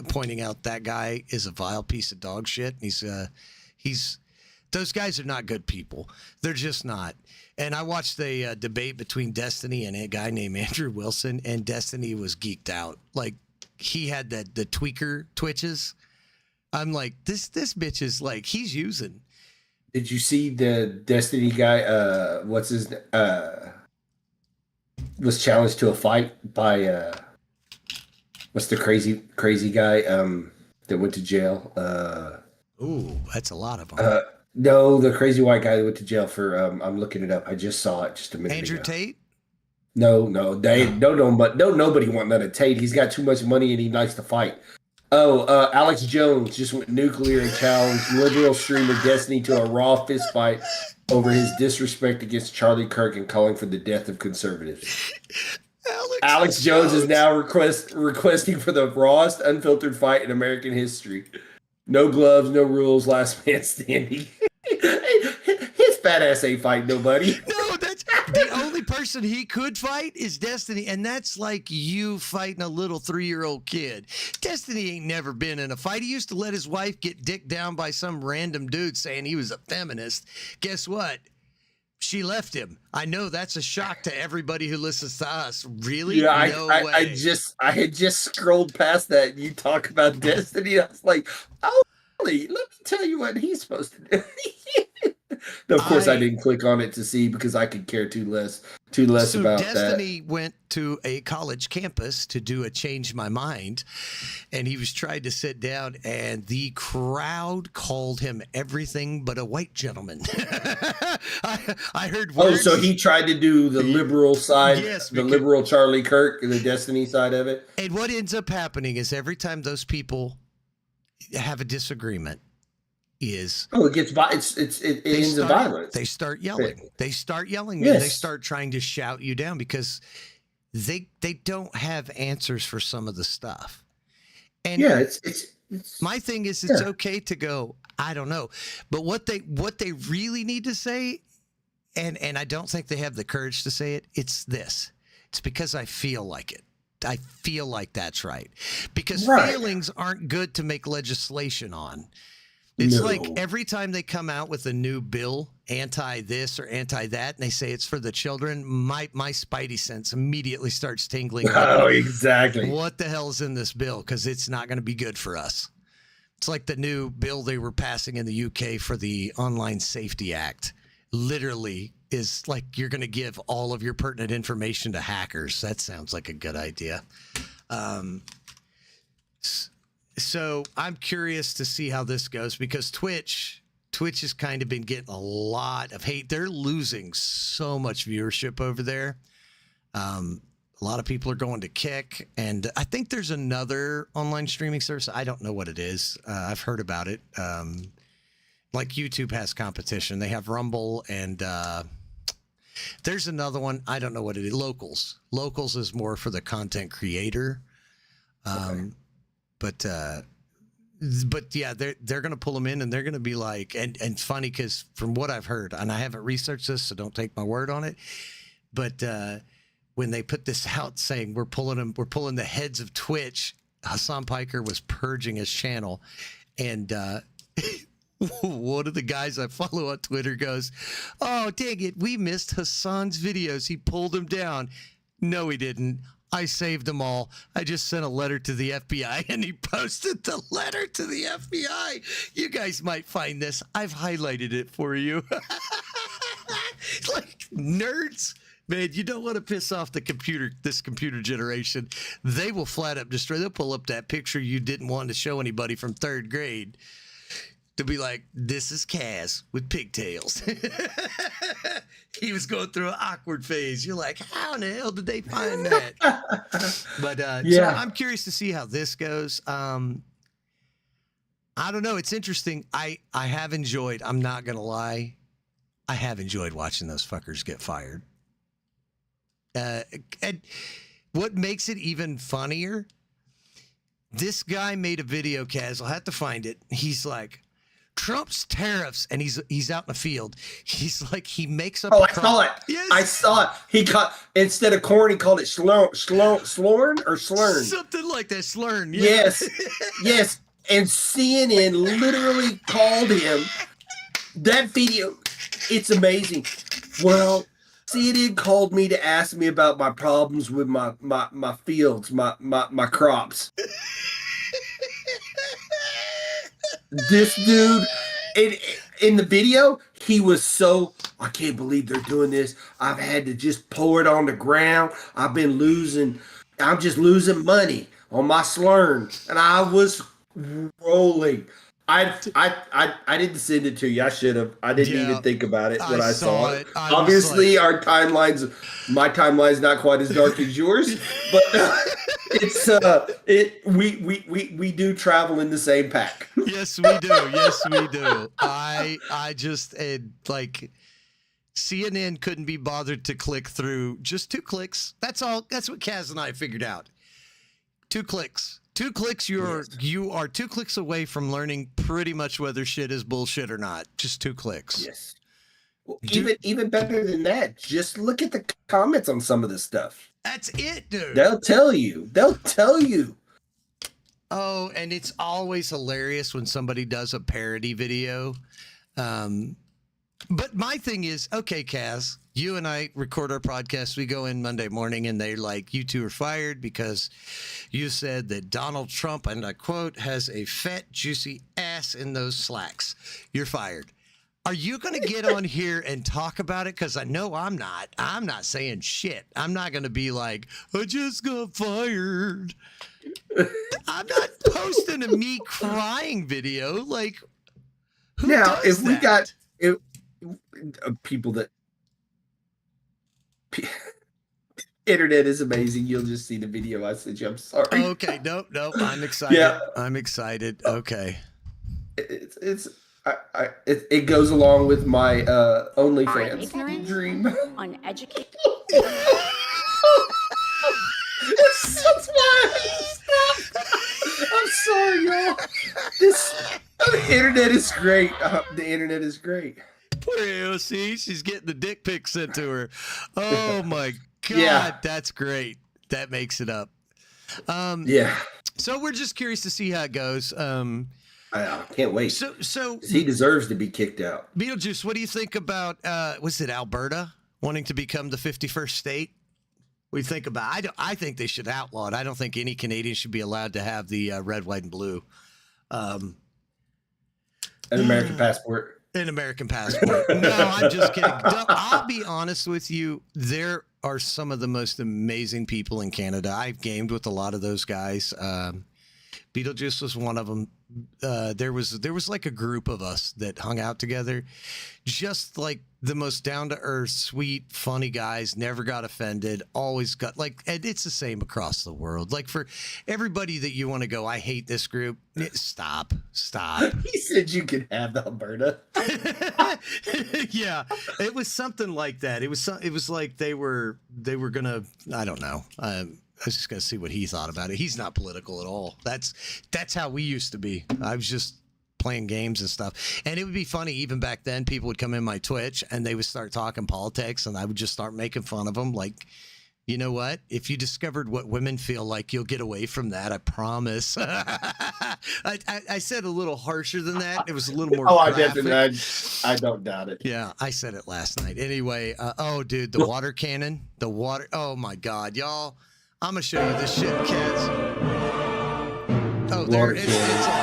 pointing out that guy is a vile piece of dog shit. He's those guys are not good people. They're just not. And I watched the debate between Destiny and a guy named Andrew Wilson, and Destiny was geeked out. Like, he had the tweaker twitches. I'm like, this bitch is like, he's using. Did you see the Destiny guy? What's his? Was challenged to a fight by what's the crazy guy that went to jail? Ooh, that's a lot of them. No, the crazy white guy that went to jail for. I'm looking it up. I just saw it just a minute Andrew ago. Tate. No, nobody want none of Tate. He's got too much money and he likes to fight. Oh, Alex Jones just went nuclear and challenged liberal streamer Destiny to a raw fist fight over his disrespect against Charlie Kirk and calling for the death of conservatives. Alex Jones is now requesting for the rawest unfiltered fight in American history. No gloves, no rules, last man standing. His fat ass ain't fighting nobody. No, that's the only person he could fight is Destiny, and that's like you fighting a little 3-year-old kid. Destiny ain't never been in a fight. He used to let his wife get dicked down by some random dude saying he was a feminist. Guess what? She left him. I know that's a shock to everybody who listens to us. Really? Yeah, no way. I had just scrolled past that. And you talk about Destiny. I was like, oh, really? Let me tell you what he's supposed to do. Of course, I didn't click on it to see because I could care too less about that. Destiny went to a college campus to do a Change My Mind, and he was trying to sit down, and the crowd called him everything but a white gentleman. I heard words. Oh, so he tried to do the liberal side, yes, the liberal Charlie Kirk, the Destiny side of it. And what ends up happening is every time those people have a disagreement, it ends in violence. They start yelling. They start yelling. Yes. And they start trying to shout you down because they don't have answers for some of the stuff. And yeah, it's my thing is it's okay to go, I don't know. But what they really need to say, and I don't think they have the courage to say it, it's this. It's because I feel like it. I feel like that's right. Because feelings aren't good to make legislation on. It's like every time they come out with a new bill, anti this or anti that, and they say it's for the children, my spidey sense immediately starts tingling. Oh, exactly. What the hell is in this bill? Because it's not going to be good for us. It's like the new bill they were passing in the UK for the Online Safety Act. Literally is like you're going to give all of your pertinent information to hackers. That sounds like a good idea. So I'm curious to see how this goes because Twitch has kind of been getting a lot of hate. They're losing so much viewership over there. A lot of people are going to Kick, and I think there's another online streaming service. I don't know what it is. I've heard about it. Like YouTube has competition. They have Rumble, and there's another one. I don't know what it is. Locals is more for the content creator. But yeah, they're going to pull them in and they're going to be like, and it's funny because from what I've heard, and I haven't researched this, so don't take my word on it. But when they put this out saying we're pulling the heads of Twitch, Hassan Piker was purging his channel, and one of the guys I follow on Twitter goes, "Oh, dang it, we missed Hassan's videos. He pulled them down." No, he didn't. I saved them all. I just sent a letter to the FBI, and he posted the letter to the FBI. You guys might find this. I've highlighted it for you. Like nerds, man, you don't want to piss off this computer generation. They will flat up destroy. They'll pull up that picture you didn't want to show anybody from 3rd grade. To be like, this is Kaz with pigtails. He was going through an awkward phase. You're like, how in the hell did they find that? But so I'm curious to see how this goes. I don't know. It's interesting. I have enjoyed, I'm not going to lie, I have enjoyed watching those fuckers get fired. And what makes it even funnier, this guy made a video, Kaz. I'll have to find it. He's like, Trump's tariffs, and he's out in the field. He's like, he makes up. Oh, I saw it. Yes. I saw it. He caught, instead of corn, he called it slurn or slurn. Something like that, slurn. Yeah. Yes, yes. And CNN literally called him. That video, it's amazing. Well, CNN called me to ask me about my problems with my fields, my crops. This dude, in the video, he was so, I can't believe they're doing this. I've had to just pour it on the ground. I'm just losing money on my slurn. And I was rolling. I didn't send it to you. I should have. I didn't even think about it when I saw it. Obviously, my timeline's not quite as dark as yours, but we do travel in the same pack. Yes, we do. Yes, we do. I just like CNN couldn't be bothered to click through just 2 clicks. That's all. That's what Kaz and I figured out. 2 clicks. 2 clicks, you are 2 clicks away from learning pretty much whether shit is bullshit or not. Just 2 clicks. Yes. Well, even better than that, just look at the comments on some of this stuff. That's it, dude. They'll tell you. Oh, and it's always hilarious when somebody does a parody video. But my thing is, okay, Kaz, you and I record our podcast. We go in Monday morning and they're like, you two are fired because you said that Donald Trump, and I quote, has a fat, juicy ass in those slacks. You're fired. Are you going to get on here and talk about it? Because I know I'm not. I'm not saying shit. I'm not going to be like, I just got fired. I'm not posting a me crying video. Like, who now, does if we that? got people that internet is amazing. You'll just see the video I sent you. I'm sorry. Okay, nope. I'm excited. Yeah. I'm excited. Okay. It goes along with my OnlyFans dream. Uneducated. I'm sorry, y'all. The internet is great. The internet is great. Poor AOC. She's getting the dick pic sent to her. Oh my God. Yeah. That's great. That makes it up. Yeah. So we're just curious to see how it goes. I can't wait. So he deserves to be kicked out. Beetlejuice, what do you think about, was it Alberta wanting to become the 51st state? What do you think about? I think they should outlaw it. I don't think any Canadian should be allowed to have the red, white, and blue. An American passport. An American passport. No, I'm just kidding. I'll be honest with you. There are some of the most amazing people in Canada. I've gamed with a lot of those guys. Beetlejuice was one of them. There was like a group of us that hung out together, just like the most down to earth, sweet, funny guys. Never got offended. Always got like, and it's the same across the world. Like for everybody that you want to go, I hate this group. Stop. He said you could have Alberta. Yeah, it was something like that. It was like they were gonna. I don't know. I was just gonna see what he thought about it. He's not political at all. That's how we used to be. I was just playing games and stuff. And it would be funny, even back then, people would come in my Twitch and they would start talking politics and I would just start making fun of them. Like, you know what? If you discovered what women feel like, you'll get away from that. I promise. I said a little harsher than that. It was a little more graphic. I don't doubt it. Yeah, I said it last night. Anyway, oh, dude, the water cannon. Oh, my God, y'all. I'm going to show you this shit, kids. Oh, there it is.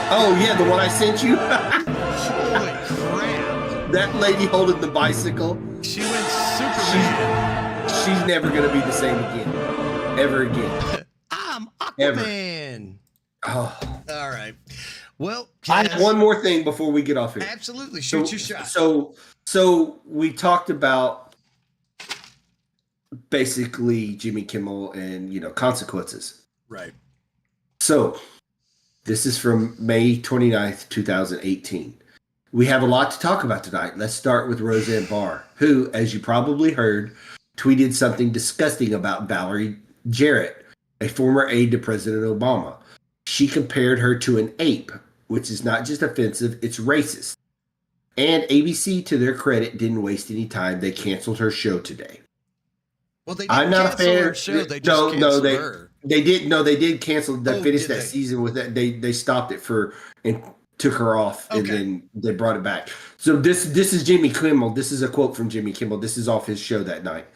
Oh, yeah, the one I sent you? Holy crap. That lady holding the bicycle. She went Superman. She's never going to be the same again. Ever again. I'm Aquaman. Oh. All right. Well, I have one more thing before we get off here. Absolutely. Shoot your shot. So we talked about basically Jimmy Kimmel and, consequences. Right. So this is from May 29th, 2018. We have a lot to talk about tonight. Let's start with Roseanne Barr, who, as you probably heard, tweeted something disgusting about Valerie Jarrett, a former aide to President Obama. She compared her to an ape, which is not just offensive, it's racist. And ABC, to their credit, didn't waste any time. They canceled her show today. Well, they I'm didn't not a cancel fan. her show. They just canceled her. They did. No, they did cancel. They finished that they? season with that. They stopped it and took her off, and Okay. then they brought it back. So this is Jimmy Kimmel. This is a quote from Jimmy Kimmel. This is off his show that night.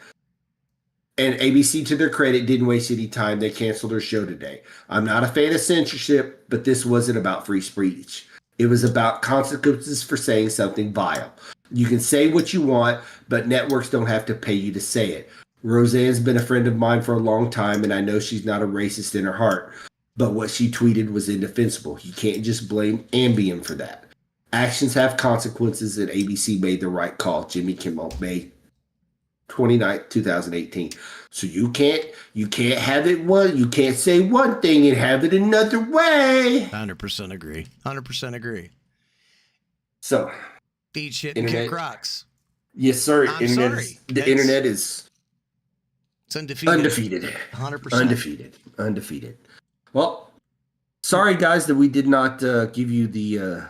And ABC, to their credit, didn't waste any time. They canceled her show today. I'm not a fan of censorship, but this wasn't about free speech. It was about consequences for saying something vile. You can say what you want, but networks don't have to pay you to say it. Roseanne's been a friend of mine for a long time, and I know she's not a racist in her heart. But what she tweeted was indefensible. You can't just blame Ambien for that. Actions have consequences, and ABC made the right call. Jimmy Kimmel, May 29th, 2018. So you can't have it one. You can't say one thing and have it another way. 100% agree. 100% agree. So, Eat shit and kick rocks. Yes, sir. I'm sorry. The internet is it's undefeated. Undefeated. 100%. Undefeated. Well, sorry guys that we did not give you the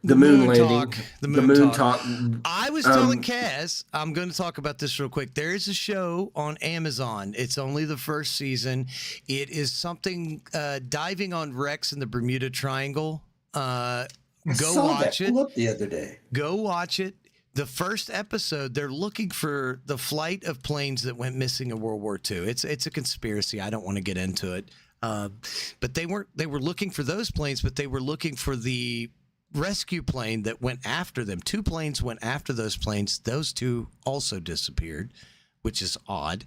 moon landing. Talk. The moon talk. I was telling Kaz, I'm going to talk about this real quick. There is a show on Amazon. It's only the first season. It is something diving on wrecks in the Bermuda Triangle. Go watch it. Pull up the other day. Go watch it. The first episode, they're looking for the flight of planes that went missing in World War II. It's a conspiracy. I don't want to get into it. But they were looking for those planes, but they were looking for the rescue plane that went after them. 2 planes went after those planes. Those 2 also disappeared, which is odd.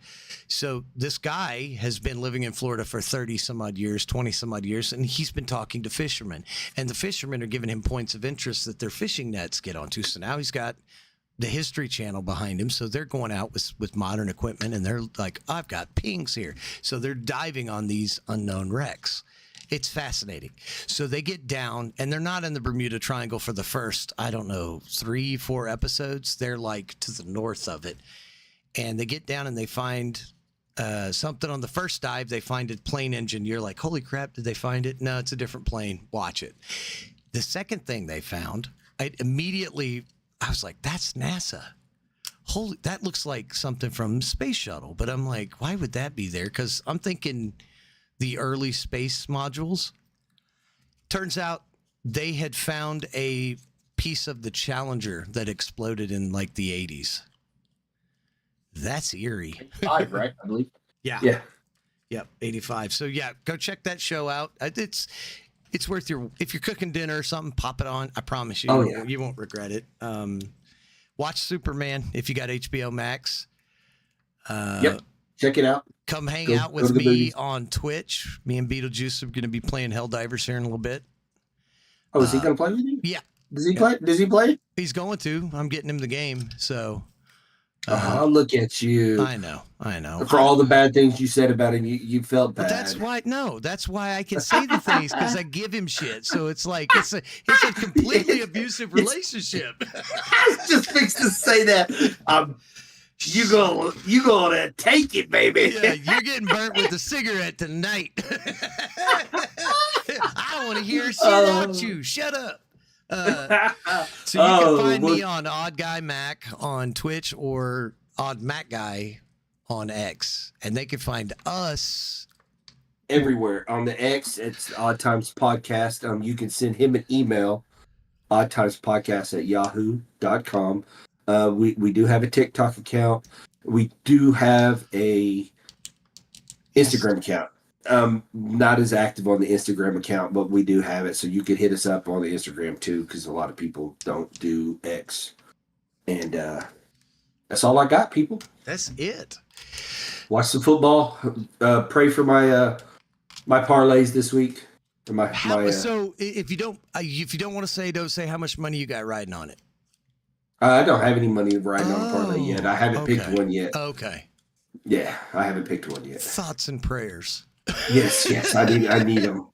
So this guy has been living in Florida for 30 some odd years, 20 some odd years, and he's been talking to fishermen. And the fishermen are giving him points of interest that their fishing nets get onto. So now he's got the History Channel behind him. So they're going out with modern equipment, and they're like, I've got pings here. So they're diving on these unknown wrecks. It's fascinating. So they get down, and they're not in the Bermuda Triangle for the first, 3-4 episodes. They're like to the north of it. And they get down and they find something on the first dive. They find a plane engine. You're like, holy crap, did they find it? No, it's a different plane. Watch it. The second thing they found, I was like, that's NASA. Holy, that looks like something from Space Shuttle. But I'm like, why would that be there? Because I'm thinking the early space modules. Turns out they had found a piece of the Challenger that exploded in like the 80s. That's eerie. 85, right? I believe. Yeah. Yeah. Yep. 85. So yeah, go check that show out. It's worth if you're cooking dinner or something, pop it on. I promise you, you won't regret it. Watch Superman if you got HBO Max. Yep. Check it out. Come hang out with me on Twitch. Me and Beetlejuice are going to be playing Helldivers here in a little bit. Oh, is he going to play with you? Yeah. Does he play? Does he play? He's going to. I'm getting him the game. So. Look at you. I know. For all the bad things you said about him, you felt bad. But that's why I can say the things, because I give him shit. So it's like it's a completely abusive relationship. I was just fixed to say that. You gonna take it, baby. Yeah, you're getting burnt with a cigarette tonight. I don't want to hear shit about you. Shut up. So you can find me on Odd Guy Mac on Twitch or Odd Mac Guy on X, and they can find us everywhere on the X. It's Odd Times Podcast. You can send him an email, oddtimespodcast@yahoo.com. We do have a TikTok account. We do have a Instagram account. Not as active on the Instagram account, but we do have it. So you could hit us up on the Instagram too, because a lot of people don't do X. And that's all I got, people. That's it. Watch some football. Pray for my my parlays this week. So if you don't want to say, don't say how much money you got riding on it. I don't have any money riding on a parlay yet. I haven't picked one yet. Okay. Yeah, I haven't picked one yet. Thoughts and prayers. Yes, I need them.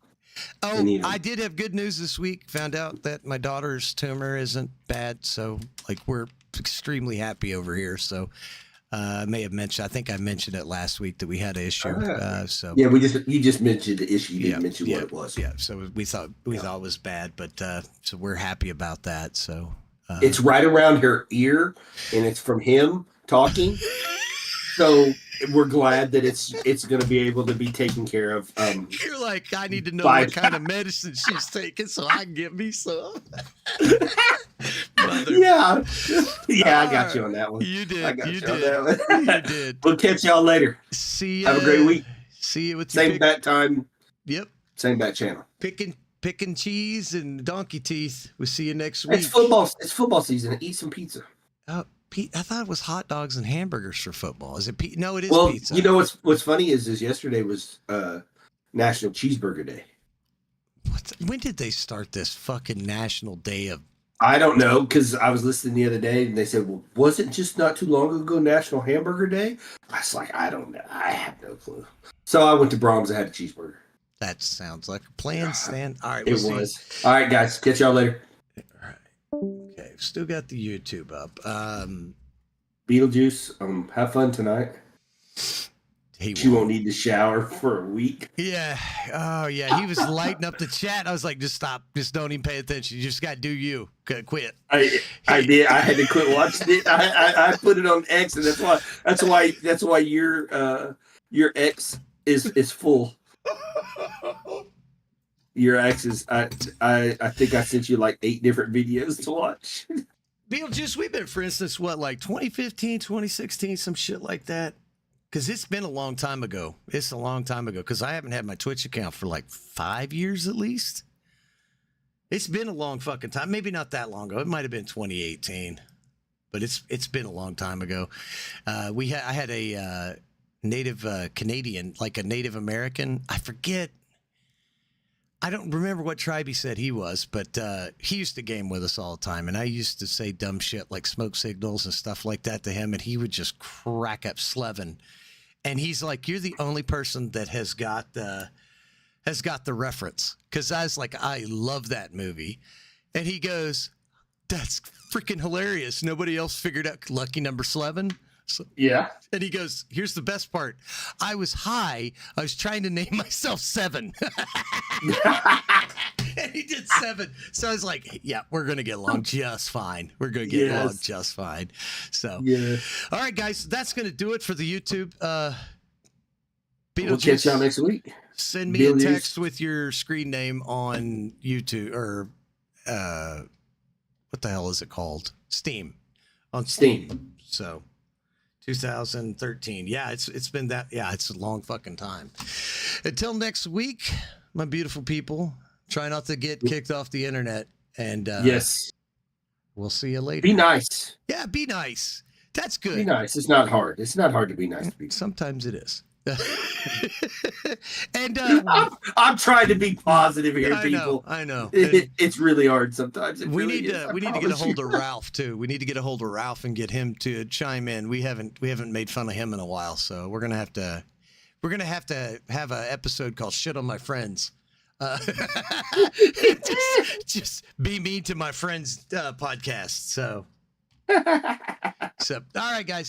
I did have good news this week. Found out that my daughter's tumor isn't bad, so we're extremely happy over here. So I may have mentioned. I think I mentioned it last week that we had an issue. So yeah, you just mentioned the issue. You didn't mention what it was. Yeah, so we thought it was bad, but so we're happy about that. So it's right around her ear, and it's from him talking. So we're glad that it's going to be able to be taken care of. You're like, I need to know what kind of medicine she's taking so I can get me some. Yeah, I got you on that one. You did. I got you you did. on that one. You did. We'll catch y'all later. See you. Have a great week. See you with same bat time. Yep. Same bat channel. Picking cheese and donkey teeth. We'll see you next week. It's football. It's football season. Eat some pizza. I thought it was hot dogs and hamburgers for football. Is it? No, it is pizza. You know what's funny is yesterday was National Cheeseburger Day. When did they start this fucking national day of? I don't know, because I was listening the other day and they said, "Well, was it just not too long ago National Hamburger Day?" I was like, "I don't know. I have no clue." So I went to Brahms and had a cheeseburger. That sounds like a plan, Stan. All right, it was. All right, guys, catch y'all later. All right. Okay, still got the YouTube up. Beetlejuice, have fun tonight. She won't need to shower for a week. Yeah. Oh, yeah. He was lighting up the chat. I was like, just stop. Just don't even pay attention. You just got to do you. Quit. I did. I had to quit watching it. I put it on X, and that's why your X is full. Your X is. I think I sent you like 8 different videos to watch. Beetlejuice, we've been, for instance, like 2015, 2016, some shit like that. Because it's been a long time ago. It's a long time ago. Because I haven't had my Twitch account for like 5 years at least. It's been a long fucking time. Maybe not that long ago. It might have been 2018. But it's been a long time ago. I had a native Canadian, like a Native American. I forget. I don't remember what tribe he said he was, but he used to game with us all the time. And I used to say dumb shit like smoke signals and stuff like that to him. And he would just crack up Slevin. And he's like, "You're the only person that has got the reference." Because I was like, "I love that movie." And he goes, "That's freaking hilarious. Nobody else figured out Lucky Number Slevin." So, yeah. And he goes, "Here's the best part. I was high. I was trying to name myself Seven." And he did 7. So I was like, yeah, we're going to get along just fine. We're going to get along just fine. So, all right, guys, that's going to do it for the YouTube. We'll catch y'all next week. Send me a text with your screen name on YouTube or what the hell is it called? Steam. On Steam. So 2013. Yeah, it's been that. Yeah, it's a long fucking time. Until next week, my beautiful people, try not to get kicked off the internet. And yes, we'll see you later. Be nice. Yeah, be nice. That's good. Be nice. It's not hard. It's not hard to be nice to people. Sometimes it is. And I'm trying to be positive here, people. I know. It's really hard sometimes. We need to get a hold of Ralph too. We need to get a hold of Ralph and get him to chime in. We haven't made fun of him in a while, so we're gonna have to have an episode called "Shit on My Friends." Just be mean to my friends podcast. So all right, guys.